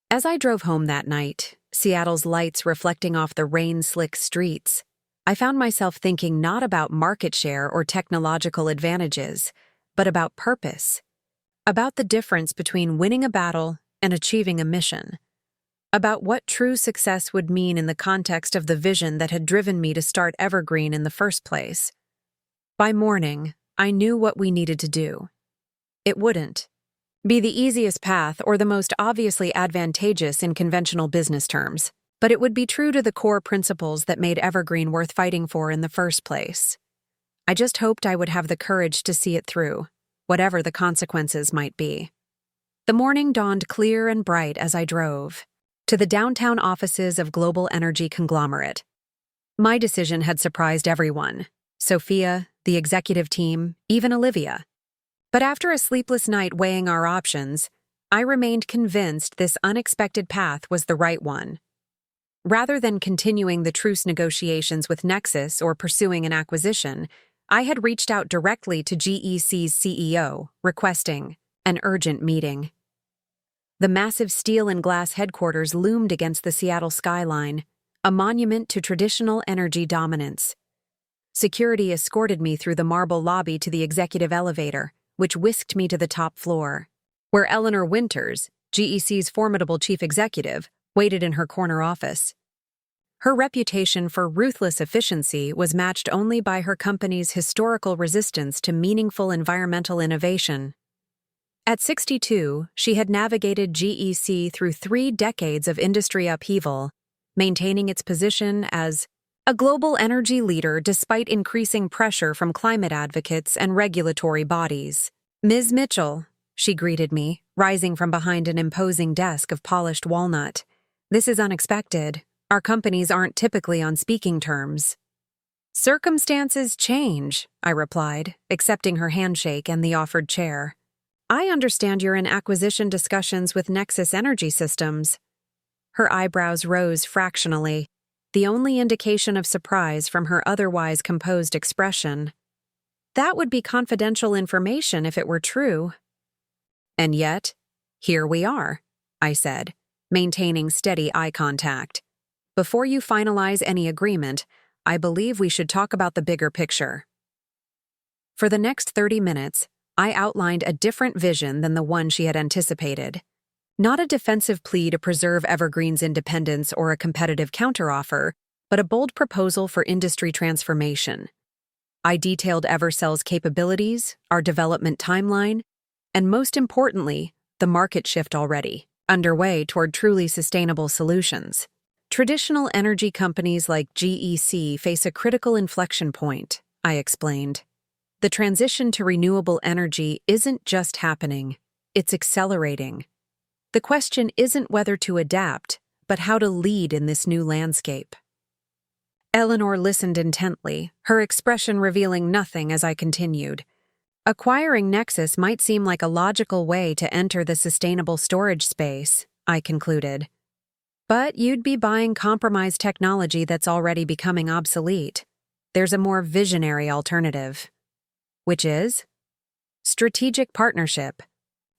As I drove home that night, Seattle's lights reflecting off the rain-slick streets, I found myself thinking not about market share or technological advantages, but about purpose, about the difference between winning a battle and achieving a mission, about what true success would mean in the context of the vision that had driven me to start Evergreen in the first place. By morning, I knew what we needed to do. It wouldn't be the easiest path or the most obviously advantageous in conventional business terms, but it would be true to the core principles that made Evergreen worth fighting for in the first place. I just hoped I would have the courage to see it through, whatever the consequences might be. The morning dawned clear and bright as I drove to the downtown offices of Global Energy Conglomerate. My decision had surprised everyone, Sophia, the executive team, even Olivia. But after a sleepless night weighing our options, I remained convinced this unexpected path was the right one. Rather than continuing the truce negotiations with Nexus or pursuing an acquisition, I had reached out directly to GEC's CEO, requesting an urgent meeting. The massive steel and glass headquarters loomed against the Seattle skyline, a monument to traditional energy dominance. Security escorted me through the marble lobby to the executive elevator, which whisked me to the top floor, where Eleanor Winters, GEC's formidable chief executive, waited in her corner office. Her reputation for ruthless efficiency was matched only by her company's historical resistance to meaningful environmental innovation. At 62, she had navigated GEC through 3 decades of industry upheaval, maintaining its position as a global energy leader despite increasing pressure from climate advocates and regulatory bodies. "Ms. Mitchell," she greeted me, rising from behind an imposing desk of polished walnut. "This is unexpected. Our companies aren't typically on speaking terms." "Circumstances change," I replied, accepting her handshake and the offered chair. "I understand you're in acquisition discussions with Nexus Energy Systems." Her eyebrows rose fractionally, the only indication of surprise from her otherwise composed expression. "That would be confidential information if it were true." "And yet, here we are," I said, maintaining steady eye contact. "Before you finalize any agreement, I believe we should talk about the bigger picture." For the next 30 minutes, I outlined a different vision than the one she had anticipated. Not a defensive plea to preserve Evergreen's independence or a competitive counteroffer, but a bold proposal for industry transformation. I detailed Evercell's capabilities, our development timeline, and most importantly, the market shift already underway toward truly sustainable solutions. Traditional energy companies like GEC face a critical inflection point, I explained. The transition to renewable energy isn't just happening, it's accelerating. The question isn't whether to adapt, but how to lead in this new landscape. Eleanor listened intently, her expression revealing nothing as I continued. "Acquiring Nexus might seem like a logical way to enter the sustainable storage space," I concluded. "But you'd be buying compromised technology that's already becoming obsolete. There's a more visionary alternative." "Which is?" "Strategic partnership.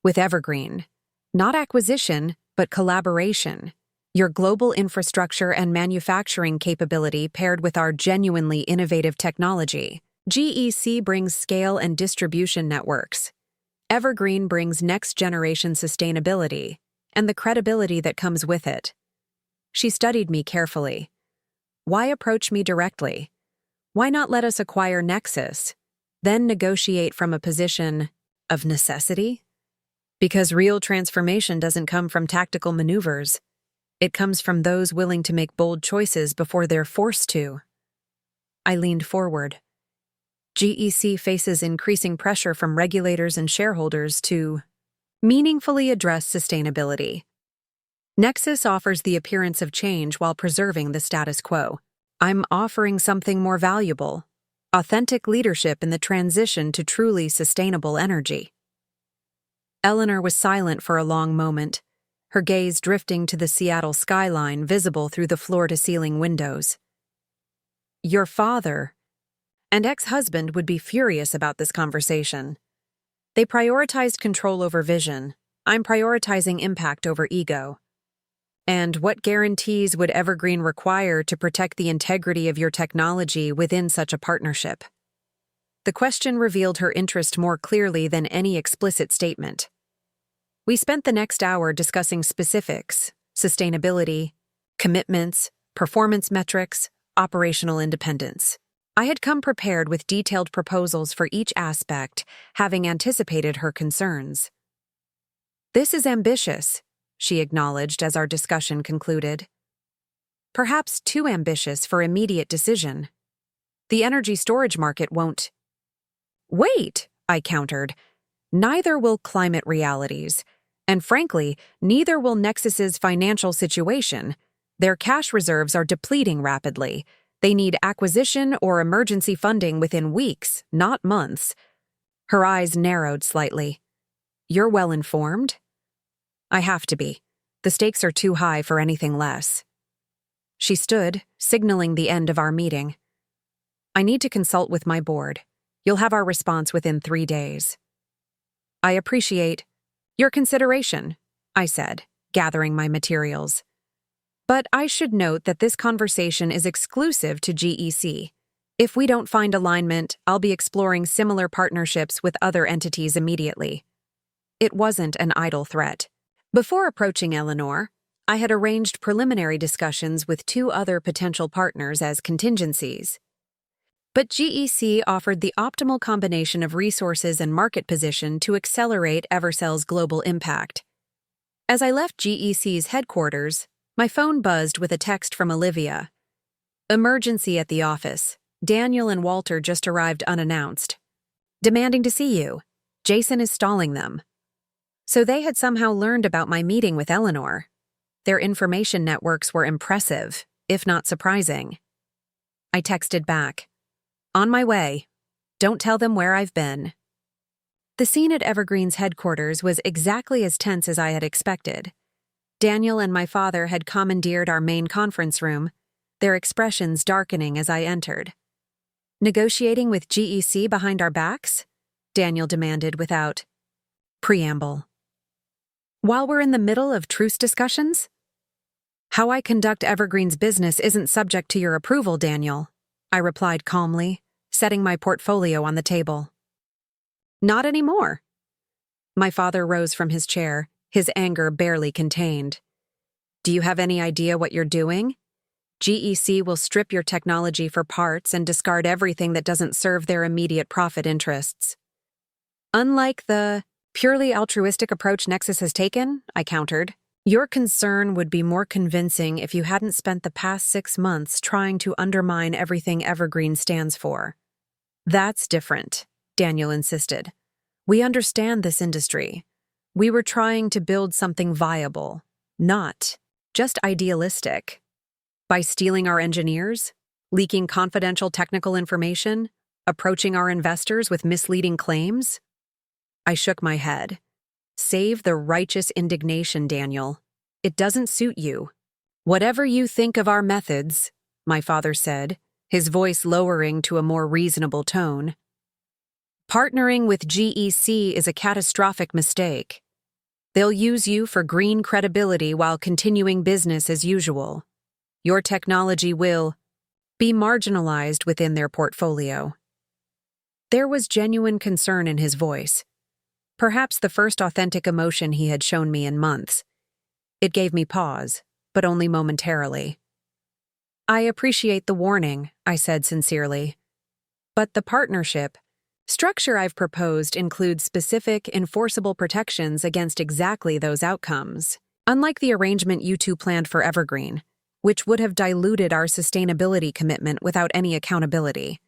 With Evergreen. Not acquisition, but collaboration. Your global infrastructure and manufacturing capability paired with our genuinely innovative technology. GEC brings scale and distribution networks. Evergreen brings next-generation sustainability, and the credibility that comes with it." She studied me carefully. "Why approach me directly? Why not let us acquire Nexus, then negotiate from a position of necessity? Because real transformation doesn't come from tactical maneuvers. It comes from those willing to make bold choices before they're forced to." I leaned forward. "GEC faces increasing pressure from regulators and shareholders to meaningfully address sustainability. Nexus offers the appearance of change while preserving the status quo. I'm offering something more valuable: authentic leadership in the transition to truly sustainable energy." Eleanor was silent for a long moment, her gaze drifting to the Seattle skyline visible through the floor-to-ceiling windows. "Your father and ex-husband would be furious about this conversation. They prioritized control over vision. I'm prioritizing impact over ego. And what guarantees would Evergreen require to protect the integrity of your technology within such a partnership?" The question revealed her interest more clearly than any explicit statement. We spent the next hour discussing specifics, sustainability, commitments, performance metrics, operational independence. I had come prepared with detailed proposals for each aspect, having anticipated her concerns. "This is ambitious," she acknowledged as our discussion concluded. "Perhaps too ambitious for immediate decision. The energy storage market won't—" "Wait," I countered. "Neither will climate realities. And frankly, neither will Nexus's financial situation. Their cash reserves are depleting rapidly. They need acquisition or emergency funding within weeks, not months." Her eyes narrowed slightly. "You're well informed?" I have to be. The stakes are too high for anything less. She stood, signaling the end of our meeting. I need to consult with my board. You'll have our response within 3 days. I appreciate your consideration, I said, gathering my materials. But I should note that this conversation is exclusive to GEC. If we don't find alignment, I'll be exploring similar partnerships with other entities immediately. It wasn't an idle threat. Before approaching Eleanor, I had arranged preliminary discussions with 2 other potential partners as contingencies. But GEC offered the optimal combination of resources and market position to accelerate Evercell's global impact. As I left GEC's headquarters, my phone buzzed with a text from Olivia. Emergency at the office. Daniel and Walter just arrived unannounced. Demanding to see you. Jason is stalling them. So they had somehow learned about my meeting with Eleanor. Their information networks were impressive, if not surprising. I texted back. On my way. Don't tell them where I've been. The scene at Evergreen's headquarters was exactly as tense as I had expected. Daniel and my father had commandeered our main conference room, their expressions darkening as I entered. Negotiating with GEC behind our backs? Daniel demanded without preamble. While we're in the middle of truce discussions? How I conduct Evergreen's business isn't subject to your approval, Daniel, I replied calmly, setting my portfolio on the table. Not anymore. My father rose from his chair, his anger barely contained. Do you have any idea what you're doing? GEC will strip your technology for parts and discard everything that doesn't serve their immediate profit interests. Unlike the purely altruistic approach Nexus has taken, I countered, your concern would be more convincing if you hadn't spent the past 6 months trying to undermine everything Evergreen stands for. That's different, Daniel insisted. We understand this industry. We were trying to build something viable, not just idealistic. By stealing our engineers, leaking confidential technical information, approaching our investors with misleading claims? I shook my head. Save the righteous indignation, Daniel. It doesn't suit you. Whatever you think of our methods, my father said, his voice lowering to a more reasonable tone. Partnering with GEC is a catastrophic mistake. They'll use you for green credibility while continuing business as usual. Your technology will be marginalized within their portfolio. There was genuine concern in his voice. Perhaps the first authentic emotion he had shown me in months. It gave me pause, but only momentarily. I appreciate the warning, I said sincerely. But the partnership structure I've proposed includes specific, enforceable protections against exactly those outcomes, unlike the arrangement you 2 planned for Evergreen, which would have diluted our sustainability commitment without any accountability.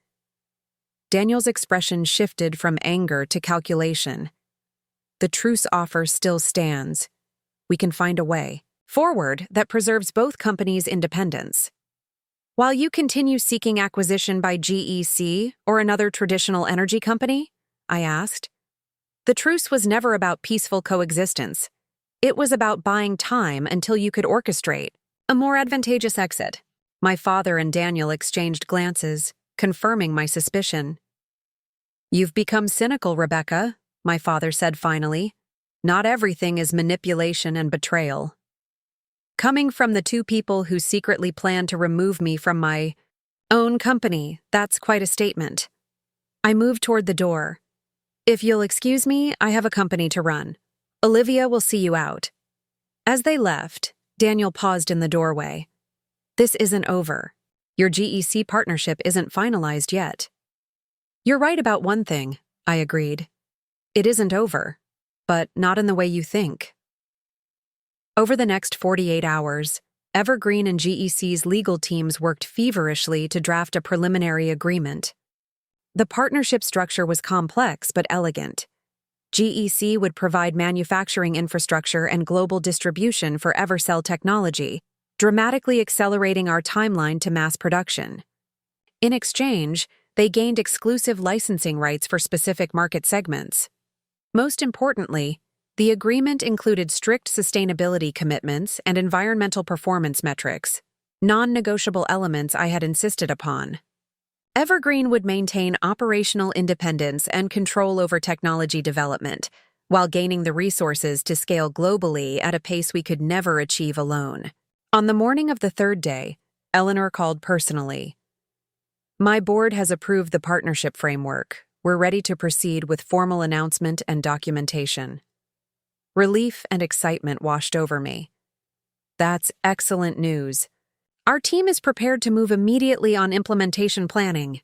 Daniel's expression shifted from anger to calculation. The truce offer still stands. We can find a way forward that preserves both companies' independence. While you continue seeking acquisition by GEC or another traditional energy company? I asked. The truce was never about peaceful coexistence. It was about buying time until you could orchestrate a more advantageous exit. My father and Daniel exchanged glances, confirming my suspicion. You've become cynical, Rebecca, my father said finally. Not everything is manipulation and betrayal. Coming from the 2 people who secretly planned to remove me from my own company, that's quite a statement. I moved toward the door. If you'll excuse me, I have a company to run. Olivia will see you out. As they left, Daniel paused in the doorway. This isn't over. Your GEC partnership isn't finalized yet. You're right about one thing, I agreed. It isn't over, but not in the way you think. Over the next 48 hours, Evergreen and GEC's legal teams worked feverishly to draft a preliminary agreement. The partnership structure was complex but elegant. GEC would provide manufacturing infrastructure and global distribution for Evercell technology, dramatically accelerating our timeline to mass production. In exchange, they gained exclusive licensing rights for specific market segments. Most importantly, The agreement included strict sustainability commitments and environmental performance metrics, non-negotiable elements I had insisted upon. Evergreen would maintain operational independence and control over technology development, while gaining the resources to scale globally at a pace we could never achieve alone. On the morning of the third day, Eleanor called personally. "My board has approved the partnership framework. We're ready to proceed with formal announcement and documentation." Relief and excitement washed over me. "That's excellent news. Our team is prepared to move immediately on implementation planning."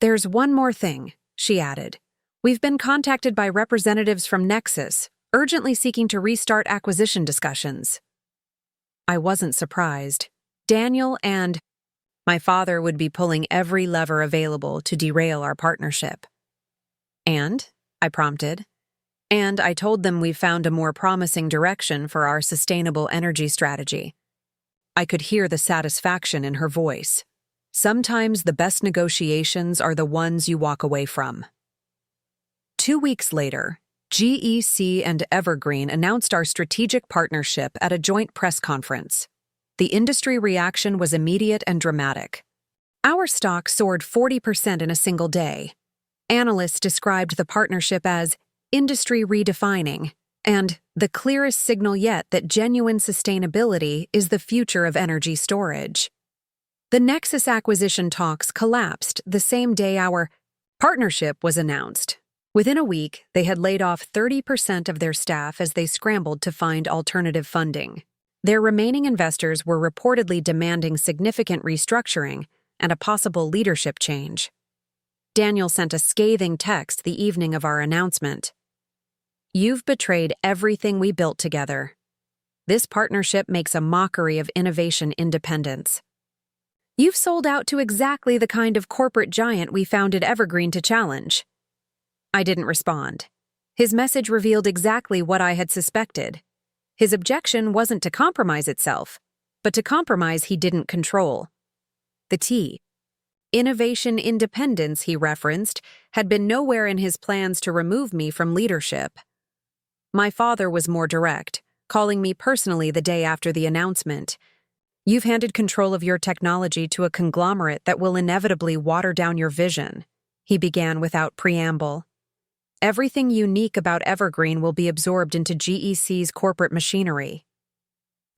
"There's one more thing," she added. "We've been contacted by representatives from Nexus, urgently seeking to restart acquisition discussions." I wasn't surprised. Daniel and my father would be pulling every lever available to derail our partnership. "And?" I prompted. "And I told them we've found a more promising direction for our sustainable energy strategy." I could hear the satisfaction in her voice. Sometimes the best negotiations are the ones you walk away from. 2 weeks later, GEC and Evergreen announced our strategic partnership at a joint press conference. The industry reaction was immediate and dramatic. Our stock soared 40% in a single day. Analysts described the partnership as industry redefining and the clearest signal yet that genuine sustainability is the future of energy storage. The Nexus acquisition talks collapsed the same day our partnership was announced. Within a week, they had laid off 30% of their staff as they scrambled to find alternative funding. Their remaining investors were reportedly demanding significant restructuring and a possible leadership change. Daniel sent a scathing text the evening of our announcement. "You've betrayed everything we built together. This partnership makes a mockery of innovation independence. You've sold out to exactly the kind of corporate giant we founded Evergreen to challenge." I didn't respond. His message revealed exactly what I had suspected. His objection wasn't to compromise itself, but to compromise he didn't control. The T. Innovation independence he referenced had been nowhere in his plans to remove me from leadership. My father was more direct, calling me personally the day after the announcement. "You've handed control of your technology to a conglomerate that will inevitably water down your vision," he began without preamble. "Everything unique about Evergreen will be absorbed into GEC's corporate machinery.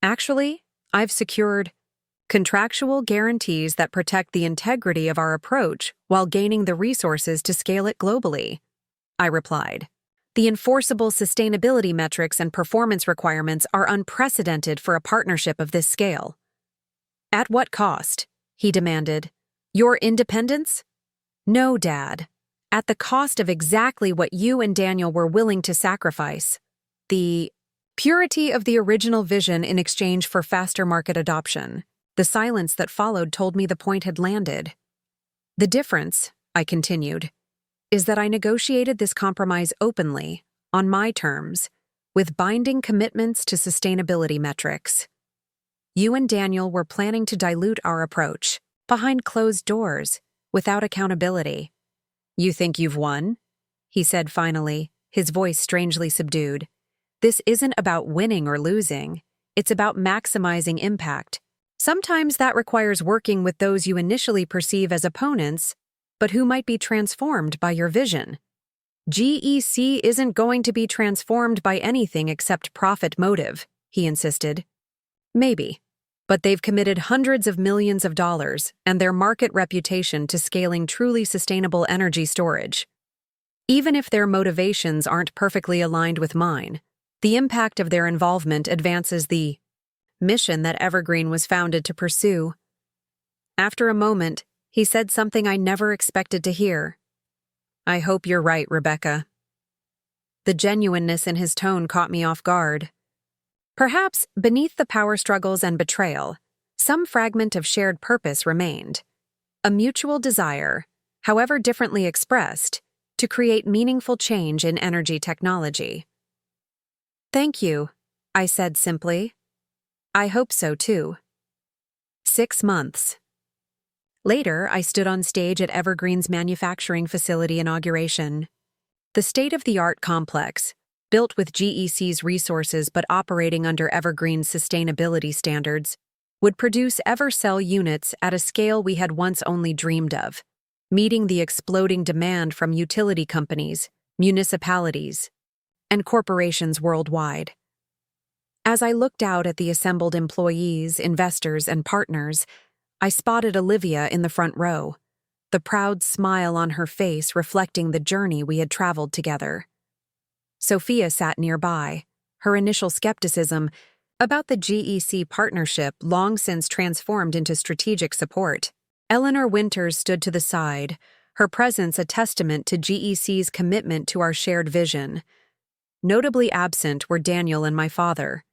Actually, I've secured contractual guarantees that protect the integrity of our approach while gaining the resources to scale it globally," I replied. "The enforceable sustainability metrics and performance requirements are unprecedented for a partnership of this scale." "At what cost?" he demanded. "Your independence?" "No, Dad. At the cost of exactly what you and Daniel were willing to sacrifice. The purity of the original vision in exchange for faster market adoption." The silence that followed told me the point had landed. "The difference," I continued, "is that I negotiated this compromise openly, on my terms, with binding commitments to sustainability metrics. You and Daniel were planning to dilute our approach, behind closed doors, without accountability." "You think you've won?" he said finally, his voice strangely subdued. "This isn't about winning or losing. It's about maximizing impact. Sometimes that requires working with those you initially perceive as opponents, but who might be transformed by your vision. GEC isn't going to be transformed by anything except profit motive," he insisted. "Maybe, but they've committed hundreds of millions of dollars and their market reputation to scaling truly sustainable energy storage. Even if their motivations aren't perfectly aligned with mine, the impact of their involvement advances the mission that Evergreen was founded to pursue." After a moment, he said something I never expected to hear. "I hope you're right, Rebecca." The genuineness in his tone caught me off guard. Perhaps, beneath the power struggles and betrayal, some fragment of shared purpose remained. A mutual desire, however differently expressed, to create meaningful change in energy technology. "Thank you," I said simply. "I hope so, too." 6 months. Later, I stood on stage at Evergreen's manufacturing facility inauguration. The state-of-the-art complex, built with GEC's resources but operating under Evergreen's sustainability standards, would produce Evercell units at a scale we had once only dreamed of, meeting the exploding demand from utility companies, municipalities, and corporations worldwide. As I looked out at the assembled employees, investors, and partners, I spotted Olivia in the front row, the proud smile on her face reflecting the journey we had traveled together. Sophia sat nearby, her initial skepticism about the GEC partnership long since transformed into strategic support. Eleanor Winters stood to the side, her presence a testament to GEC's commitment to our shared vision. Notably absent were Daniel and my father.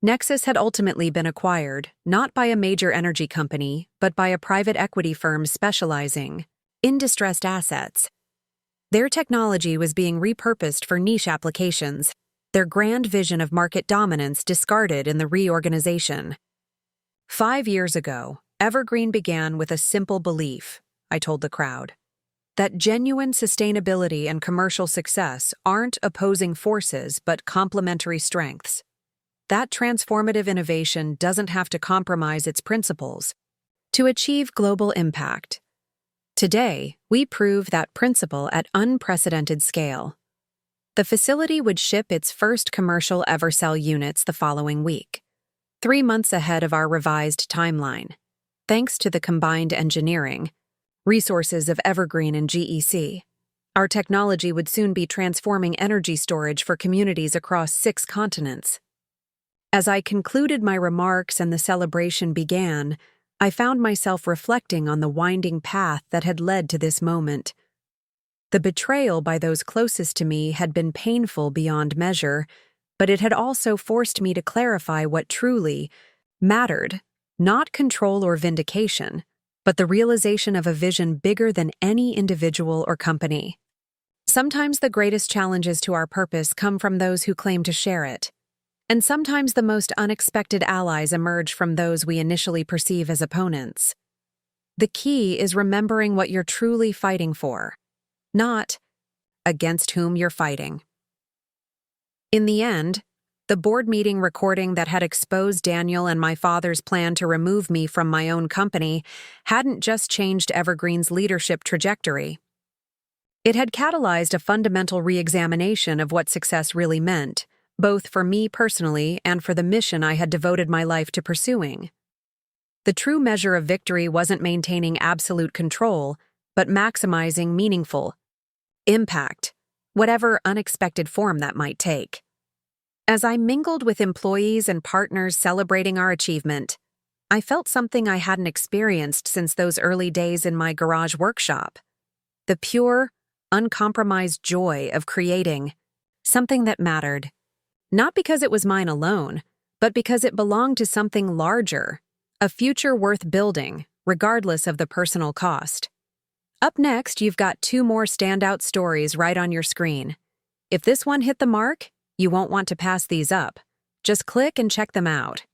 Nexus had ultimately been acquired, not by a major energy company, but by a private equity firm specializing in distressed assets. Their technology was being repurposed for niche applications, their grand vision of market dominance discarded in the reorganization. 5 years ago, Evergreen began with a simple belief, I told the crowd, that genuine sustainability and commercial success aren't opposing forces but complementary strengths. That transformative innovation doesn't have to compromise its principles to achieve global impact. Today, we prove that principle at unprecedented scale. The facility would ship its first commercial Evercell units the following week, 3 months ahead of our revised timeline, thanks to the combined engineering resources of Evergreen and GEC. Our technology would soon be transforming energy storage for communities across 6 continents. As I concluded my remarks and the celebration began, I found myself reflecting on the winding path that had led to this moment. The betrayal by those closest to me had been painful beyond measure, but it had also forced me to clarify what truly mattered, not control or vindication, but the realization of a vision bigger than any individual or company. Sometimes the greatest challenges to our purpose come from those who claim to share it. And sometimes the most unexpected allies emerge from those we initially perceive as opponents. The key is remembering what you're truly fighting for, not against whom you're fighting. In the end, the board meeting recording that had exposed Daniel and my father's plan to remove me from my own company hadn't just changed Evergreen's leadership trajectory. It had catalyzed a fundamental re-examination of what success really meant, both for me personally and for the mission I had devoted my life to pursuing. The true measure of victory wasn't maintaining absolute control, but maximizing meaningful impact, whatever unexpected form that might take. As I mingled with employees and partners celebrating our achievement, I felt something I hadn't experienced since those early days in my garage workshop. The pure, uncompromised joy of creating something that mattered. Not because it was mine alone, but because it belonged to something larger, a future worth building, regardless of the personal cost. Up next, you've got 2 more standout stories right on your screen. If this one hit the mark, you won't want to pass these up. Just click and check them out.